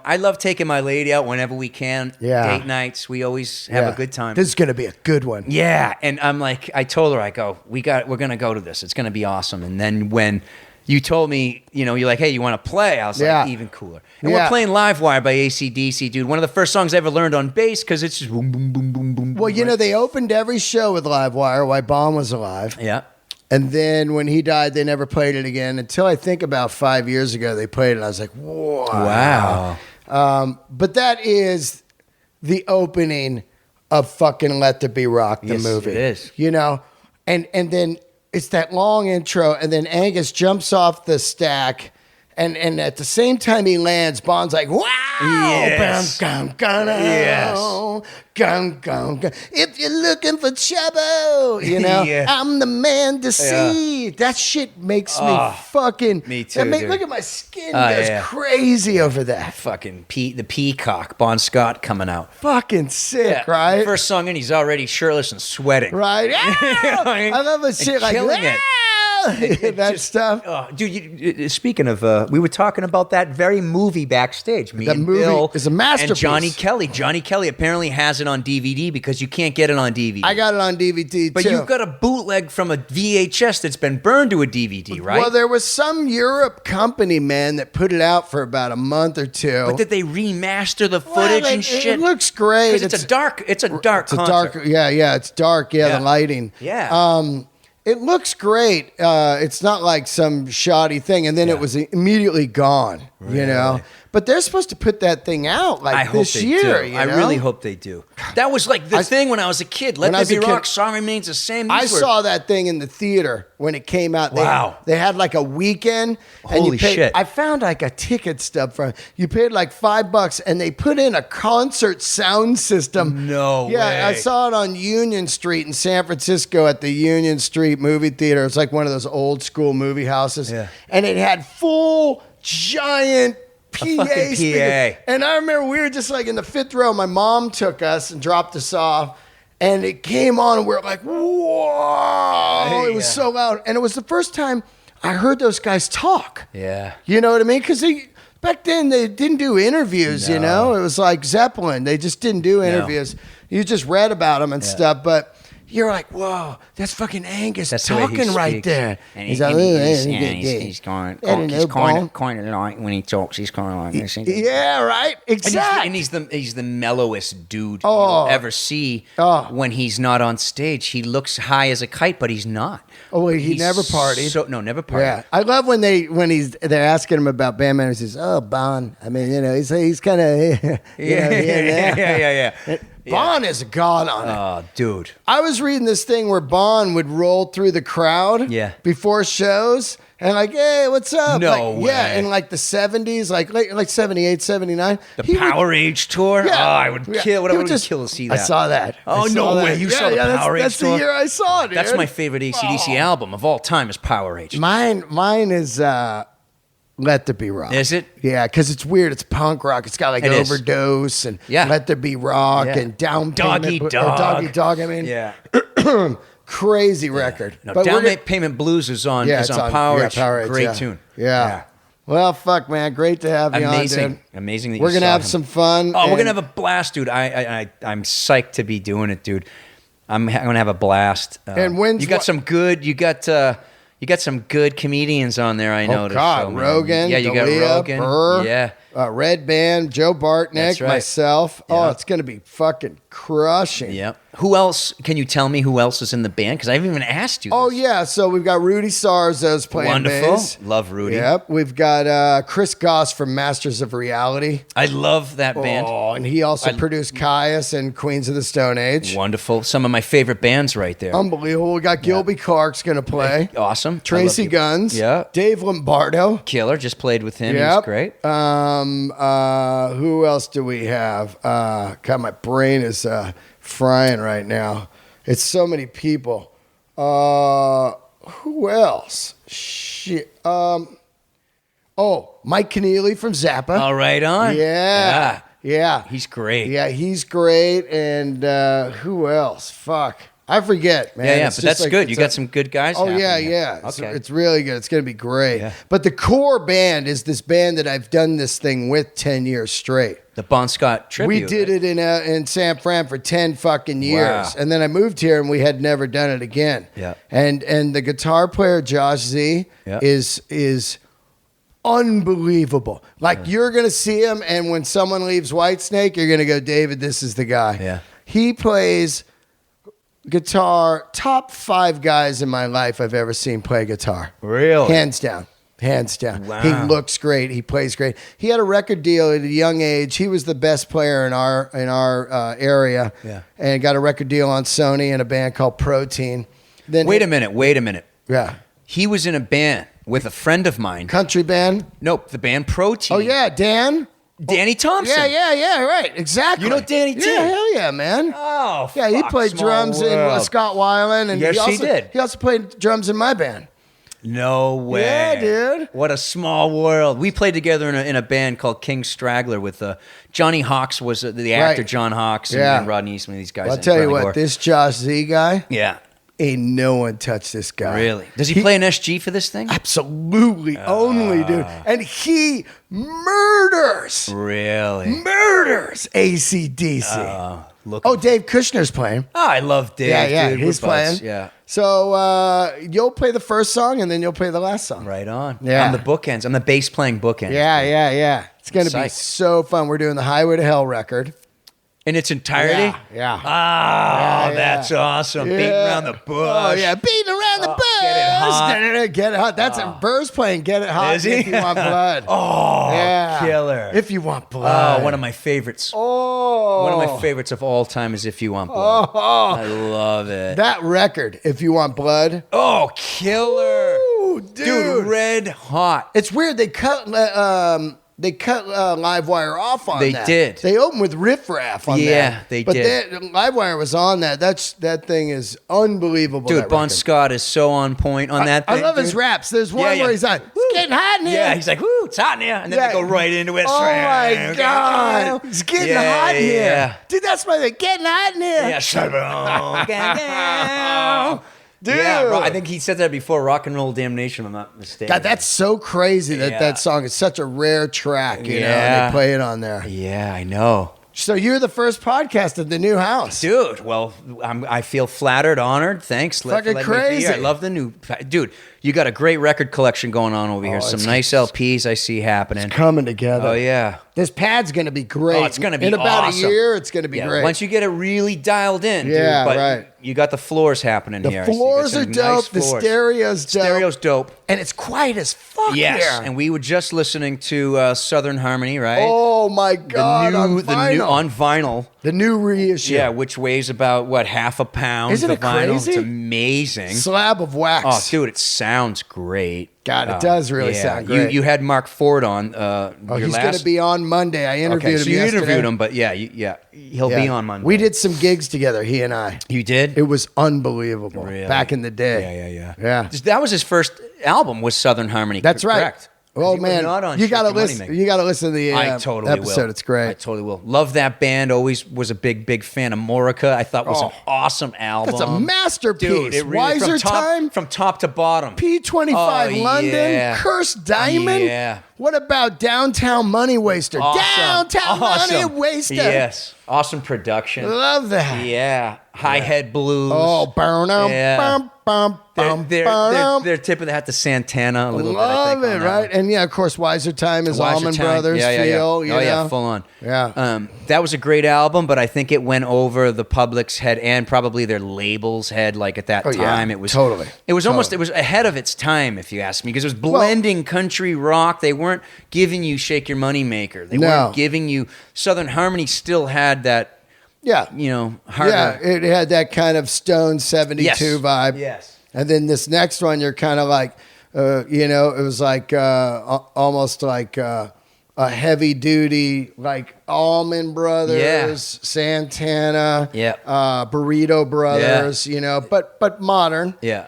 I love taking my lady out whenever we can. Yeah. Date nights. We always have a good time. This is going to be a good one. Yeah. And I'm like, I told her, I go, we're going to go to this. It's going to be awesome. And then when you told me, you're like, hey, you want to play? I was like, even cooler. And we're playing Livewire by AC/DC, dude. One of the first songs I ever learned on bass because it's just boom, boom, boom, boom, boom. Well, they opened every show with Livewire while Bonham was alive. Yeah. And then when he died, they never played it again until I think about 5 years ago they played it. And I was like, wow. But that is the opening of fucking Let There Be Rock, the movie. It is. And then it's that long intro, and then Angus jumps off the stack, and at the same time he lands, Bond's like, wow! Yes. Gum, gum, gum, Yes. Gum, gum, gum. If you're looking for trouble, I'm the man to see. That shit makes me fucking... Me too, dude. Look at my skin goes crazy over that. Fucking the Peacock, Bon Scott coming out. Fucking sick, right? First song in, he's already shirtless and sweating. Right? I love the shit like that. That stuff. Dude, speaking of, we were talking about that very movie backstage. Me and movie Bill is a masterpiece. And Johnny Kelly. Johnny Kelly apparently has it on DVD because you can't get it on DVD. I got it on DVD, but too. you've got a bootleg from a VHS that's been burned to a DVD, right? Well, there was some Europe company, man, that put it out for about a month or two. But did they remaster the footage and shit? It looks great. It's a dark concert. It's dark. Yeah, the lighting. Yeah. It looks great. It's not like some shoddy thing, and then it was immediately gone. Really? But they're supposed to put that thing out this year. I really hope they do. That was like the thing when I was a kid. Let There Be Rock, Song Remains the Same. Saw that thing in the theater when it came out. They had like a weekend. Holy shit. I found like a ticket stub from you paid like $5 and they put in a concert sound system. No way. I saw it on Union Street in San Francisco at the Union Street movie theater. It's like one of those old school movie houses. Yeah. And it had full giant PA speaker. And I remember we were just like in the 5th row. My mom took us and dropped us off. And it came on and we were like, whoa. It was so loud. And it was the first time I heard those guys talk. Yeah. You know what I mean? Because back then they didn't do interviews, It was like Zeppelin. They just didn't do interviews. You just read about them and stuff. But you're like, whoa, that's fucking Angus That's the way he talking right speaks. there. And He's he's going, kind of like when he talks, he's kind of like this. yeah, right, exactly. And he's the mellowest dude Oh. you'll ever see Oh. when he's not on stage. He looks high as a kite, but he's not. Oh, wait, he He's never partied. Never partied. Yeah, I love when they're asking him about band members. He says, "Oh, Bon. I mean, he's kind of Yeah. Bon is a god on it. Oh, dude. I was reading this thing where Bon would roll through the crowd before shows and like, hey, what's up? No like, yeah, way. in like the 70s, like 78, 79. The Power Age tour? Yeah. Oh, I would kill. What He I would would kill to see that. I saw that. Oh, I saw no that. way. You saw the Power Age that's tour? the year I saw it, dude. That's my favorite AC/DC album of all time is Power Age. Mine is Let There Be Rock. Is it? Yeah, because it's weird. It's punk rock. It's got like It is. Overdose and Let There Be Rock Yeah. and Down Doggy Payment. Dog. Doggy Dog. I mean, Yeah. crazy record. No, But we're Down gonna- Payment Blues is on it's Power Age. Power Age, Great yeah. tune. Yeah. Well, fuck, man. Great to have you Amazing. on, dude. Amazing that We're you gonna saw have him. some fun. Oh, we're and- gonna have a blast, dude. I'm psyched to be doing it, dude. I'm gonna have a blast. And when's you got what- some good? You got some good comedians on there. I noticed. God, so, man. Rogan, Yeah, you got D'Elia, Rogan. Burr, Yeah. Red Band, Joe Bartnick, That's right. myself. Oh, Yeah. it's gonna be fucking crushing. Yeah. Who else? Can you tell me who else is in the band? Because I haven't even asked you. Oh this. yeah, so we've got Rudy Sarzo's playing Wonderful. bass. Love Rudy. Yep, we've got Chris Goss from Masters of Reality. I love that band. Oh, and he also produced Caius and Queens of the Stone Age. Wonderful. Some of my favorite bands right there. Unbelievable. We got Gilby Clark's gonna play. Awesome. Tracy I love you. Guns. Yeah. Dave Lombardo. Killer. Just played with him. Yep. He was great. Who else do we have? God, my brain is frying right now. It's so many people. Who else? Shit. Mike Keneally from Zappa. All right on. Yeah. Yeah. He's great. Yeah, he's great. And who else? Fuck. I forget, man. Yeah, It's but just that's like- good. You it's got some good guys. Oh yeah, happening yeah. here. Okay. It's really good. It's going to be great. Yeah. But the core band is this band that I've done this thing with 10 years straight. The Bon Scott tribute. We did it in San Fran for 10 fucking years. Wow. And then I moved here and we had never done it again. Yeah. And the guitar player Josh Z Yeah. is unbelievable. Like you're going to see him and when someone leaves Whitesnake, you're going to go, David, this is the guy. Yeah. He plays guitar, top 5 guys in my life I've ever seen play guitar. Really? Hands down. Hands down. Wow. He looks great. He plays great. He had a record deal at a young age. He was the best player in our area. Yeah. And got a record deal on Sony in a band called Protein. Then Wait a minute. Yeah. He was in a band with a friend of mine. Country band. Nope, the band Protein. Oh yeah, Dan. Danny Thompson. Yeah, right. Exactly. You know Danny too? Yeah, hell yeah, man. Oh, Yeah, he fuck, played small drums in world. Scott Weiland, and Yes, he also, did. He also played drums in my band. No way. Yeah, dude. What a small world. We played together in a band called King Straggler with Johnny Hawks was the actor Right. John Hawks Yeah. and Rodney Eastman, these guys. Well, I'll and tell you Bradley what, Gore. this Josh Z guy, Yeah. ain't no one touched this guy. Really? Does he play an SG for this thing? Absolutely, only dude, and he murders AC/DC. Look. Oh, Dave Kushner's playing. I love Dave. Yeah, dude. We're he's buds. playing. Yeah. So you'll play the first song, and then you'll play the last song. Right on. Yeah. I'm the bookends. I'm the bass playing bookends. Yeah. It's gonna be Psyched. so fun. We're doing the Highway to Hell record. In its entirety? Yeah. Ah, Yeah. that's awesome. Beating Yeah. around the bush. Oh yeah, beating around the bush. Get it hot. Get it hot. That's a Burr's playing. Get it hot Is he? if you want blood. Oh, yeah, killer. If you want blood. Oh, one of my favorites. Oh, One of my favorites of all time is If You Want Blood. Oh, I love it. that record. If you want blood. Oh, killer. Ooh, dude. red hot. It's weird. They cut Livewire off on They that. did. They opened with Riff Raff on that. Yeah, they but did. Livewire was on that. That thing is unbelievable. Dude, that Bon record. Scott is so on point on that thing. I love his dude. raps. There's one Yeah, yeah. where he's like, Woo. "It's getting hot in here." Yeah, he's like, woo, it's hot in here. And then Yeah. they go right into it. Oh my god, it's getting Yeah, hot in here, yeah. dude. That's my thing. Getting hot in here. Yeah, shut up. Dude. Yeah, I think he said that before Rock and Roll Damnation, if I'm not mistaken. God, that's so crazy that Yeah. that song is such a rare track. You know, and Yeah. they play it on there. Yeah, I know. So you're the first podcast at the new house. Dude, well, I feel flattered, honored. Thanks. Fucking crazy. I love the new... Dude, you got a great record collection going on over here. Some nice LPs I see happening. It's coming together. Oh, yeah. This pad's going to be great. Oh, it's going to be in about awesome. a year, it's going to be great. Once you get it really dialed in, yeah, dude. But right. you got the floors happening the here. Floors are dope. The stereo's dope. Stereo's dope. And it's quiet as fuck yes. here. And we were just listening to Southern Harmony, right? Oh, my God. On vinyl. The new reissue. Yeah, which weighs about, half a pound. Isn't it vinyl. crazy? It's amazing. Slab of wax. Oh, dude, it sounds great. God, it does really sound great. You had Mark Ford on. He's going to be on Monday. I interviewed him yesterday. You interviewed him, but he'll be on Monday. We did some gigs together, he and I. You did? It was unbelievable. Really? Back in the day. Yeah. That was his first album, was Southern Harmony. That's right. Correct. Oh man, you gotta listen. You gotta listen to the episode. Will. It's great. I totally will. Love that band. Always was a big fan of Morica. I thought was an awesome album. That's a masterpiece. Dude, it really, Wiser Time from top to bottom. P25 London. Cursed Diamond. Yeah. What about Downtown Money Waster? Awesome. Downtown Money Waster. Yes. Awesome production. Love that. Yeah. High Head Blues. Oh, burn them. Yeah. They're tipping the hat to Santana a little bit. I think, it, right? And of course, Wiser Time is Allman Brothers feel. Full on. Yeah. That was a great album, but I think it went over the public's head and probably their label's head. Like at that time, it was totally. It was almost. It was ahead of its time, if you ask me, because it was blending country rock. They weren't giving you Shake Your Money Maker. They weren't giving you Southern Harmony. Still had that. Yeah. Harder. Yeah, it had that kind of Stone 72 vibe. Yes. And then this next one, you're kind of like, it was like almost like a heavy duty, like Allman Brothers, Santana, Burrito Brothers, but modern. Yeah.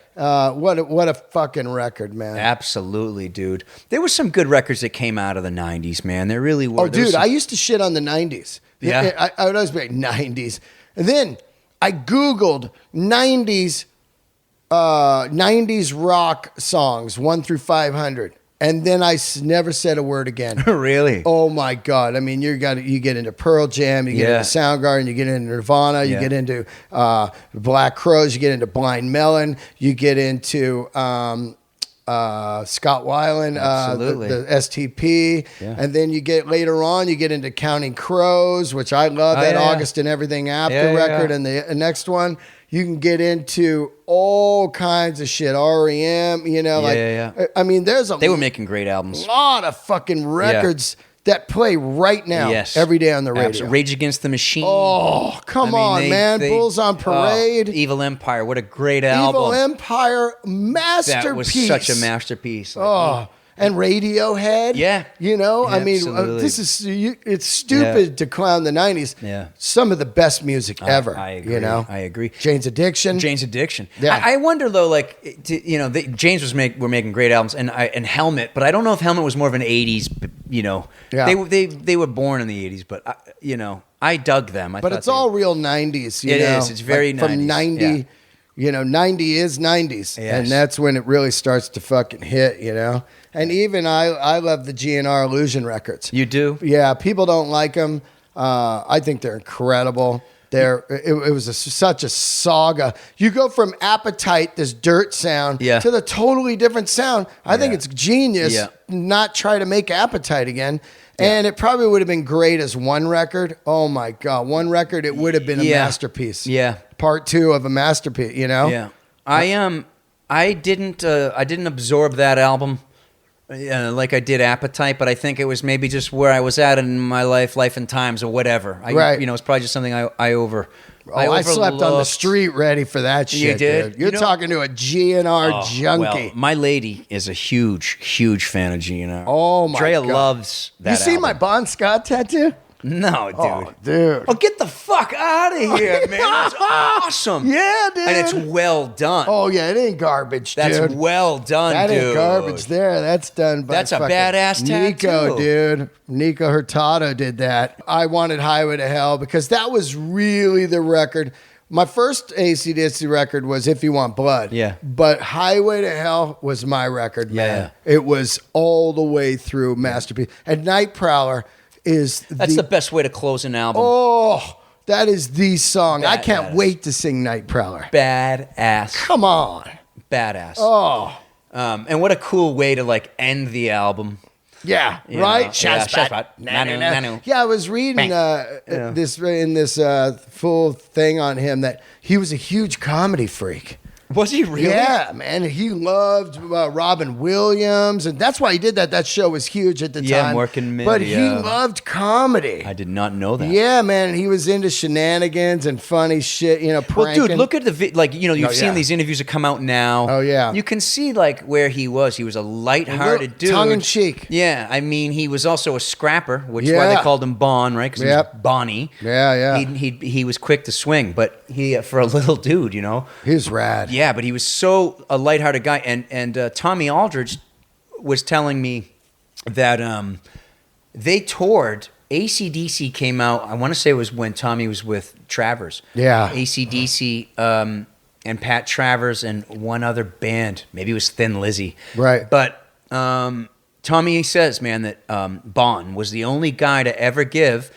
What a fucking record, man. Absolutely, dude. There were some good records that came out of the 90s, man. There really were. Oh, dude, I used to shit on the 90s. Yeah. I would always be like, 90s. And then I Googled 90s rock songs, 1 through 500. And then I never said a word again. Really? Oh my God! I mean, you get into Pearl Jam, you get into Soundgarden, you get into Nirvana, you get into Black Crowes, you get into Blind Melon, you get into Scott Weiland, the STP, and then you get later on, you get into Counting Crows, which I love August and Everything After record, and the next one. You can get into all kinds of shit. REM, I mean, they were making great albums. A lot of fucking records that play right now, every day on the radio. Absolutely. Rage Against the Machine. Oh, come on, man. Bulls on Parade. Evil Empire. What a great album. Evil Empire, masterpiece. That was such a masterpiece. And Radiohead. Yeah. I mean, it's stupid to clown the 90s. Yeah. Some of the best music ever. I agree. I agree. Jane's Addiction. Yeah. I wonder though, Jane's were making great albums and Helmet, but I don't know if Helmet was more of an 80s, They were born in the 80s, but I dug them. But it's all real 90s, It is. It's very 90s. From 90, 90 is 90s. Yes. And that's when it really starts to fucking hit, And even I love the GNR Illusion records. You do? Yeah, people don't like them. I think they're incredible. It was such a saga. You go from Appetite, this dirt sound, to the totally different sound. I think it's genius not try to make Appetite again. And it probably would have been great as one record. Oh my God, one record, it would have been a masterpiece. Yeah. Part 2 of a masterpiece, Yeah. I didn't absorb that album like I did Appetite, but I think it was maybe just where I was at in my life and times or whatever. It's probably just something I overlooked. I slept on the street ready for that shit. You did? Dude. You're talking to a GNR junkie. Well, my lady is a huge fan of GNR. Oh my Drea God. loves that. You see my Bon Scott tattoo? No, dude. Oh, dude. Oh, get the fuck out of here, man. That's awesome. Yeah, dude. And it's well done. Oh, yeah. It ain't garbage, dude. That's well done, that dude. That ain't garbage there. That's done by That's a badass Nico, tattoo. dude. Nico Hurtado did that. I wanted Highway to Hell because that was really the record. My first AC/DC record was If You Want Blood. Yeah. But Highway to Hell was my record, man. It was all the way through masterpiece. And Night Prowler That's the best way to close an album. Oh, that is the song. I can't Badass. wait to sing Night Prowler. Badass. Come on. Badass. Oh. And what a cool way to like end the album. Yeah, You right? know, Shots yeah, back. shots back. Nanu. Yeah, I was reading this full thing on him that he was a huge comedy freak. Was he really? Yeah, man. He loved Robin Williams, and that's why he did that. That show was huge at the time. Yeah, Mork and Mindy, but he loved comedy. I did not know that. Yeah, man. He was into shenanigans and funny shit, pranking. Well, dude, look at you've seen these interviews that come out now. Oh, yeah. You can see like where he was. He was a lighthearted dude. Tongue in cheek. Yeah, I mean, he was also a scrapper, which is why they called him Bon, right? Because he was Bonnie. Yeah. He was quick to swing, but for a little dude, He was rad. Yeah, but he was so a lighthearted guy, and Tommy Aldridge was telling me that they toured. AC/DC came out. I want to say it was when Tommy was with Travers. Yeah, AC/DC and Pat Travers and one other band. Maybe it was Thin Lizzy. Right. But Tommy says, man, that Bon was the only guy to ever give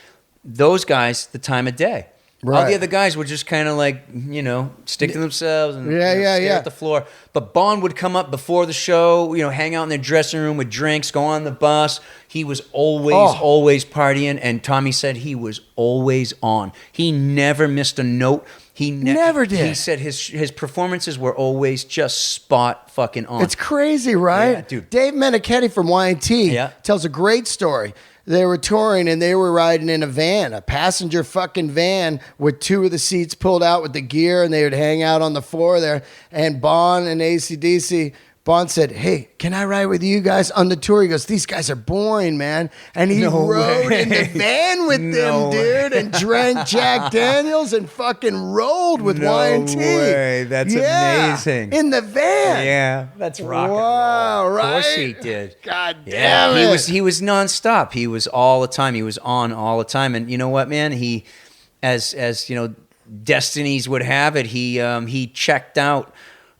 those guys the time of day. Right. All the other guys were just kind of like, stick to themselves and stare at the floor. But Bon would come up before the show, hang out in their dressing room with drinks, go on the bus. He was always partying. And Tommy said he was always on. He never missed a note. He never did. He said his performances were always just spot fucking on. It's crazy, right? Yeah, dude. Dave Meniketti from Y&T tells a great story. They were touring and they were riding in a passenger fucking van with two of the seats pulled out with the gear, and they would hang out on the floor there. And Bon and AC/DC, Bon said, "Hey, can I ride with you guys on the tour?" He goes, "These guys are boring, man." And he rode in the van with them, dude, and drank Jack Daniels and fucking rolled with Y&T. No way. That's amazing. In the van. Yeah, that's rock and roll. Wow, right? Of course he did. God damn it. He was nonstop. He was all the time. He was on all the time. And you know what, man? He, as destinies would have it, he checked out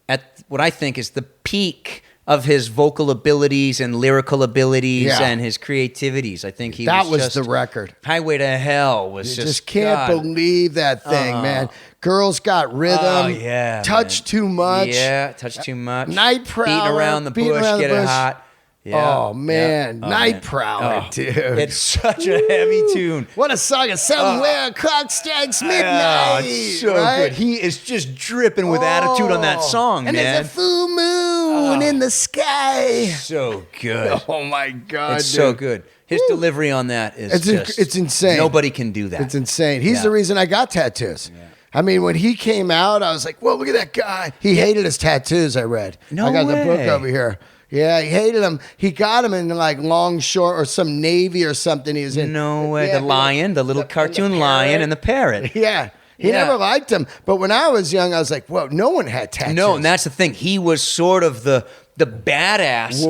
at what I think is the peak of his vocal abilities and lyrical abilities and his creativities. I think that was the record. Highway to Hell was You just can't believe that thing, man. Girls Got Rhythm. Oh, yeah. Touch Too Much. Yeah, Touch Too Much. Night Prowler. Beating around the bush, get it hot. Yeah. Oh, man. Yeah. Night Prowler, dude. It's such a heavy tune. What a song of Somewhere Clock Strikes Midnight. So good. He is just dripping with attitude on that song, and man. there's a full moon in the sky. So good. Oh, my God, It's dude. so good. His delivery on that is it's insane. Nobody can do that. It's insane. He's the reason I got tattoos. Yeah. I mean, when he came out, I was like, whoa, look at that guy. He hated his tattoos, I read. No I got way. the book over here. Yeah, he hated them. He got them in like long short or some Navy or something he was in. No way. The lion, the little cartoon lion and the parrot. Yeah. He never liked them. But when I was young, I was like, whoa, no one had tattoos. No, and that's the thing. He was sort of the badass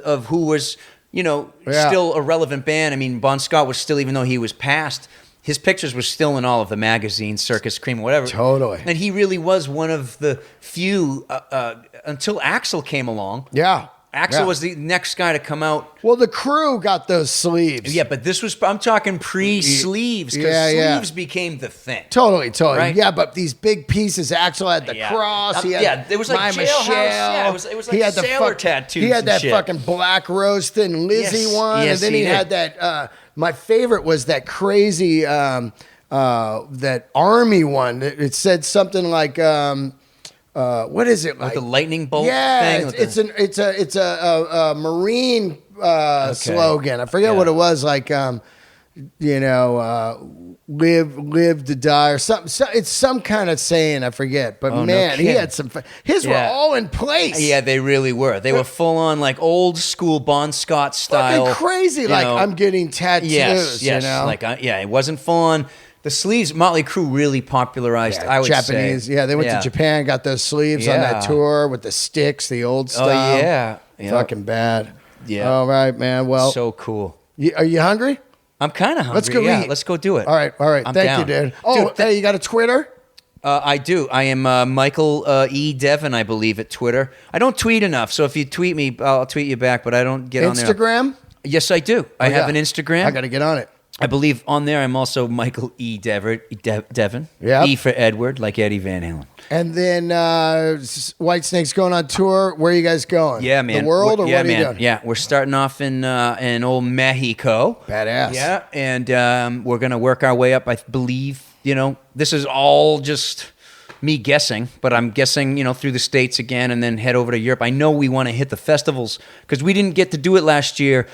of who was, still a relevant band. I mean, Bon Scott was still, even though he was past, his pictures were still in all of the magazines, Circus Cream, whatever. Totally. And he really was one of the few until Axl came along. Yeah. Axl was the next guy to come out. Well, the Crew got those sleeves. Yeah, but I'm talking pre-sleeves, because sleeves became the thing. Totally. Right? Yeah, but these big pieces, Axl had the cross. He had it was like My Jailhouse. Michelle. Yeah, it was like sailor tattoos. He had that shit. fucking Black Rose Thin Lizzy one. Yes, and then he did. had that, my favorite was that crazy, that army one. It said something like, what is it like? With the lightning bolt thing? It's a Marine slogan. I forget what it was. Like, live to die or something. So it's some kind of saying. I forget. But man, he had some. His were all in place. Yeah, they really were. They were full on like old school Bon Scott style. Fucking crazy. Like I'm getting tattoos. Yes. Like it wasn't full on. The sleeves, Motley Crue really popularized, I would Japanese. say. Yeah, they went to Japan, got those sleeves on that tour with the sticks, the old style. Oh, yeah. Fucking bad. Yeah. All right, man. Well, so cool. Are you hungry? I'm kind of hungry. Let's go eat. Let's go do it. All right. I'm Thank down. you, dude. Oh, hey, you got a Twitter? I do. I am Michael E. Devin, I believe, at Twitter. I don't tweet enough, so if you tweet me, I'll tweet you back, but I don't get on there. Instagram? Yes, I do. I have an Instagram. I got to get on it. I believe on there I'm also Michael Devin. Yep. E for Edward, like Eddie Van Halen. And then Whitesnake's going on tour. Where are you guys going? Yeah, man. The world, or yeah, what are you man. doing? Yeah, we're starting off in old Mexico. Badass. Yeah, and we're gonna work our way up. I believe this is all just me guessing, but I'm guessing through the States again, and then head over to Europe. I know we want to hit the festivals because we didn't get to do it last year.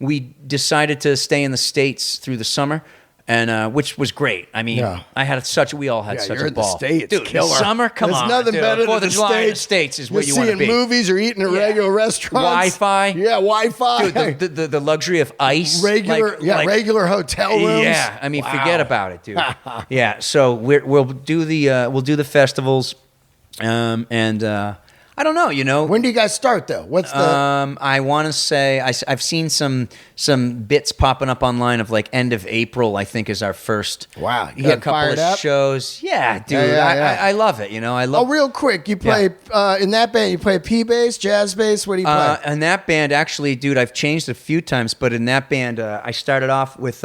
We decided to stay in the States through the summer, and which was great. I mean, we all had such you're a in ball. the States, dude. killer. The summer, come There's on, nothing dude. better Fourth than of the July in the States. States is where You're you want to be. seeing movies or eating at regular restaurants. Wi-Fi. Yeah, Wi-Fi. Dude, the luxury of ice, regular hotel rooms. Yeah, I mean, forget about it, dude. Yeah, so we'll do the festivals, and I don't know. When do you guys start though? What's the? I want to say I've seen some bits popping up online of like end of April. I think is our first. Wow, you a got couple fired of up? shows. Yeah, dude, Yeah. I love it. I love. Oh, real quick, you play in that band. You play P bass, jazz bass. What do you play? In that band, actually, dude, I've changed a few times, but in that band, I started off with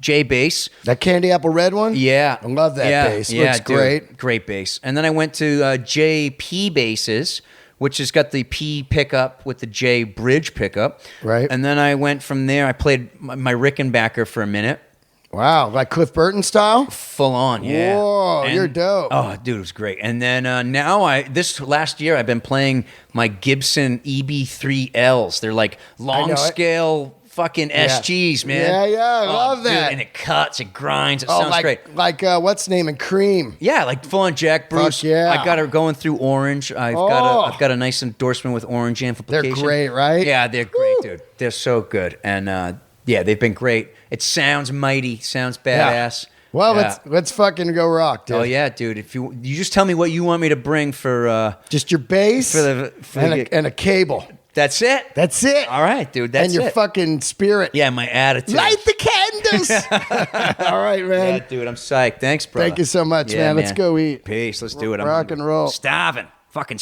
J bass. That candy apple red one. Yeah, I love that bass. Looks dude, great. Great bass. And then I went to JP basses, which has got the P pickup with the J bridge pickup. Right. And then I went from there. I played my Rickenbacker for a minute. Wow, like Cliff Burton style. Full on, yeah. Whoa, you're dope. Oh, dude, it was great. And then now this last year I've been playing my Gibson EB3Ls. They're like long scale fucking SGs, man. Yeah, I love that. Dude, and it cuts, it grinds, it sounds great. Like what's name and Cream. Yeah, like full on Jack Bruce. Fuck yeah. I got her going through Orange. I've got a nice endorsement with Orange amplification. They're great, right? Yeah, they're great, dude. They're so good, and they've been great. It sounds mighty, sounds badass. Yeah. Well, let's fucking go rock, dude. Oh yeah, dude. If you just tell me what you want me to bring for just your bass and a cable. That's it. That's it. All right, dude. That's and your fucking spirit. Yeah, my attitude. Light the candles. All right, man. Yeah, dude. I'm psyched. Thanks, bro. Thank you so much, man. Let's go eat. Peace. Let's do it. Rock and roll. Starving. Fucking.